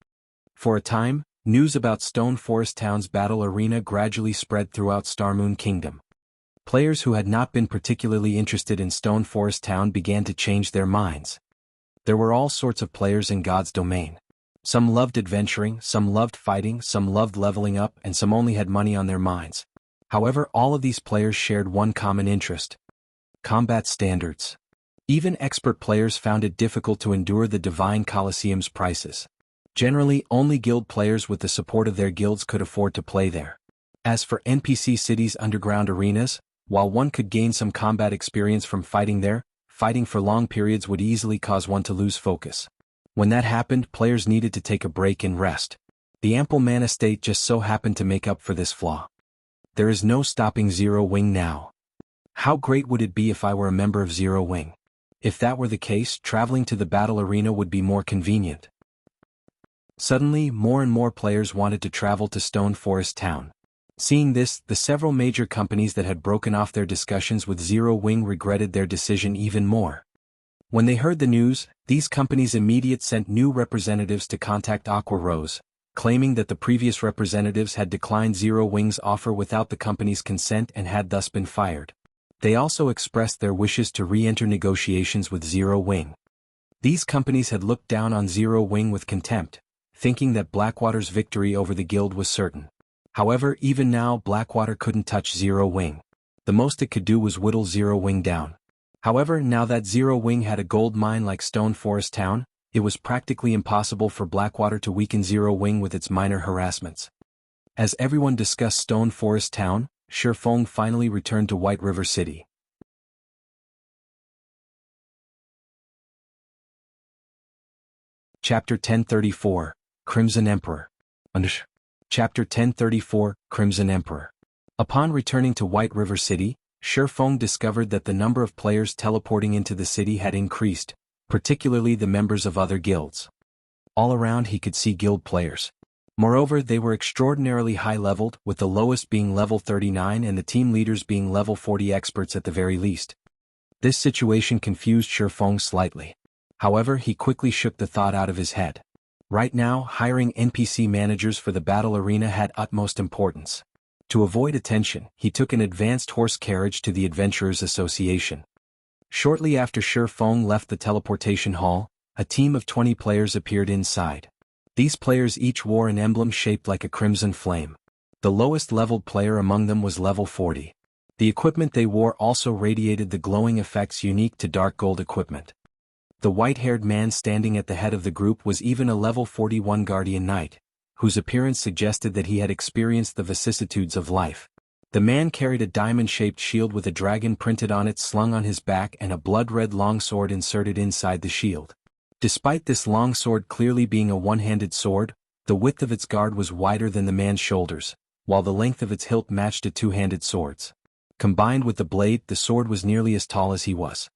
A: For a time, news about Stone Forest Town's battle arena gradually spread throughout Starmoon Kingdom. Players who had not been particularly interested in Stone Forest Town began to change their minds. There were all sorts of players in God's domain. Some loved adventuring, some loved fighting, some loved leveling up, and some only had money on their minds. However, all of these players shared one common interest: combat standards. Even expert players found it difficult to endure the Divine Colosseum's prices. Generally, only guild players with the support of their guilds could afford to play there. As for NPC City's underground arenas, while one could gain some combat experience from fighting there, fighting for long periods would easily cause one to lose focus. When that happened, players needed to take a break and rest. The ample mana state just so happened to make up for this flaw. There is no stopping Zero Wing now. How great would it be if I were a member of Zero Wing? If that were the case, traveling to the battle arena would be more convenient. Suddenly, more and more players wanted to travel to Stone Forest Town. Seeing this, the several major companies that had broken off their discussions with Zero Wing regretted their decision even more. When they heard the news, these companies immediately sent new representatives to contact Aqua Rose, claiming that the previous representatives had declined Zero Wing's offer without the company's consent and had thus been fired. They also expressed their wishes to re-enter negotiations with Zero Wing. These companies had looked down on Zero Wing with contempt, thinking that Blackwater's victory over the guild was certain. However, even now Blackwater couldn't touch Zero Wing. The most it could do was whittle Zero Wing down. However, now that Zero Wing had a gold mine like Stone Forest Town, it was practically impossible for Blackwater to weaken Zero Wing with its minor harassments. As everyone discussed Stone Forest Town, Shifeng finally returned to White River City. Chapter 1034, Crimson Emperor. Chapter 1034, Crimson Emperor. Upon returning to White River City, Shifeng discovered that the number of players teleporting into the city had increased, particularly the members of other guilds. All around he could see guild players. Moreover, they were extraordinarily high-leveled, with the lowest being level 39 and the team leaders being level 40 experts at the very least. This situation confused Shifeng slightly. However, he quickly shook the thought out of his head. Right now, hiring NPC managers for the battle arena had utmost importance. To avoid attention, he took an advanced horse carriage to the Adventurers Association. Shortly after Shifeng left the teleportation hall, a team of 20 players appeared inside. These players each wore an emblem shaped like a crimson flame. The lowest leveled player among them was level 40. The equipment they wore also radiated the glowing effects unique to dark gold equipment. The white-haired man standing at the head of the group was even a level 41 Guardian Knight, whose appearance suggested that he had experienced the vicissitudes of life. The man carried a diamond-shaped shield with a dragon printed on it slung on his back and a blood-red longsword inserted inside the shield. Despite this long sword clearly being a one-handed sword, the width of its guard was wider than the man's shoulders, while the length of its hilt matched a two-handed sword's. Combined with the blade, the sword was nearly as tall as he was.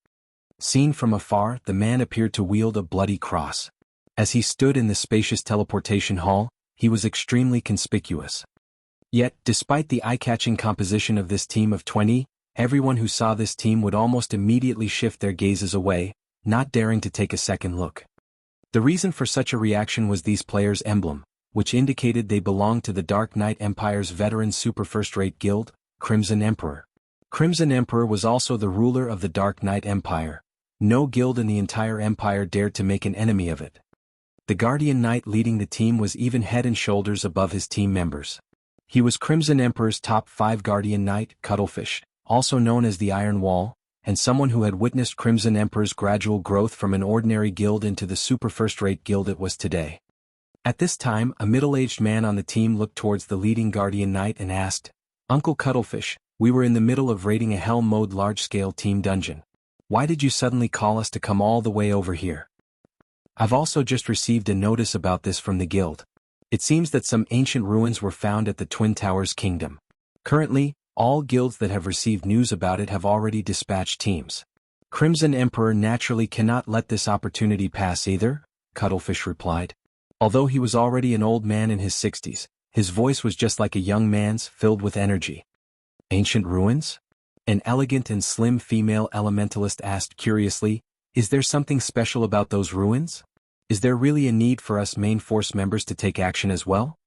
A: Seen from afar, the man appeared to wield a bloody cross. As he stood in the spacious teleportation hall, he was extremely conspicuous. Yet, despite the eye-catching composition of this team of 20, everyone who saw this team would almost immediately shift their gazes away, not daring to take a second look. The reason for such a reaction was these players' emblem, which indicated they belonged to the Dark Knight Empire's veteran super first-rate guild, Crimson Emperor. Crimson Emperor was also the ruler of the Dark Knight Empire. No guild in the entire empire dared to make an enemy of it. The Guardian Knight leading the team was even head and shoulders above his team members. He was Crimson Emperor's top 5 Guardian Knight, Cuttlefish, also known as the Iron Wall, and someone who had witnessed Crimson Emperor's gradual growth from an ordinary guild into the super first-rate guild it was today. At this time, a middle-aged man on the team looked towards the leading Guardian Knight and asked, "Uncle Cuttlefish, we were in the middle of raiding a Hell Mode large-scale team dungeon. Why did you suddenly call us to come all the way over here?" "I've also just received a notice about this from the guild. It seems that some ancient ruins were found at the Twin Towers Kingdom. Currently, all guilds that have received news about it have already dispatched teams. Crimson Emperor naturally cannot let this opportunity pass either," Cuttlefish replied. Although he was already an old man in his 60s, his voice was just like a young man's, filled with energy. "Ancient ruins?" An elegant and slim female elementalist asked curiously, "Is there something special about those ruins? Is there really a need for us main force members to take action as well?"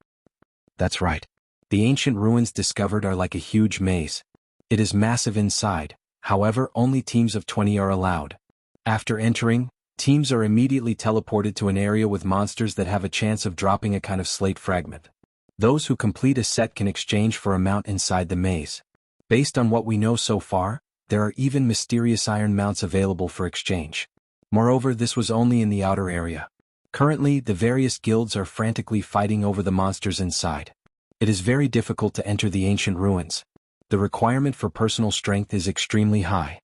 A: "That's right. The ancient ruins discovered are like a huge maze. It is massive inside, however only teams of 20 are allowed. After entering, teams are immediately teleported to an area with monsters that have a chance of dropping a kind of slate fragment. Those who complete a set can exchange for a mount inside the maze. Based on what we know so far, there are even mysterious iron mounts available for exchange. Moreover, this was only in the outer area. Currently, the various guilds are frantically fighting over the monsters inside. It is very difficult to enter the ancient ruins. The requirement for personal strength is extremely high.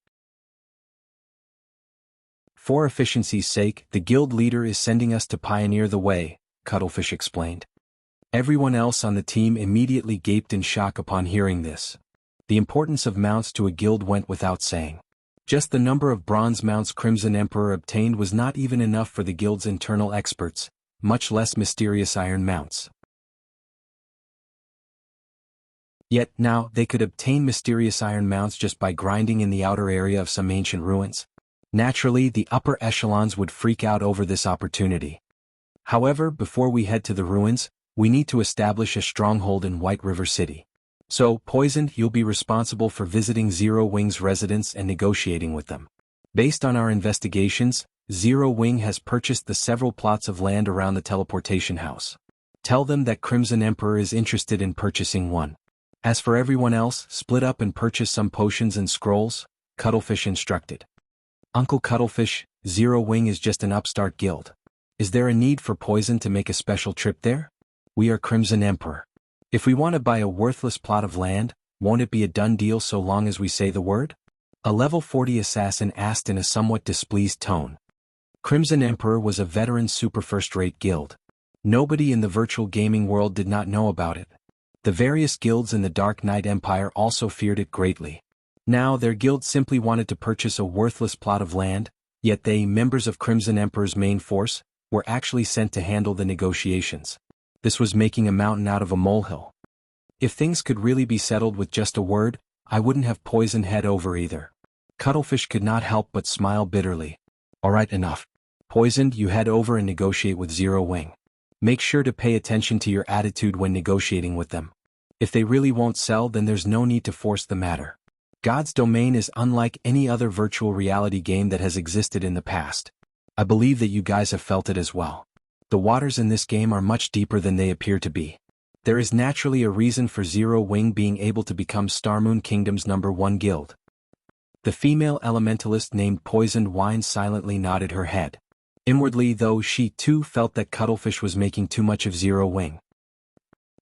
A: For efficiency's sake, the guild leader is sending us to pioneer the way," Cuttlefish explained. Everyone else on the team immediately gaped in shock upon hearing this. The importance of mounts to a guild went without saying. Just the number of bronze mounts Crimson Emperor obtained was not even enough for the guild's internal experts, much less mysterious iron mounts. Yet now they could obtain mysterious iron mounts just by grinding in the outer area of some ancient ruins. Naturally, the upper echelons would freak out over this opportunity. However, before we head to the ruins, we need to establish a stronghold in White River City. So, Poisoned, you'll be responsible for visiting Zero Wing's residents and negotiating with them. Based on our investigations, Zero Wing has purchased the several plots of land around the teleportation house. Tell them that Crimson Emperor is interested in purchasing one. As for everyone else, split up and purchase some potions and scrolls," Cuttlefish instructed. "Uncle Cuttlefish, Zero Wing is just an upstart guild. Is there a need for Poison to make a special trip there? We are Crimson Emperor. If we want to buy a worthless plot of land, won't it be a done deal so long as we say the word?" A level 40 assassin asked in a somewhat displeased tone. Crimson Emperor was a veteran super first-rate guild. Nobody in the virtual gaming world did not know about it. The various guilds in the Dark Knight Empire also feared it greatly. Now their guild simply wanted to purchase a worthless plot of land, yet they, members of Crimson Emperor's main force, were actually sent to handle the negotiations. This was making a mountain out of a molehill. If things could really be settled with just a word, I wouldn't have Poison head over either. Cuttlefish could not help but smile bitterly. "Alright, enough. Poisoned, you head over and negotiate with Zero Wing. Make sure to pay attention to your attitude when negotiating with them. If they really won't sell, then there's no need to force the matter. God's Domain is unlike any other virtual reality game that has existed in the past. I believe that you guys have felt it as well. The waters in this game are much deeper than they appear to be. There is naturally a reason for Zero Wing being able to become Starmoon Kingdom's #1 guild." The female elementalist named Poisoned Wine silently nodded her head. Inwardly, though, she too felt that Cuttlefish was making too much of Zero Wing.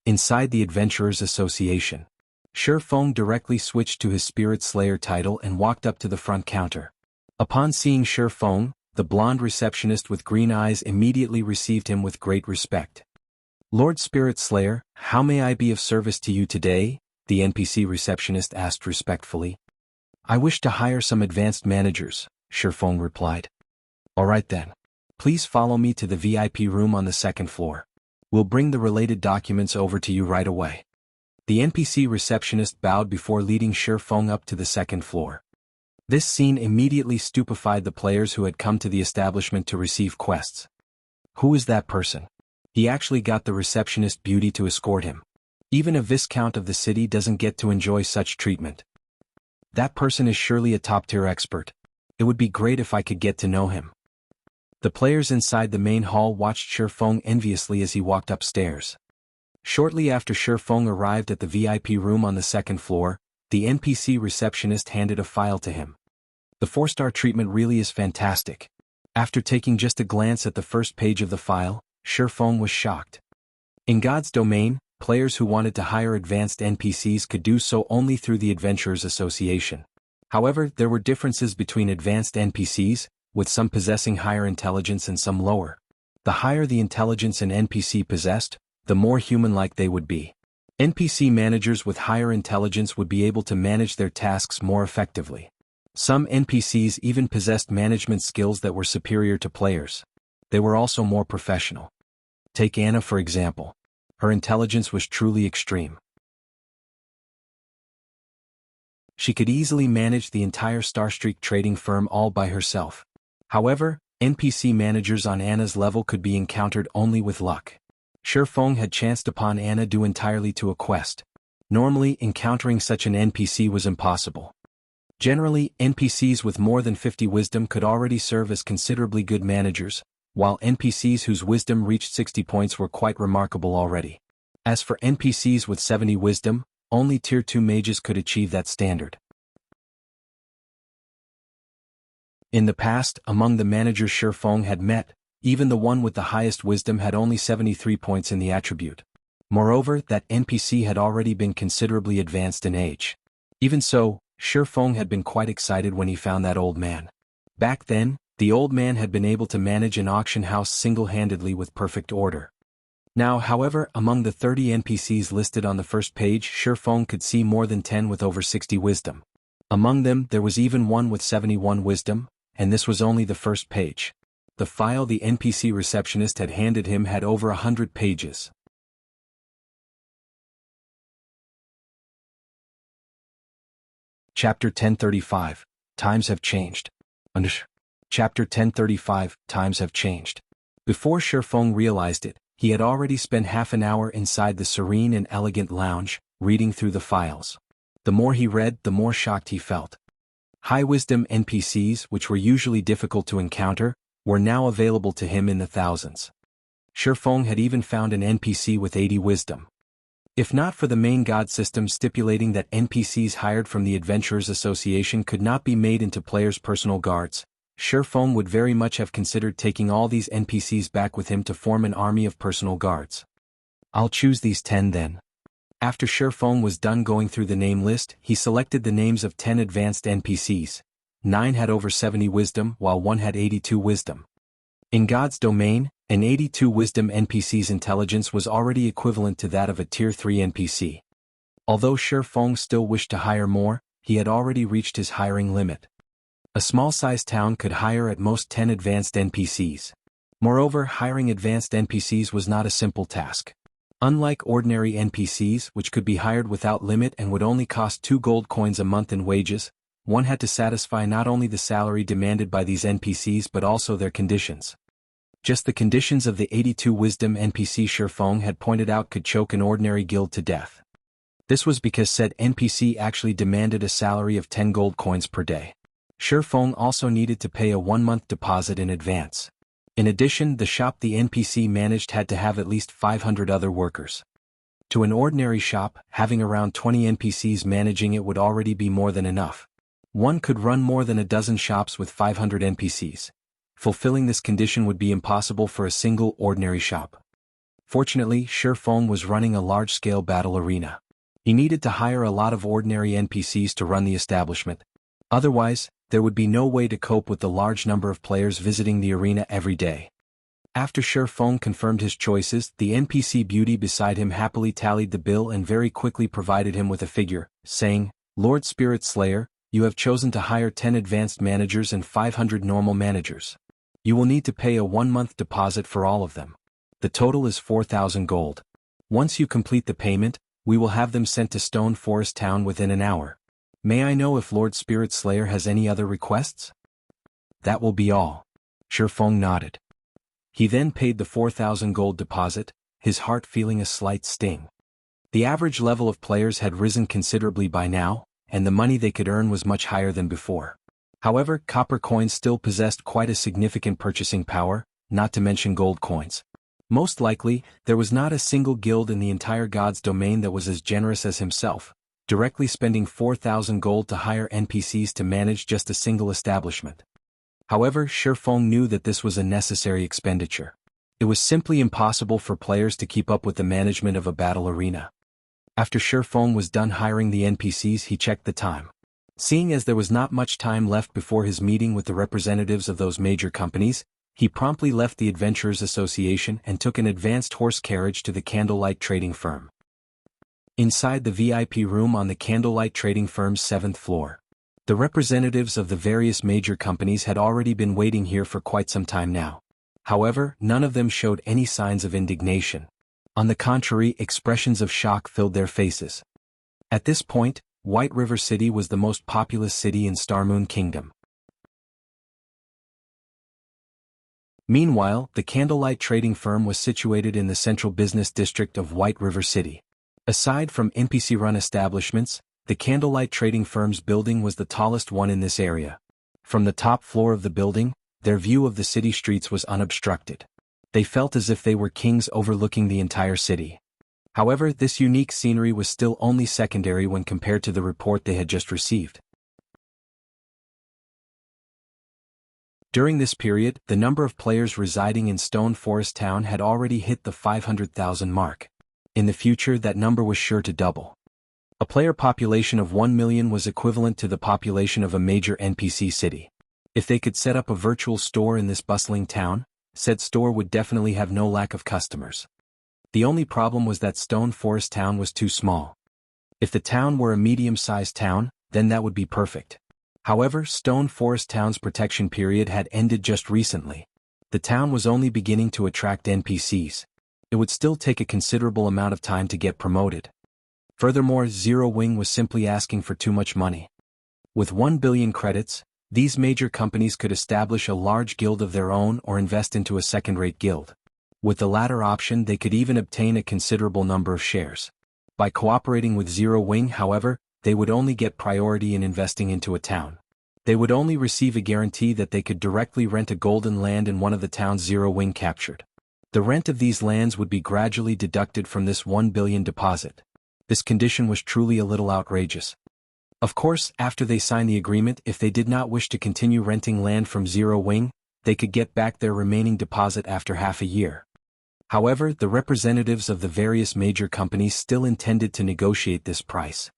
A: Inside the Adventurers Association, Shi Feng directly switched to his Spirit Slayer title and walked up to the front counter. Upon seeing Shi Feng, The blonde receptionist with green eyes immediately received him with great respect. "Lord Spirit Slayer, how may I be of service to you today?" the NPC receptionist asked respectfully. "I wish to hire some advanced managers," Shifeng replied. "Alright then. Please follow me to the VIP room on the second floor. We'll bring the related documents over to you right away." The NPC receptionist bowed before leading Shifeng up to the second floor. This scene immediately stupefied the players who had come to the establishment to receive quests. Who is that person? He actually got the receptionist beauty to escort him. Even a viscount of the city doesn't get to enjoy such treatment. That person is surely a top-tier expert. It would be great if I could get to know him. The players inside the main hall watched Shifeng enviously as he walked upstairs. Shortly after Shifeng arrived at the VIP room on the second floor, the NPC receptionist handed a file to him. The 4-star treatment really is fantastic. After taking just a glance at the first page of the file, Shifeng was shocked. In God's domain, players who wanted to hire advanced NPCs could do so only through the Adventurers Association. However, there were differences between advanced NPCs, with some possessing higher intelligence and some lower. The higher the intelligence an NPC possessed, the more human-like they would be. NPC managers with higher intelligence would be able to manage their tasks more effectively. Some NPCs even possessed management skills that were superior to players. They were also more professional. Take Anna for example. Her intelligence was truly extreme. She could easily manage the entire Starstreak trading firm all by herself. However, NPC managers on Anna's level could be encountered only with luck. Shifeng had chanced upon Anna due entirely to a quest. Normally, encountering such an NPC was impossible. Generally, NPCs with more than 50 wisdom could already serve as considerably good managers, while NPCs whose wisdom reached 60 points were quite remarkable already. As for NPCs with 70 wisdom, only Tier 2 mages could achieve that standard. In the past, among the managers Shifeng had met, even the one with the highest wisdom had only 73 points in the attribute. Moreover, that NPC had already been considerably advanced in age. Even so, Shifeng had been quite excited when he found that old man. Back then, the old man had been able to manage an auction house single-handedly with perfect order. Now, however, among the 30 NPCs listed on the first page, Shifeng could see more than 10 with over 60 wisdom. Among them, there was even one with 71 wisdom, and this was only the first page. The file the NPC receptionist had handed him had over 100 pages. Chapter 1035, Times Have Changed. Chapter 1035, Times Have Changed. Before Shifeng realized it, he had already spent half an hour inside the serene and elegant lounge, reading through the files. The more he read, the more shocked he felt. High-wisdom NPCs, which were usually difficult to encounter, were now available to him in the thousands. Shifeng had even found an NPC with 80 wisdom. If not for the Mage God system stipulating that NPCs hired from the Adventurers Association could not be made into players' personal guards, Shifeng would very much have considered taking all these NPCs back with him to form an army of personal guards. I'll choose these 10 then. After Shifeng was done going through the name list, he selected the names of 10 advanced NPCs. 9 had over 70 wisdom, while 1 had 82 wisdom. In God's domain, an 82 wisdom NPC's intelligence was already equivalent to that of a Tier 3 NPC. Although Shifeng still wished to hire more, he had already reached his hiring limit. A small-sized town could hire at most 10 advanced NPCs. Moreover, hiring advanced NPCs was not a simple task. Unlike ordinary NPCs, which could be hired without limit and would only cost 2 gold coins a month in wages, one had to satisfy not only the salary demanded by these NPCs but also their conditions. Just the conditions of the 82 wisdom NPC Shifeng had pointed out could choke an ordinary guild to death. This was because said NPC actually demanded a salary of 10 gold coins per day. Shifeng also needed to pay a 1-month deposit in advance. In addition, the shop the NPC managed had to have at least 500 other workers. To an ordinary shop, having around 20 NPCs managing it would already be more than enough. One could run more than a dozen shops with 500 NPCs. Fulfilling this condition would be impossible for a single ordinary shop. Fortunately, Shifeng was running a large-scale battle arena. He needed to hire a lot of ordinary NPCs to run the establishment. Otherwise, there would be no way to cope with the large number of players visiting the arena every day. After Feng confirmed his choices, the NPC beauty beside him happily tallied the bill and very quickly provided him with a figure, saying, "Lord Spirit Slayer, you have chosen to hire 10 advanced managers and 500 normal managers. You will need to pay a 1-month deposit for all of them. The total is 4,000 gold. Once you complete the payment, we will have them sent to Stone Forest Town within an hour. May I know if Lord Spirit Slayer has any other requests?" "That will be all." Feng nodded. He then paid the 4,000 gold deposit, his heart feeling a slight sting. The average level of players had risen considerably by now, and the money they could earn was much higher than before. However, copper coins still possessed quite a significant purchasing power, not to mention gold coins. Most likely, there was not a single guild in the entire God's domain that was as generous as himself, directly spending 4,000 gold to hire NPCs to manage just a single establishment. However, Feng knew that this was a necessary expenditure. It was simply impossible for players to keep up with the management of a battle arena. After Feng was done hiring the NPCs, he checked the time. Seeing as there was not much time left before his meeting with the representatives of those major companies, he promptly left the Adventurers Association and took an advanced horse carriage to the Candlelight trading firm. Inside the VIP room on the Candlelight trading firm's 7th floor, the representatives of the various major companies had already been waiting here for quite some time now. However, none of them showed any signs of indignation. On the contrary, expressions of shock filled their faces. At this point, White River City was the most populous city in Starmoon Kingdom. Meanwhile, the Candlelight trading firm was situated in the central business district of White River City. Aside from NPC-run establishments, the Candlelight trading firm's building was the tallest one in this area. From the top floor of the building, their view of the city streets was unobstructed. They felt as if they were kings overlooking the entire city. However, this unique scenery was still only secondary when compared to the report they had just received. During this period, the number of players residing in Stone Forest Town had already hit the 500,000 mark. In the future, that number was sure to double. A player population of 1 million was equivalent to the population of a major NPC city. If they could set up a virtual store in this bustling town, said store would definitely have no lack of customers. The only problem was that Stone Forest Town was too small. If the town were a medium-sized town, then that would be perfect. However, Stone Forest Town's protection period had ended just recently. The town was only beginning to attract NPCs. It would still take a considerable amount of time to get promoted. Furthermore, Zero Wing was simply asking for too much money. With 1 billion credits, these major companies could establish a large guild of their own or invest into a second-rate guild. With the latter option, they could even obtain a considerable number of shares. By cooperating with Zero Wing, however, they would only get priority in investing into a town. They would only receive a guarantee that they could directly rent a golden land in one of the towns Zero Wing captured. The rent of these lands would be gradually deducted from this 1 billion deposit. This condition was truly a little outrageous. Of course, after they signed the agreement, if they did not wish to continue renting land from Zero Wing, they could get back their remaining deposit after half a year. However, the representatives of the various major companies still intended to negotiate this price.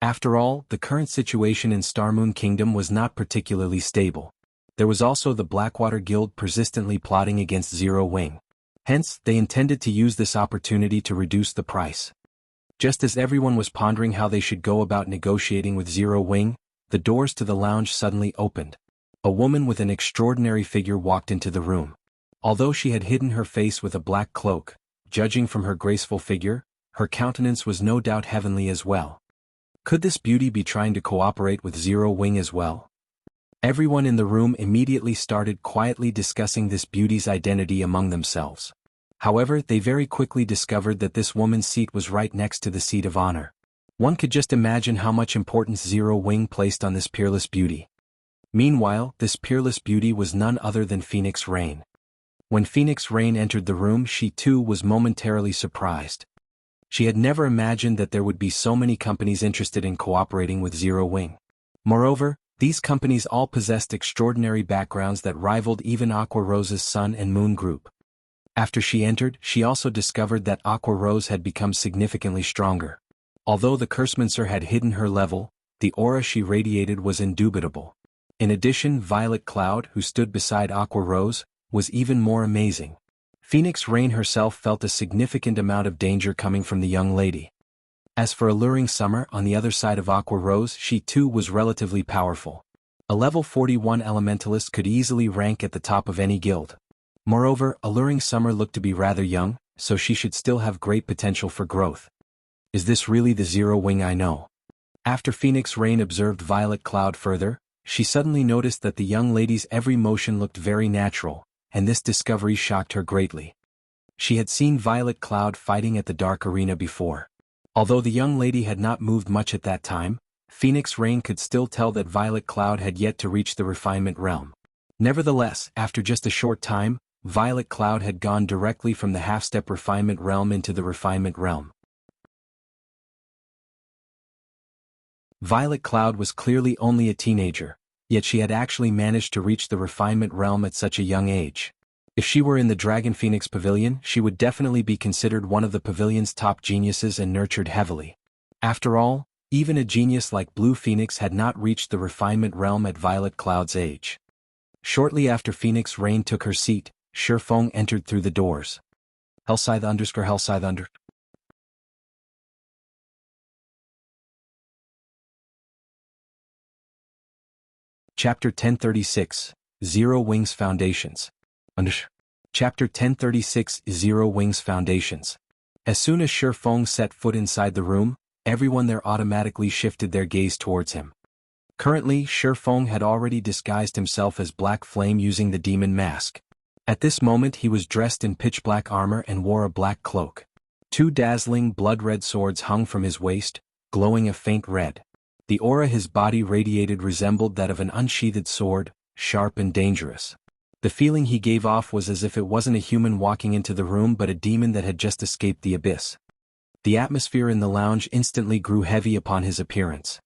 A: After all, the current situation in Starmoon Kingdom was not particularly stable. There was also the Blackwater Guild persistently plotting against Zero Wing. Hence, they intended to use this opportunity to reduce the price. Just as everyone was pondering how they should go about negotiating with Zero Wing, the doors to the lounge suddenly opened. A woman with an extraordinary figure walked into the room. Although she had hidden her face with a black cloak, judging from her graceful figure, her countenance was no doubt heavenly as well. Could this beauty be trying to cooperate with Zero Wing as well? Everyone in the room immediately started quietly discussing this beauty's identity among themselves. However, they very quickly discovered that this woman's seat was right next to the seat of honor. One could just imagine how much importance Zero Wing placed on this peerless beauty. Meanwhile, this peerless beauty was none other than Phoenix Rain. When Phoenix Rain entered the room, she too was momentarily surprised. She had never imagined that there would be so many companies interested in cooperating with Zero Wing. Moreover, these companies all possessed extraordinary backgrounds that rivaled even Aqua Rose's Sun and Moon group. After she entered, she also discovered that Aqua Rose had become significantly stronger. Although the Cursemancer had hidden her level, the aura she radiated was indubitable. In addition, Violet Cloud, who stood beside Aqua Rose, was even more amazing. Phoenix Rain herself felt a significant amount of danger coming from the young lady. As for Alluring Summer, on the other side of Aqua Rose, she too was relatively powerful. A level 41 elementalist could easily rank at the top of any guild. Moreover, Alluring Summer looked to be rather young, so she should still have great potential for growth. Is this really the Zero Wing I know? After Phoenix Rain observed Violet Cloud further, she suddenly noticed that the young lady's every motion looked very natural, and this discovery shocked her greatly. She had seen Violet Cloud fighting at the Dark Arena before. Although the young lady had not moved much at that time, Phoenix Rain could still tell that Violet Cloud had yet to reach the refinement realm. Nevertheless, after just a short time, Violet Cloud had gone directly from the half-step refinement realm into the refinement realm. Violet Cloud was clearly only a teenager, yet she had actually managed to reach the refinement realm at such a young age. If she were in the Dragon Phoenix Pavilion, she would definitely be considered one of the pavilion's top geniuses and nurtured heavily. After all, even a genius like Blue Phoenix had not reached the refinement realm at Violet Cloud's age. Shortly after Phoenix Rain took her seat, Shifeng entered through the doors. Hellscythe_. Chapter 1036, Zero Wings Foundations. Chapter 1036, Zero Wings Foundations. As soon as Shifeng set foot inside the room, everyone there automatically shifted their gaze towards him. Currently, Shifeng had already disguised himself as Black Flame using the demon mask. At this moment he was dressed in pitch-black armor and wore a black cloak. Two dazzling blood-red swords hung from his waist, glowing a faint red. The aura his body radiated resembled that of an unsheathed sword, sharp and dangerous. The feeling he gave off was as if it wasn't a human walking into the room but a demon that had just escaped the abyss. The atmosphere in the lounge instantly grew heavy upon his appearance.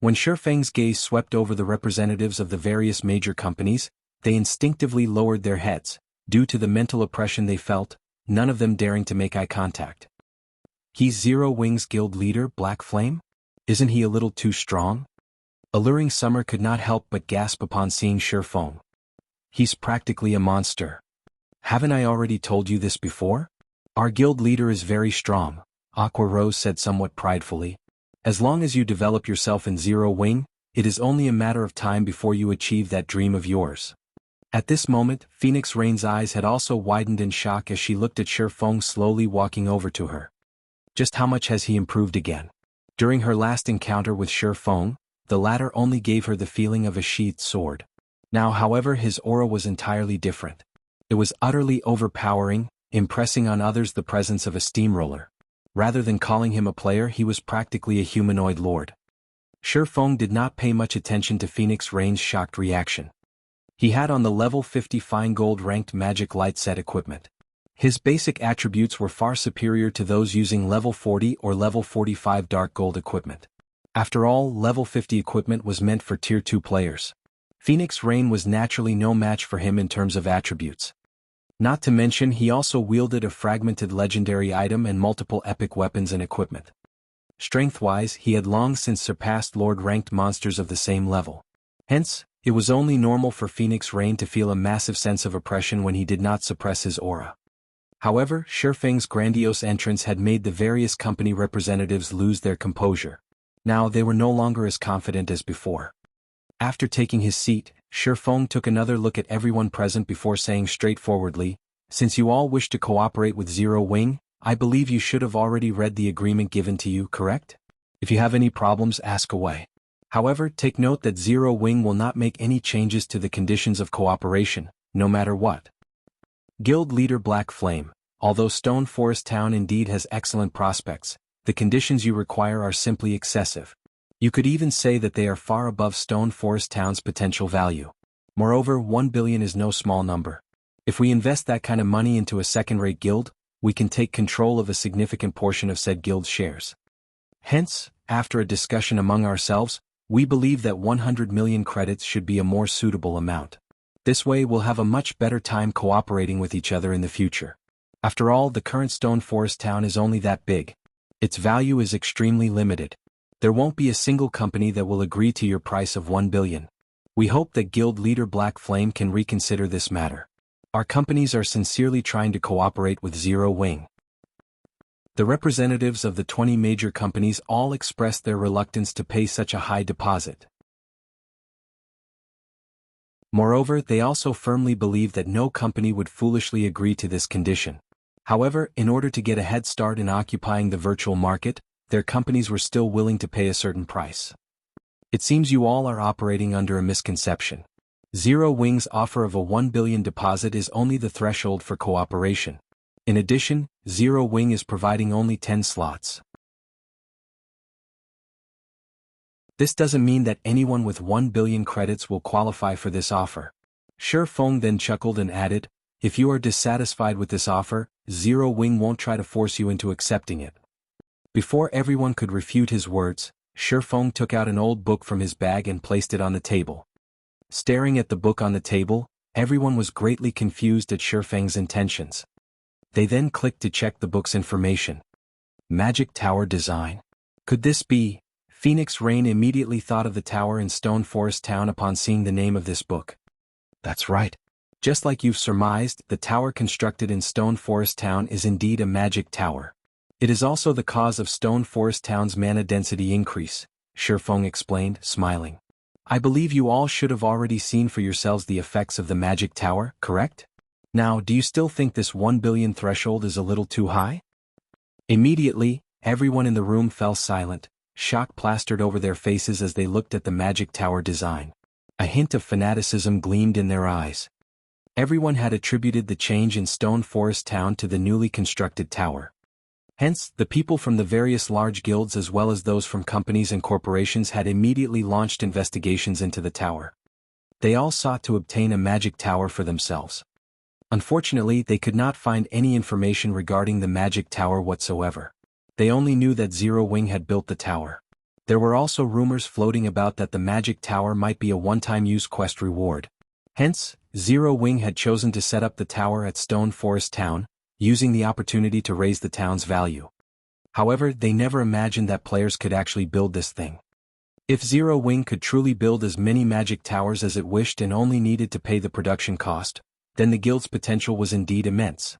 A: When Shifeng's gaze swept over the representatives of the various major companies, they instinctively lowered their heads, due to the mental oppression they felt, none of them daring to make eye contact. He's Zero Wings Guild leader, Black Flame? Isn't he a little too strong? Alluring Summer could not help but gasp upon seeing Shifeng. He's practically a monster. Haven't I already told you this before? Our guild leader is very strong, Aqua Rose said somewhat pridefully. As long as you develop yourself in Zero Wing, it is only a matter of time before you achieve that dream of yours. At this moment, Phoenix Rain's eyes had also widened in shock as she looked at Shifeng slowly walking over to her. Just how much has he improved again? During her last encounter with Shifeng, the latter only gave her the feeling of a sheathed sword. Now, however, his aura was entirely different. It was utterly overpowering, impressing on others the presence of a steamroller. Rather than calling him a player, he was practically a humanoid lord. Shifeng did not pay much attention to Phoenix Rain's shocked reaction. He had on the level 50 fine gold ranked magic light set equipment. His basic attributes were far superior to those using level 40 or level 45 dark gold equipment. After all, level 50 equipment was meant for tier 2 players. Phoenix Rain was naturally no match for him in terms of attributes. Not to mention he also wielded a fragmented legendary item and multiple epic weapons and equipment. Strength-wise, he had long since surpassed Lord-ranked monsters of the same level. Hence, it was only normal for Phoenix Rain to feel a massive sense of oppression when he did not suppress his aura. However, Shifeng's grandiose entrance had made the various company representatives lose their composure. Now they were no longer as confident as before. After taking his seat, Shifeng took another look at everyone present before saying straightforwardly, "Since you all wish to cooperate with Zero Wing, I believe you should have already read the agreement given to you, correct? If you have any problems, ask away. However, take note that Zero Wing will not make any changes to the conditions of cooperation, no matter what." Guild leader Black Flame, although Stone Forest Town indeed has excellent prospects, the conditions you require are simply excessive. You could even say that they are far above Stone Forest Town's potential value. Moreover, 1 billion is no small number. If we invest that kind of money into a second-rate guild, we can take control of a significant portion of said guild's shares. Hence, after a discussion among ourselves, we believe that 100 million credits should be a more suitable amount. This way we'll have a much better time cooperating with each other in the future. After all, the current Stone Forest Town is only that big. Its value is extremely limited. There won't be a single company that will agree to your price of 1 billion. We hope that guild leader Black Flame can reconsider this matter. Our companies are sincerely trying to cooperate with Zero Wing. The representatives of the 20 major companies all expressed their reluctance to pay such a high deposit. Moreover, they also firmly believe that no company would foolishly agree to this condition. However, in order to get a head start in occupying the virtual market, their companies were still willing to pay a certain price. It seems you all are operating under a misconception. Zero Wing's offer of a 1 billion deposit is only the threshold for cooperation. In addition, Zero Wing is providing only 10 slots. This doesn't mean that anyone with 1 billion credits will qualify for this offer. Shi Feng then chuckled and added, if you are dissatisfied with this offer, Zero Wing won't try to force you into accepting it. Before everyone could refute his words, Shi Feng took out an old book from his bag and placed it on the table. Staring at the book on the table, everyone was greatly confused at Shi Feng's intentions. They then clicked to check the book's information. Magic Tower Design. Could this be? Phoenix Rain immediately thought of the tower in Stone Forest Town upon seeing the name of this book. That's right. Just like you've surmised, the tower constructed in Stone Forest Town is indeed a magic tower. It is also the cause of Stone Forest Town's mana density increase, Shi Feng explained, smiling. I believe you all should have already seen for yourselves the effects of the magic tower, correct? Now, do you still think this 1 billion threshold is a little too high? Immediately, everyone in the room fell silent, shock plastered over their faces as they looked at the magic tower design. A hint of fanaticism gleamed in their eyes. Everyone had attributed the change in Stone Forest Town to the newly constructed tower. Hence, the people from the various large guilds as well as those from companies and corporations had immediately launched investigations into the tower. They all sought to obtain a magic tower for themselves. Unfortunately, they could not find any information regarding the magic tower whatsoever. They only knew that Zero Wing had built the tower. There were also rumors floating about that the magic tower might be a one-time use quest reward. Hence, Zero Wing had chosen to set up the tower at Stone Forest Town, using the opportunity to raise the town's value. However, they never imagined that players could actually build this thing. If Zero Wing could truly build as many magic towers as it wished and only needed to pay the production cost, then the guild's potential was indeed immense.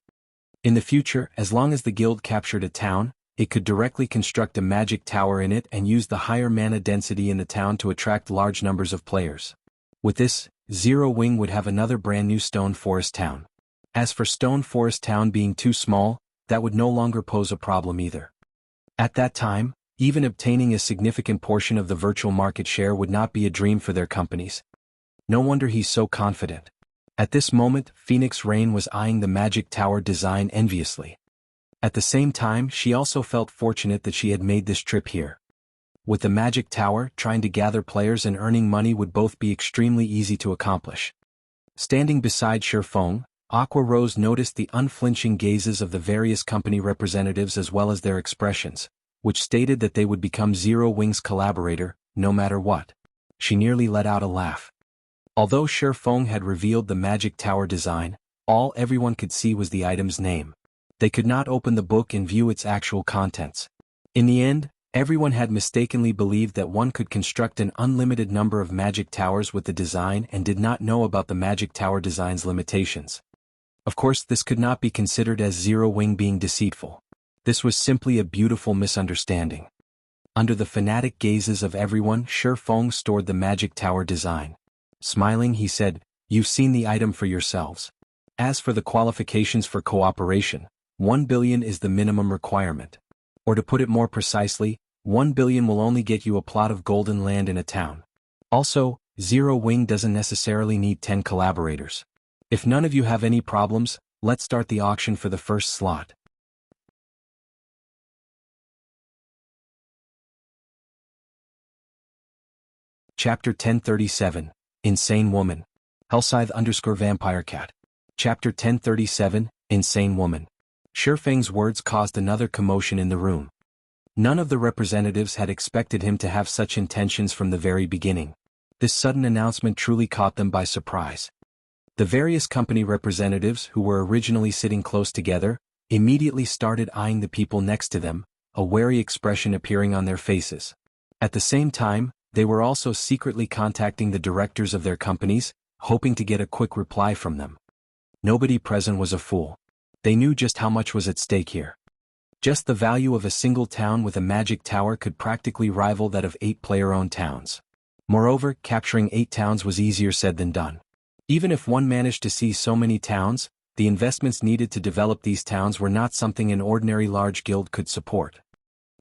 A: In the future, as long as the guild captured a town, it could directly construct a magic tower in it and use the higher mana density in the town to attract large numbers of players. With this, Zero Wing would have another brand new Stone Forest Town. As for Stone Forest Town being too small, that would no longer pose a problem either. At that time, even obtaining a significant portion of the virtual market share would not be a dream for their companies. No wonder he's so confident. At this moment, Phoenix Rain was eyeing the magic tower design enviously. At the same time, she also felt fortunate that she had made this trip here. With the magic tower, trying to gather players and earning money would both be extremely easy to accomplish. Standing beside Shi Feng, Aqua Rose noticed the unflinching gazes of the various company representatives as well as their expressions, which stated that they would become Zero Wing's collaborator, no matter what. She nearly let out a laugh. Although Shi Feng had revealed the magic tower design, all everyone could see was the item's name. They could not open the book and view its actual contents. In the end, everyone had mistakenly believed that one could construct an unlimited number of magic towers with the design and did not know about the magic tower design's limitations. Of course, this could not be considered as Zero Wing being deceitful. This was simply a beautiful misunderstanding. Under the fanatic gazes of everyone, Shi Feng stored the magic tower design. Smiling, he said, "You've seen the item for yourselves. As for the qualifications for cooperation, 1 billion is the minimum requirement. Or to put it more precisely, 1 billion will only get you a plot of golden land in a town. Also, Zero Wing doesn't necessarily need 10 collaborators. If none of you have any problems, let's start the auction for the first slot." Chapter 1037, Insane Woman. Hellscythe_VampireCat. Chapter 1037, Insane Woman. Shi Feng's words caused another commotion in the room. None of the representatives had expected him to have such intentions from the very beginning. This sudden announcement truly caught them by surprise. The various company representatives who were originally sitting close together, immediately started eyeing the people next to them, a wary expression appearing on their faces. At the same time, They were also secretly contacting the directors of their companies, hoping to get a quick reply from them. Nobody present was a fool. They knew just how much was at stake here. Just the value of a single town with a magic tower could practically rival that of 8 player-owned towns. Moreover, capturing 8 towns was easier said than done. Even if one managed to seize so many towns, the investments needed to develop these towns were not something an ordinary large guild could support.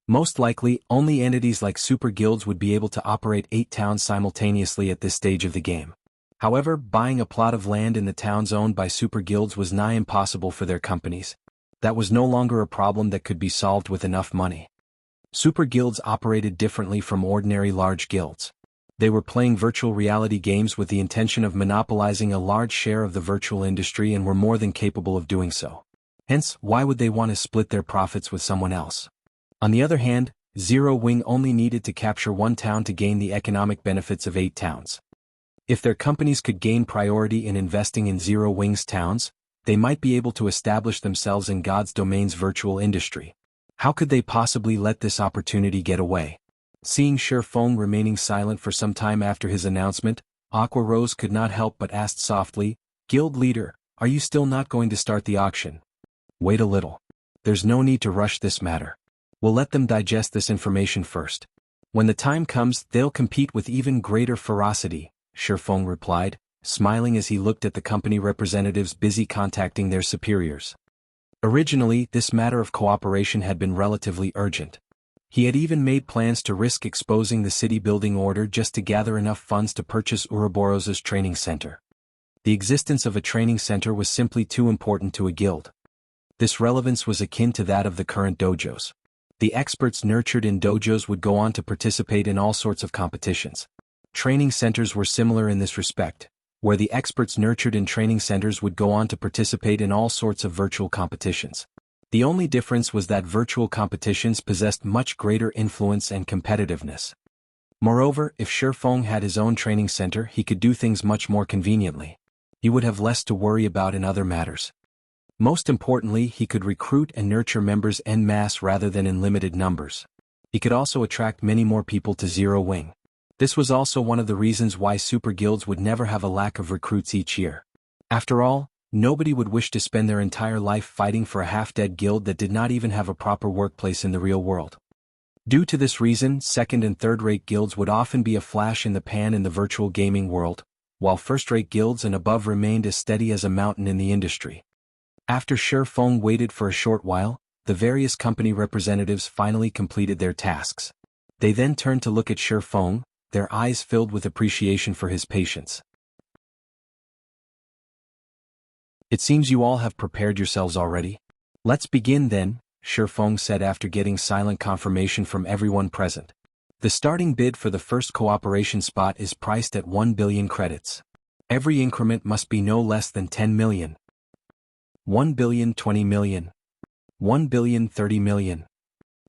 A: Most likely, only entities like super guilds would be able to operate 8 towns simultaneously at this stage of the game. However, buying a plot of land in the towns owned by super guilds was nigh impossible for their companies. That was no longer a problem that could be solved with enough money. Super guilds operated differently from ordinary large guilds. They were playing virtual reality games with the intention of monopolizing a large share of the virtual industry and were more than capable of doing so. Hence, why would they want to split their profits with someone else? On the other hand, Zero Wing only needed to capture 1 town to gain the economic benefits of 8 towns. If their companies could gain priority in investing in Zero Wing's towns, they might be able to establish themselves in God's domain's virtual industry. How could they possibly let this opportunity get away? Seeing Shifeng remaining silent for some time after his announcement, Aqua Rose could not help but ask softly, "Guild leader, are you still not going to start the auction?" "Wait a little. There's no need to rush this matter. We'll let them digest this information first. When the time comes, they'll compete with even greater ferocity," Shifeng replied, smiling as he looked at the company representatives busy contacting their superiors. Originally, this matter of cooperation had been relatively urgent. He had even made plans to risk exposing the city building order just to gather enough funds to purchase Ouroboros's training center. The existence of a training center was simply too important to a guild. This relevance was akin to that of the current dojos. The experts nurtured in dojos would go on to participate in all sorts of competitions. Training centers were similar in this respect, where the experts nurtured in training centers would go on to participate in all sorts of virtual competitions. The only difference was that virtual competitions possessed much greater influence and competitiveness. Moreover, if Shifeng had his own training center, he could do things much more conveniently. He would have less to worry about in other matters. Most importantly, he could recruit and nurture members en masse rather than in limited numbers. He could also attract many more people to Zero Wing. This was also one of the reasons why super guilds would never have a lack of recruits each year. After all, nobody would wish to spend their entire life fighting for a half-dead guild that did not even have a proper workplace in the real world. Due to this reason, second- and third-rate guilds would often be a flash in the pan in the virtual gaming world, while first-rate guilds and above remained as steady as a mountain in the industry. After Shifeng waited for a short while, the various company representatives finally completed their tasks. They then turned to look at Shifeng, their eyes filled with appreciation for his patience. "It seems you all have prepared yourselves already. Let's begin then," Shifeng said after getting silent confirmation from everyone present. "The starting bid for the first cooperation spot is priced at 1 billion credits. Every increment must be no less than 10 million. 1 billion 20 million. 1 billion 30 million.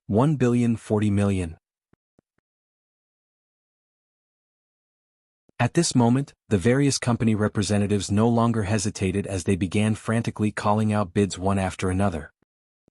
A: 1 billion 40 million. At this moment, the various company representatives no longer hesitated as they began frantically calling out bids one after another.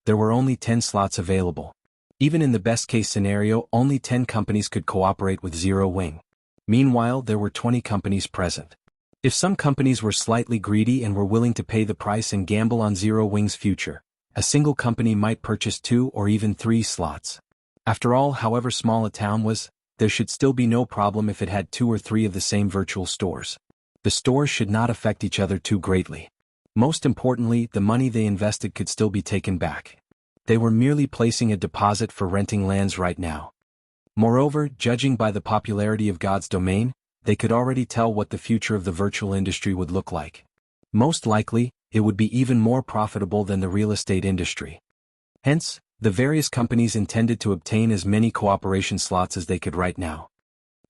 A: There were only 10 slots available. Even in the best-case scenario, only 10 companies could cooperate with Zero Wing. Meanwhile, there were 20 companies present. If some companies were slightly greedy and were willing to pay the price and gamble on Zero Wing's future, a single company might purchase 2 or even 3 slots. After all, however small a town was, there should still be no problem if it had 2 or 3 of the same virtual stores. The stores should not affect each other too greatly. Most importantly, the money they invested could still be taken back. They were merely placing a deposit for renting lands right now. Moreover, judging by the popularity of God's domain, they could already tell what the future of the virtual industry would look like. Most likely, it would be even more profitable than the real estate industry. Hence, the various companies intended to obtain as many cooperation slots as they could right now.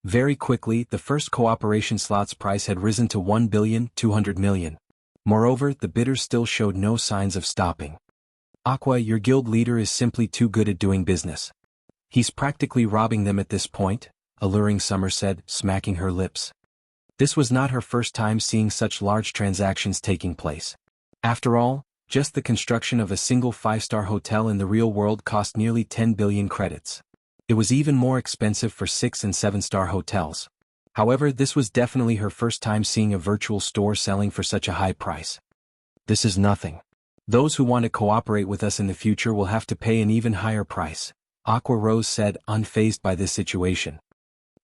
A: Very quickly, the first cooperation slot's price had risen to 1,200 million. Moreover, the bidders still showed no signs of stopping. "Aqua, your guild leader is simply too good at doing business. He's practically robbing them at this point," Alluring Summer said, smacking her lips. This was not her first time seeing such large transactions taking place. After all, just the construction of a single 5-star hotel in the real world cost nearly 10 billion credits. It was even more expensive for 6- and 7-star hotels. However, this was definitely her first time seeing a virtual store selling for such a high price. This is nothing. Those who want to cooperate with us in the future will have to pay an even higher price, Aqua Rose said, unfazed by this situation.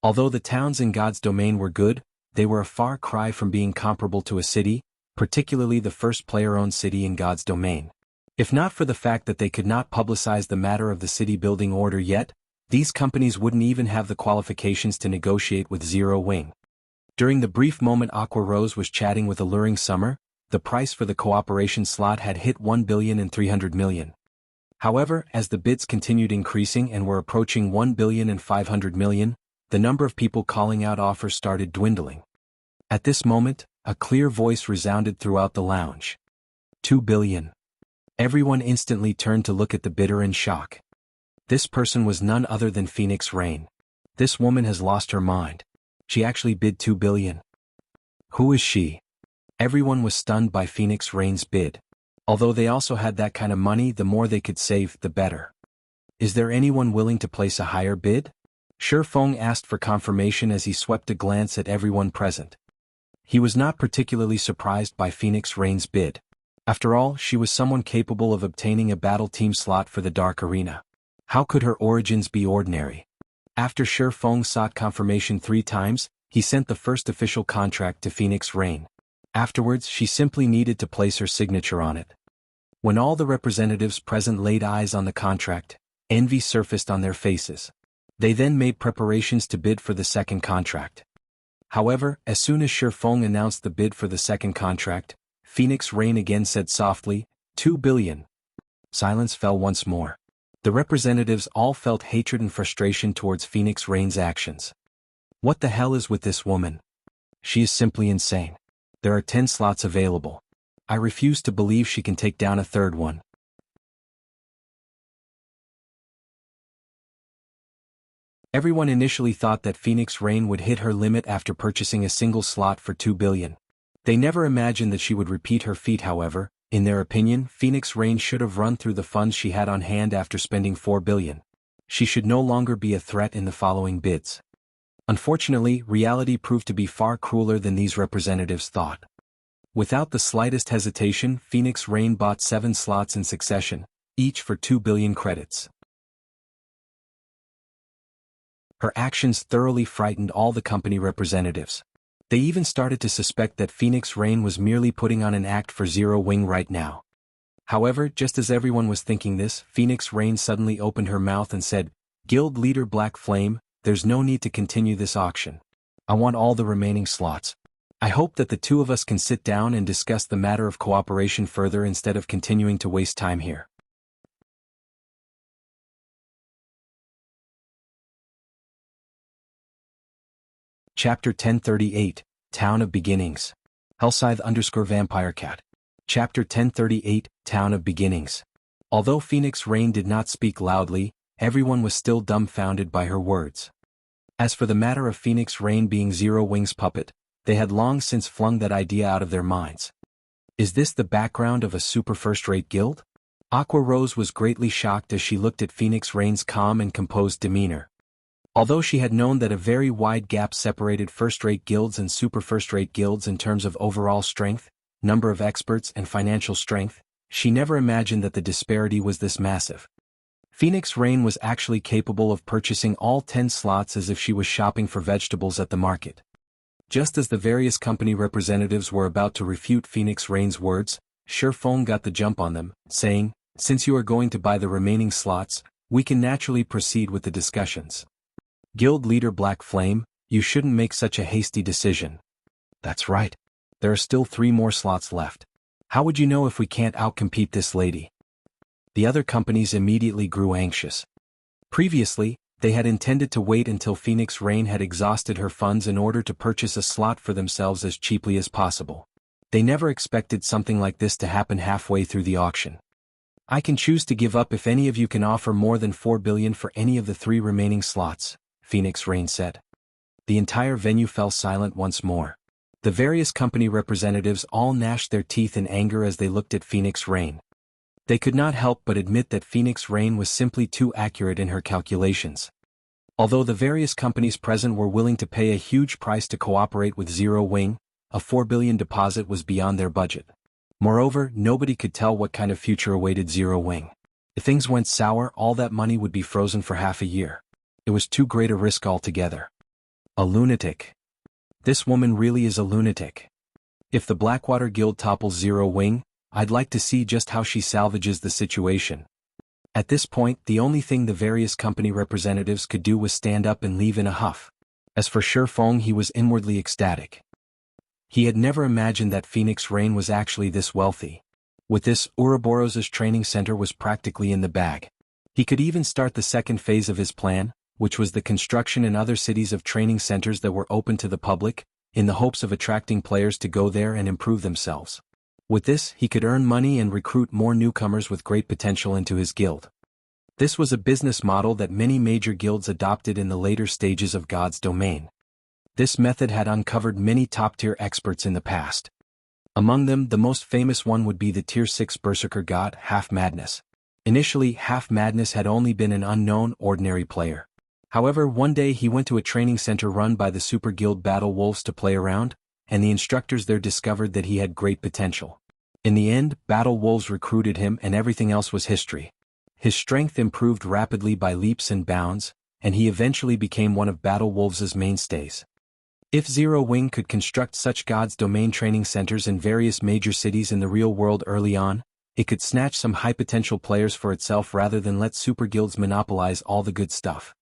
A: Although the towns in God's domain were good, they were a far cry from being comparable to a city, particularly the first player-owned city in God's domain. If not for the fact that they could not publicize the matter of the city-building order yet, these companies wouldn't even have the qualifications to negotiate with Zero Wing. During the brief moment Aqua Rose was chatting with Alluring Summer, the price for the cooperation slot had hit 1,300 million. However, as the bids continued increasing and were approaching 1,500 million, the number of people calling out offers started dwindling. At this moment, a clear voice resounded throughout the lounge. 2 billion. Everyone instantly turned to look at the bidder in shock. This person was none other than Phoenix Rain. This woman has lost her mind. She actually bid 2 billion. Who is she? Everyone was stunned by Phoenix Rain's bid. Although they also had that kind of money, the more they could save, the better. Is there anyone willing to place a higher bid? Shi Feng asked for confirmation as he swept a glance at everyone present. He was not particularly surprised by Phoenix Rain's bid. After all, she was someone capable of obtaining a battle team slot for the Dark Arena. How could her origins be ordinary? After Shi Feng sought confirmation 3 times, he sent the first official contract to Phoenix Rain. Afterwards, she simply needed to place her signature on it. When all the representatives present laid eyes on the contract, envy surfaced on their faces. They then made preparations to bid for the second contract. However, as soon as Shi Feng announced the bid for the second contract, Phoenix Rain again said softly, 2 billion. Silence fell once more. The representatives all felt hatred and frustration towards Phoenix Rain's actions. What the hell is with this woman? She is simply insane. There are 10 slots available. I refuse to believe she can take down a third one. Everyone initially thought that Phoenix Rain would hit her limit after purchasing a single slot for 2 billion. They never imagined that she would repeat her feat. However, in their opinion, Phoenix Rain should have run through the funds she had on hand after spending 4 billion. She should no longer be a threat in the following bids. Unfortunately, reality proved to be far crueler than these representatives thought. Without the slightest hesitation, Phoenix Rain bought 7 slots in succession, each for 2 billion credits. Her actions thoroughly frightened all the company representatives. They even started to suspect that Phoenix Rain was merely putting on an act for Zero Wing right now. However, just as everyone was thinking this, Phoenix Rain suddenly opened her mouth and said, "Guild leader Black Flame, there's no need to continue this auction. I want all the remaining slots. I hope that the two of us can sit down and discuss the matter of cooperation further instead of continuing to waste time here." Chapter 1038, Town of Beginnings. Hellscythe_VampireCat. Chapter 1038, Town of Beginnings. Although Phoenix Rain did not speak loudly, everyone was still dumbfounded by her words. As for the matter of Phoenix Rain being Zero Wing's puppet, they had long since flung that idea out of their minds. Is this the background of a super first-rate guild? Aqua Rose was greatly shocked as she looked at Phoenix Rain's calm and composed demeanor. Although she had known that a very wide gap separated first-rate guilds and super first-rate guilds in terms of overall strength, number of experts and financial strength, she never imagined that the disparity was this massive. Phoenix Rain was actually capable of purchasing all 10 slots as if she was shopping for vegetables at the market. Just as the various company representatives were about to refute Phoenix Rain's words, Shi Feng got the jump on them, saying, "Since you are going to buy the remaining slots, we can naturally proceed with the discussions. Guild leader Black Flame, you shouldn't make such a hasty decision." "That's right. There are still 3 more slots left. How would you know if we can't outcompete this lady?" The other companies immediately grew anxious. Previously, they had intended to wait until Phoenix Rain had exhausted her funds in order to purchase a slot for themselves as cheaply as possible. They never expected something like this to happen halfway through the auction. "I can choose to give up if any of you can offer more than 4 billion for any of the 3 remaining slots," Phoenix Rain said. The entire venue fell silent once more. The various company representatives all gnashed their teeth in anger as they looked at Phoenix Rain. They could not help but admit that Phoenix Rain was simply too accurate in her calculations. Although the various companies present were willing to pay a huge price to cooperate with Zero Wing, a 4 billion deposit was beyond their budget. Moreover, nobody could tell what kind of future awaited Zero Wing. If things went sour, all that money would be frozen for half a year. It was too great a risk altogether. A lunatic. This woman really is a lunatic. If the Blackwater Guild topples Zero Wing, I'd like to see just how she salvages the situation. At this point, the only thing the various company representatives could do was stand up and leave in a huff. As for Shifeng, he was inwardly ecstatic. He had never imagined that Phoenix Rain was actually this wealthy. With this, Ouroboros's training center was practically in the bag. He could even start the second phase of his plan, which was the construction in other cities of training centers that were open to the public, in the hopes of attracting players to go there and improve themselves. With this, he could earn money and recruit more newcomers with great potential into his guild. This was a business model that many major guilds adopted in the later stages of God's domain. This method had uncovered many top-tier experts in the past. Among them, the most famous one would be the Tier 6 Berserker god, Half Madness. Initially, Half Madness had only been an unknown, ordinary player. However, one day he went to a training center run by the Super Guild Battle Wolves to play around, and the instructors there discovered that he had great potential. In the end, Battle Wolves recruited him and everything else was history. His strength improved rapidly by leaps and bounds, and he eventually became one of Battle Wolves' mainstays. If Zero Wing could construct such God's domain training centers in various major cities in the real world early on, it could snatch some high-potential players for itself rather than let super guilds monopolize all the good stuff.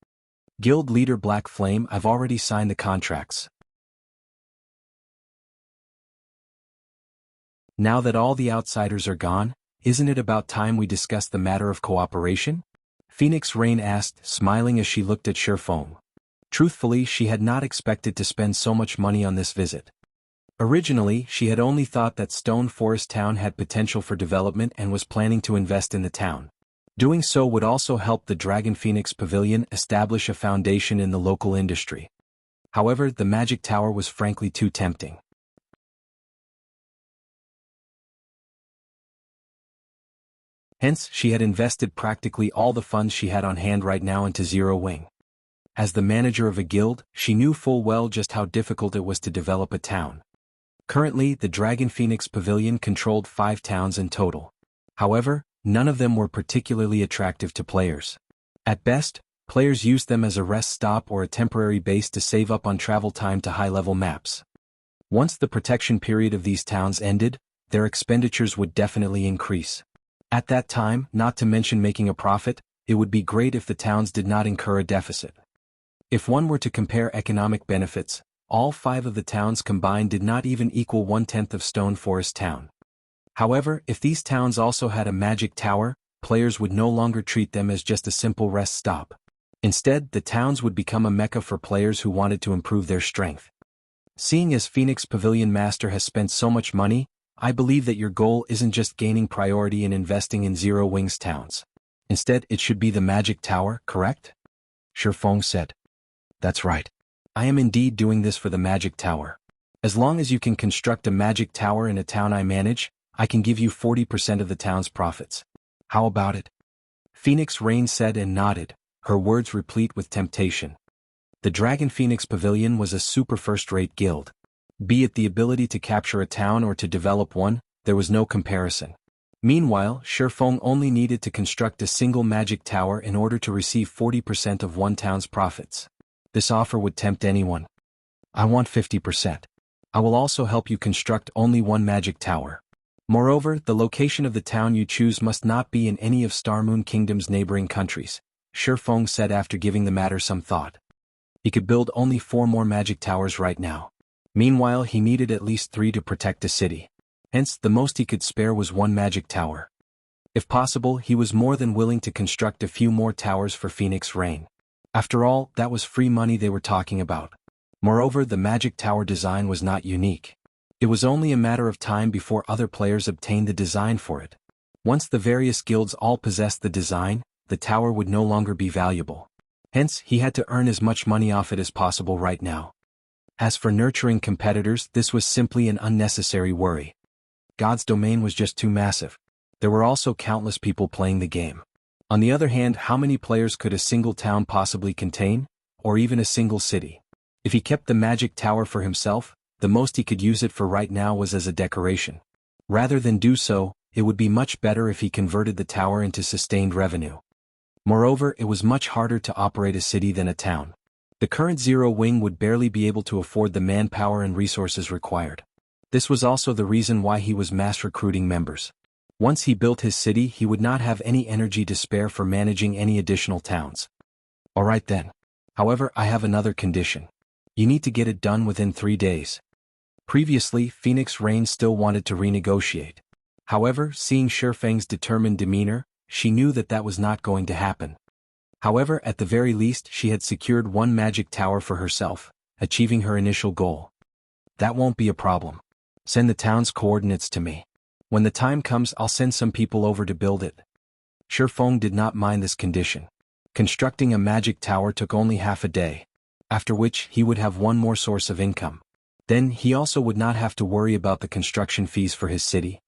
A: Guild leader Black Flame, I've already signed the contracts. Now that all the outsiders are gone, isn't it about time we discuss the matter of cooperation? Phoenix Rain asked, smiling as she looked at Shifeng. Truthfully, she had not expected to spend so much money on this visit. Originally, she had only thought that Stone Forest Town had potential for development and was planning to invest in the town. Doing so would also help the Dragon Phoenix Pavilion establish a foundation in the local industry. However, the Magic Tower was frankly too tempting. Hence, she had invested practically all the funds she had on hand right now into Zero Wing. As the manager of a guild, she knew full well just how difficult it was to develop a town. Currently, the Dragon Phoenix Pavilion controlled 5 towns in total. However, none of them were particularly attractive to players. At best, players used them as a rest stop or a temporary base to save up on travel time to high-level maps. Once the protection period of these towns ended, their expenditures would definitely increase. At that time, not to mention making a profit, it would be great if the towns did not incur a deficit. If one were to compare economic benefits, all 5 of the towns combined did not even equal 1/10 of Stone Forest Town. However, if these towns also had a magic tower, players would no longer treat them as just a simple rest stop. Instead, the towns would become a mecca for players who wanted to improve their strength. Seeing as Phoenix Pavilion Master has spent so much money, I believe that your goal isn't just gaining priority in investing in Zero Wings towns. Instead, it should be the Magic Tower, correct? Shifeng said. That's right. I am indeed doing this for the Magic Tower. As long as you can construct a Magic Tower in a town I manage, I can give you 40% of the town's profits. How about it? Phoenix Rain said and nodded, her words replete with temptation. The Dragon Phoenix Pavilion was a super first-rate guild. Be it the ability to capture a town or to develop one, there was no comparison. Meanwhile, Shifeng only needed to construct a single Magic Tower in order to receive 40% of one town's profits. This offer would tempt anyone. I want 50%. I will also help you construct only one Magic Tower. Moreover, the location of the town you choose must not be in any of Starmoon Kingdom's neighboring countries, Shifeng said after giving the matter some thought. He could build only 4 more Magic Towers right now. Meanwhile, he needed at least 3 to protect a city. Hence, the most he could spare was 1 Magic Tower. If possible, he was more than willing to construct a few more towers for Phoenix Rain. After all, that was free money they were talking about. Moreover, the Magic Tower design was not unique. It was only a matter of time before other players obtained the design for it. Once the various guilds all possessed the design, the tower would no longer be valuable. Hence, he had to earn as much money off it as possible right now. As for nurturing competitors, this was simply an unnecessary worry. God's domain was just too massive. There were also countless people playing the game. On the other hand, how many players could a single town possibly contain? or even a single city. If he kept the magic tower for himself, the most he could use it for right now was as a decoration. Rather than do so, it would be much better if he converted the tower into sustained revenue. Moreover, it was much harder to operate a city than a town. The current Zero Wing would barely be able to afford the manpower and resources required. This was also the reason why he was mass recruiting members. Once he built his city, he would not have any energy to spare for managing any additional towns. Alright then. However, I have another condition. You need to get it done within 3 days. Previously, Phoenix Rain still wanted to renegotiate. However, seeing Shifeng's determined demeanor, she knew that that was not going to happen. However, at the very least she had secured one magic tower for herself, achieving her initial goal. That won't be a problem. Send the town's coordinates to me. When the time comes, I'll send some people over to build it. Shifeng did not mind this condition. Constructing a magic tower took only half a day, after which he would have one more source of income. Then he also would not have to worry about the construction fees for his city.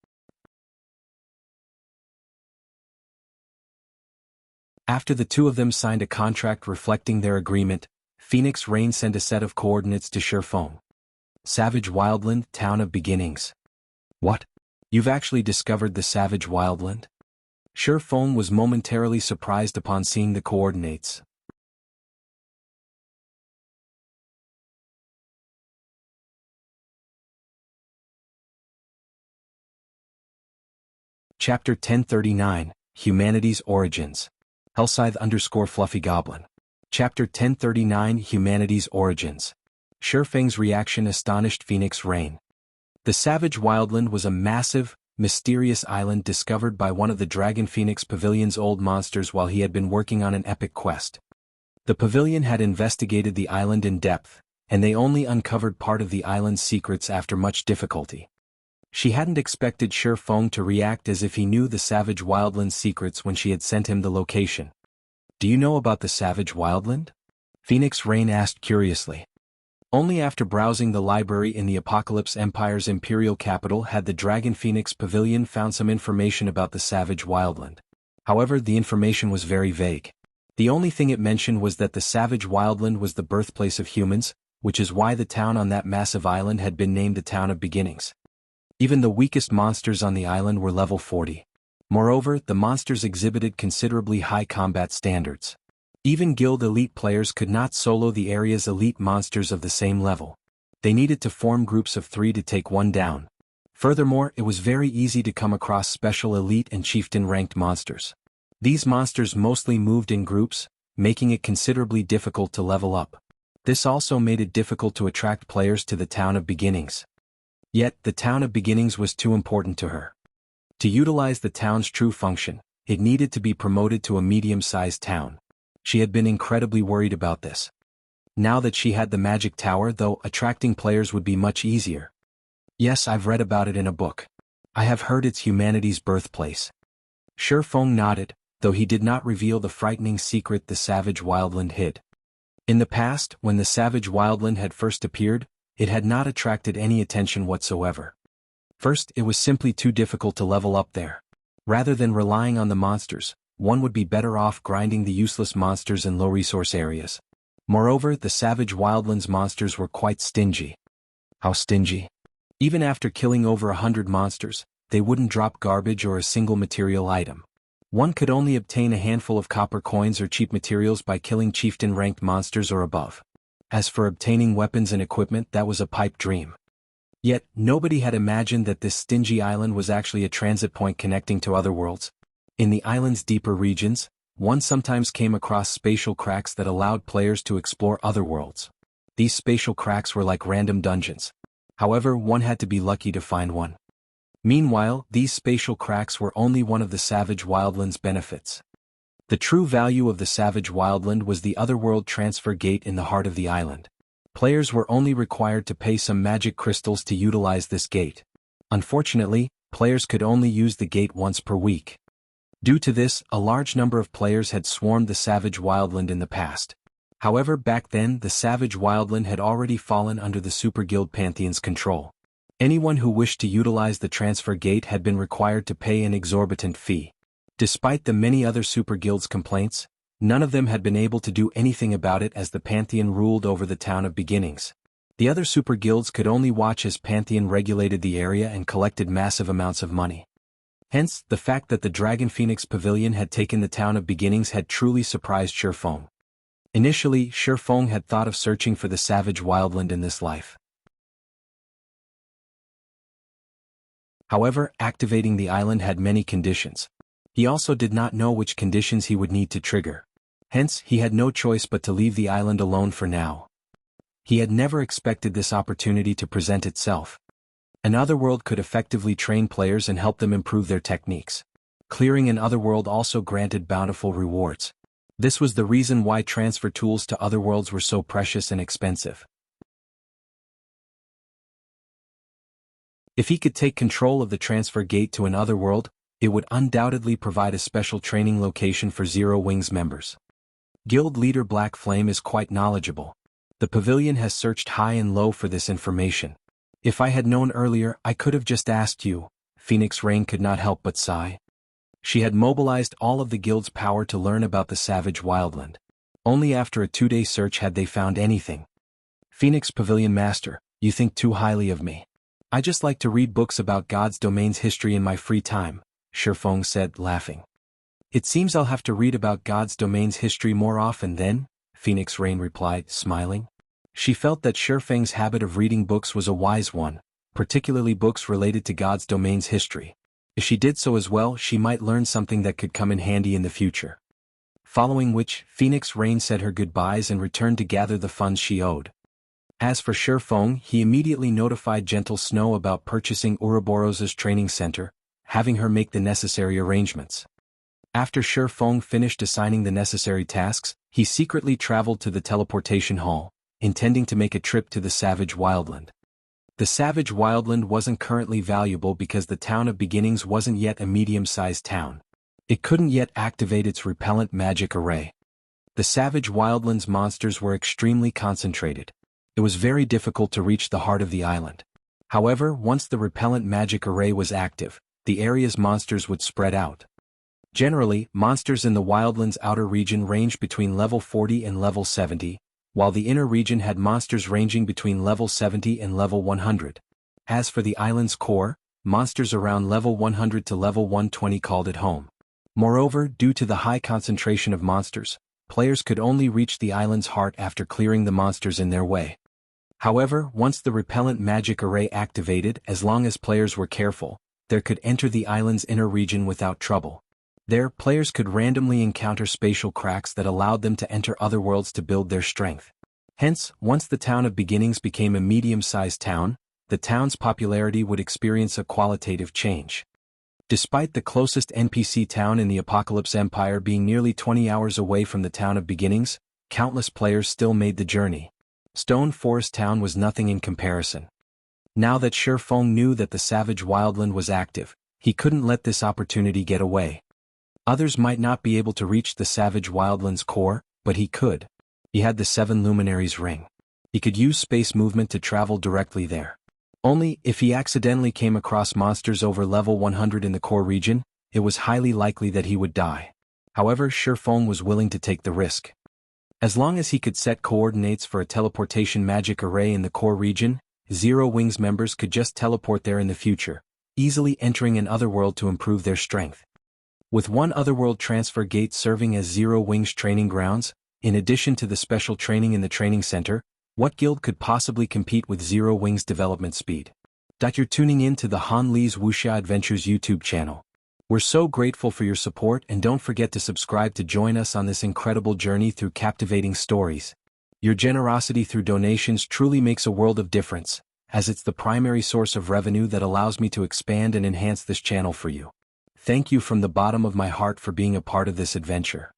A: After the two of them signed a contract reflecting their agreement, Phoenix Rain sent a set of coordinates to Shifeng. Savage Wildland, Town of Beginnings. What? You've actually discovered the Savage Wildland? Shifeng was momentarily surprised upon seeing the coordinates. Chapter 1039, Humanity's Origins. Hellscythe_Fluffy Goblin. Chapter 1039, Humanity's Origins. Shifeng's reaction astonished Phoenix Rain. The Savage Wildland was a massive, mysterious island discovered by one of the Dragon Phoenix Pavilion's old monsters while he had been working on an epic quest. The pavilion had investigated the island in depth, and they only uncovered part of the island's secrets after much difficulty. She hadn't expected Shifeng to react as if he knew the Savage Wildland's secrets when she had sent him the location. Do you know about the Savage Wildland? Phoenix Rain asked curiously. Only after browsing the library in the Apocalypse Empire's imperial capital had the Dragon Phoenix Pavilion found some information about the Savage Wildland. However, the information was very vague. The only thing it mentioned was that the Savage Wildland was the birthplace of humans, which is why the town on that massive island had been named the Town of Beginnings. Even the weakest monsters on the island were level 40. Moreover, the monsters exhibited considerably high combat standards. Even guild elite players could not solo the area's elite monsters of the same level. They needed to form groups of 3 to take one down. Furthermore, it was very easy to come across special elite and chieftain-ranked monsters. These monsters mostly moved in groups, making it considerably difficult to level up. This also made it difficult to attract players to the Town of Beginnings. Yet, the Town of Beginnings was too important to her. To utilize the town's true function, it needed to be promoted to a medium-sized town. She had been incredibly worried about this. Now that she had the magic tower, though, attracting players would be much easier. Yes, I've read about it in a book. I have heard it's humanity's birthplace. Shifeng nodded, though he did not reveal the frightening secret the Savage Wildland hid. In the past, when the Savage Wildland had first appeared, it had not attracted any attention whatsoever. First, it was simply too difficult to level up there. Rather than relying on the monsters, one would be better off grinding the useless monsters in low-resource areas. Moreover, the Savage Wildland's monsters were quite stingy. How stingy? Even after killing over 100 monsters, they wouldn't drop garbage or a single material item. One could only obtain a handful of copper coins or cheap materials by killing chieftain-ranked monsters or above. As for obtaining weapons and equipment, that was a pipe dream. Yet, nobody had imagined that this stingy island was actually a transit point connecting to other worlds. In the island's deeper regions, one sometimes came across spatial cracks that allowed players to explore other worlds. These spatial cracks were like random dungeons. However, one had to be lucky to find one. Meanwhile, these spatial cracks were only one of the Savage Wildland's benefits. The true value of the Savage Wildland was the Otherworld transfer gate in the heart of the island. Players were only required to pay some magic crystals to utilize this gate. Unfortunately, players could only use the gate once per week. Due to this, a large number of players had swarmed the Savage Wildland in the past. However, back then the Savage Wildland had already fallen under the Super Guild Pantheon's control. Anyone who wished to utilize the transfer gate had been required to pay an exorbitant fee. Despite the many other Super Guild's complaints, None of them had been able to do anything about it as the Pantheon ruled over the town of beginnings. The other super guilds could only watch as Pantheon regulated the area and collected massive amounts of money. Hence, the fact that the Dragon Phoenix Pavilion had taken the town of beginnings had truly surprised Shifeng. Initially, Shifeng had thought of searching for the savage wildland in this life. However, activating the island had many conditions. He also did not know which conditions he would need to trigger. Hence, he had no choice but to leave the island alone for now. He had never expected this opportunity to present itself. An otherworld could effectively train players and help them improve their techniques. Clearing an otherworld also granted bountiful rewards. This was the reason why transfer tools to otherworlds were so precious and expensive. If he could take control of the transfer gate to an otherworld, it would undoubtedly provide a special training location for Zero Wings members. Guild leader Black Flame is quite knowledgeable. The pavilion has searched high and low for this information. If I had known earlier, I could have just asked you. Phoenix Rain could not help but sigh. She had mobilized all of the guild's power to learn about the savage wildland. Only after a 2-day search had they found anything. Phoenix Pavilion Master, you think too highly of me. I just like to read books about God's domain's history in my free time, Shifeng said, laughing. It seems I'll have to read about God's domain's history more often then, Phoenix Rain replied, smiling. She felt that Shifeng's habit of reading books was a wise one, particularly books related to God's domain's history. If she did so as well, she might learn something that could come in handy in the future. Following which, Phoenix Rain said her goodbyes and returned to gather the funds she owed. As for Shifeng, he immediately notified Gentle Snow about purchasing Ouroboros's training center, having her make the necessary arrangements. After Shifeng finished assigning the necessary tasks, he secretly traveled to the teleportation hall, intending to make a trip to the Savage Wildland. The Savage Wildland wasn't currently valuable because the town of beginnings wasn't yet a medium-sized town. It couldn't yet activate its repellent magic array. The Savage Wildland's monsters were extremely concentrated. It was very difficult to reach the heart of the island. However, once the repellent magic array was active, the area's monsters would spread out. Generally, monsters in the Wildland's outer region ranged between level 40 and level 70, while the inner region had monsters ranging between level 70 and level 100. As for the island's core, monsters around level 100 to level 120 called it home. Moreover, due to the high concentration of monsters, players could only reach the island's heart after clearing the monsters in their way. However, once the repellent magic array activated, as long as players were careful, they could enter the island's inner region without trouble. There, players could randomly encounter spatial cracks that allowed them to enter other worlds to build their strength. Hence, once the town of beginnings became a medium-sized town, the town's popularity would experience a qualitative change. Despite the closest NPC town in the Apocalypse Empire being nearly 20 hours away from the town of beginnings, countless players still made the journey. Stone Forest Town was nothing in comparison. Now that Shifeng knew that the Savage Wildland was active, he couldn't let this opportunity get away. Others might not be able to reach the Savage Wildland's core, but he could. He had the 7 Luminaries ring. He could use space movement to travel directly there. Only, if he accidentally came across monsters over level 100 in the core region, it was highly likely that he would die. However, Shifeng was willing to take the risk. As long as he could set coordinates for a teleportation magic array in the core region, Zero Wings members could just teleport there in the future, easily entering an otherworld to improve their strength. With one otherworld transfer gate serving as Zero Wings training grounds, in addition to the special training in the training center, what guild could possibly compete with Zero Wings development speed? You're tuning in to the Han Lee's Wuxia Adventures YouTube channel. We're so grateful for your support, and don't forget to subscribe to join us on this incredible journey through captivating stories. Your generosity through donations truly makes a world of difference, as it's the primary source of revenue that allows me to expand and enhance this channel for you. Thank you from the bottom of my heart for being a part of this adventure.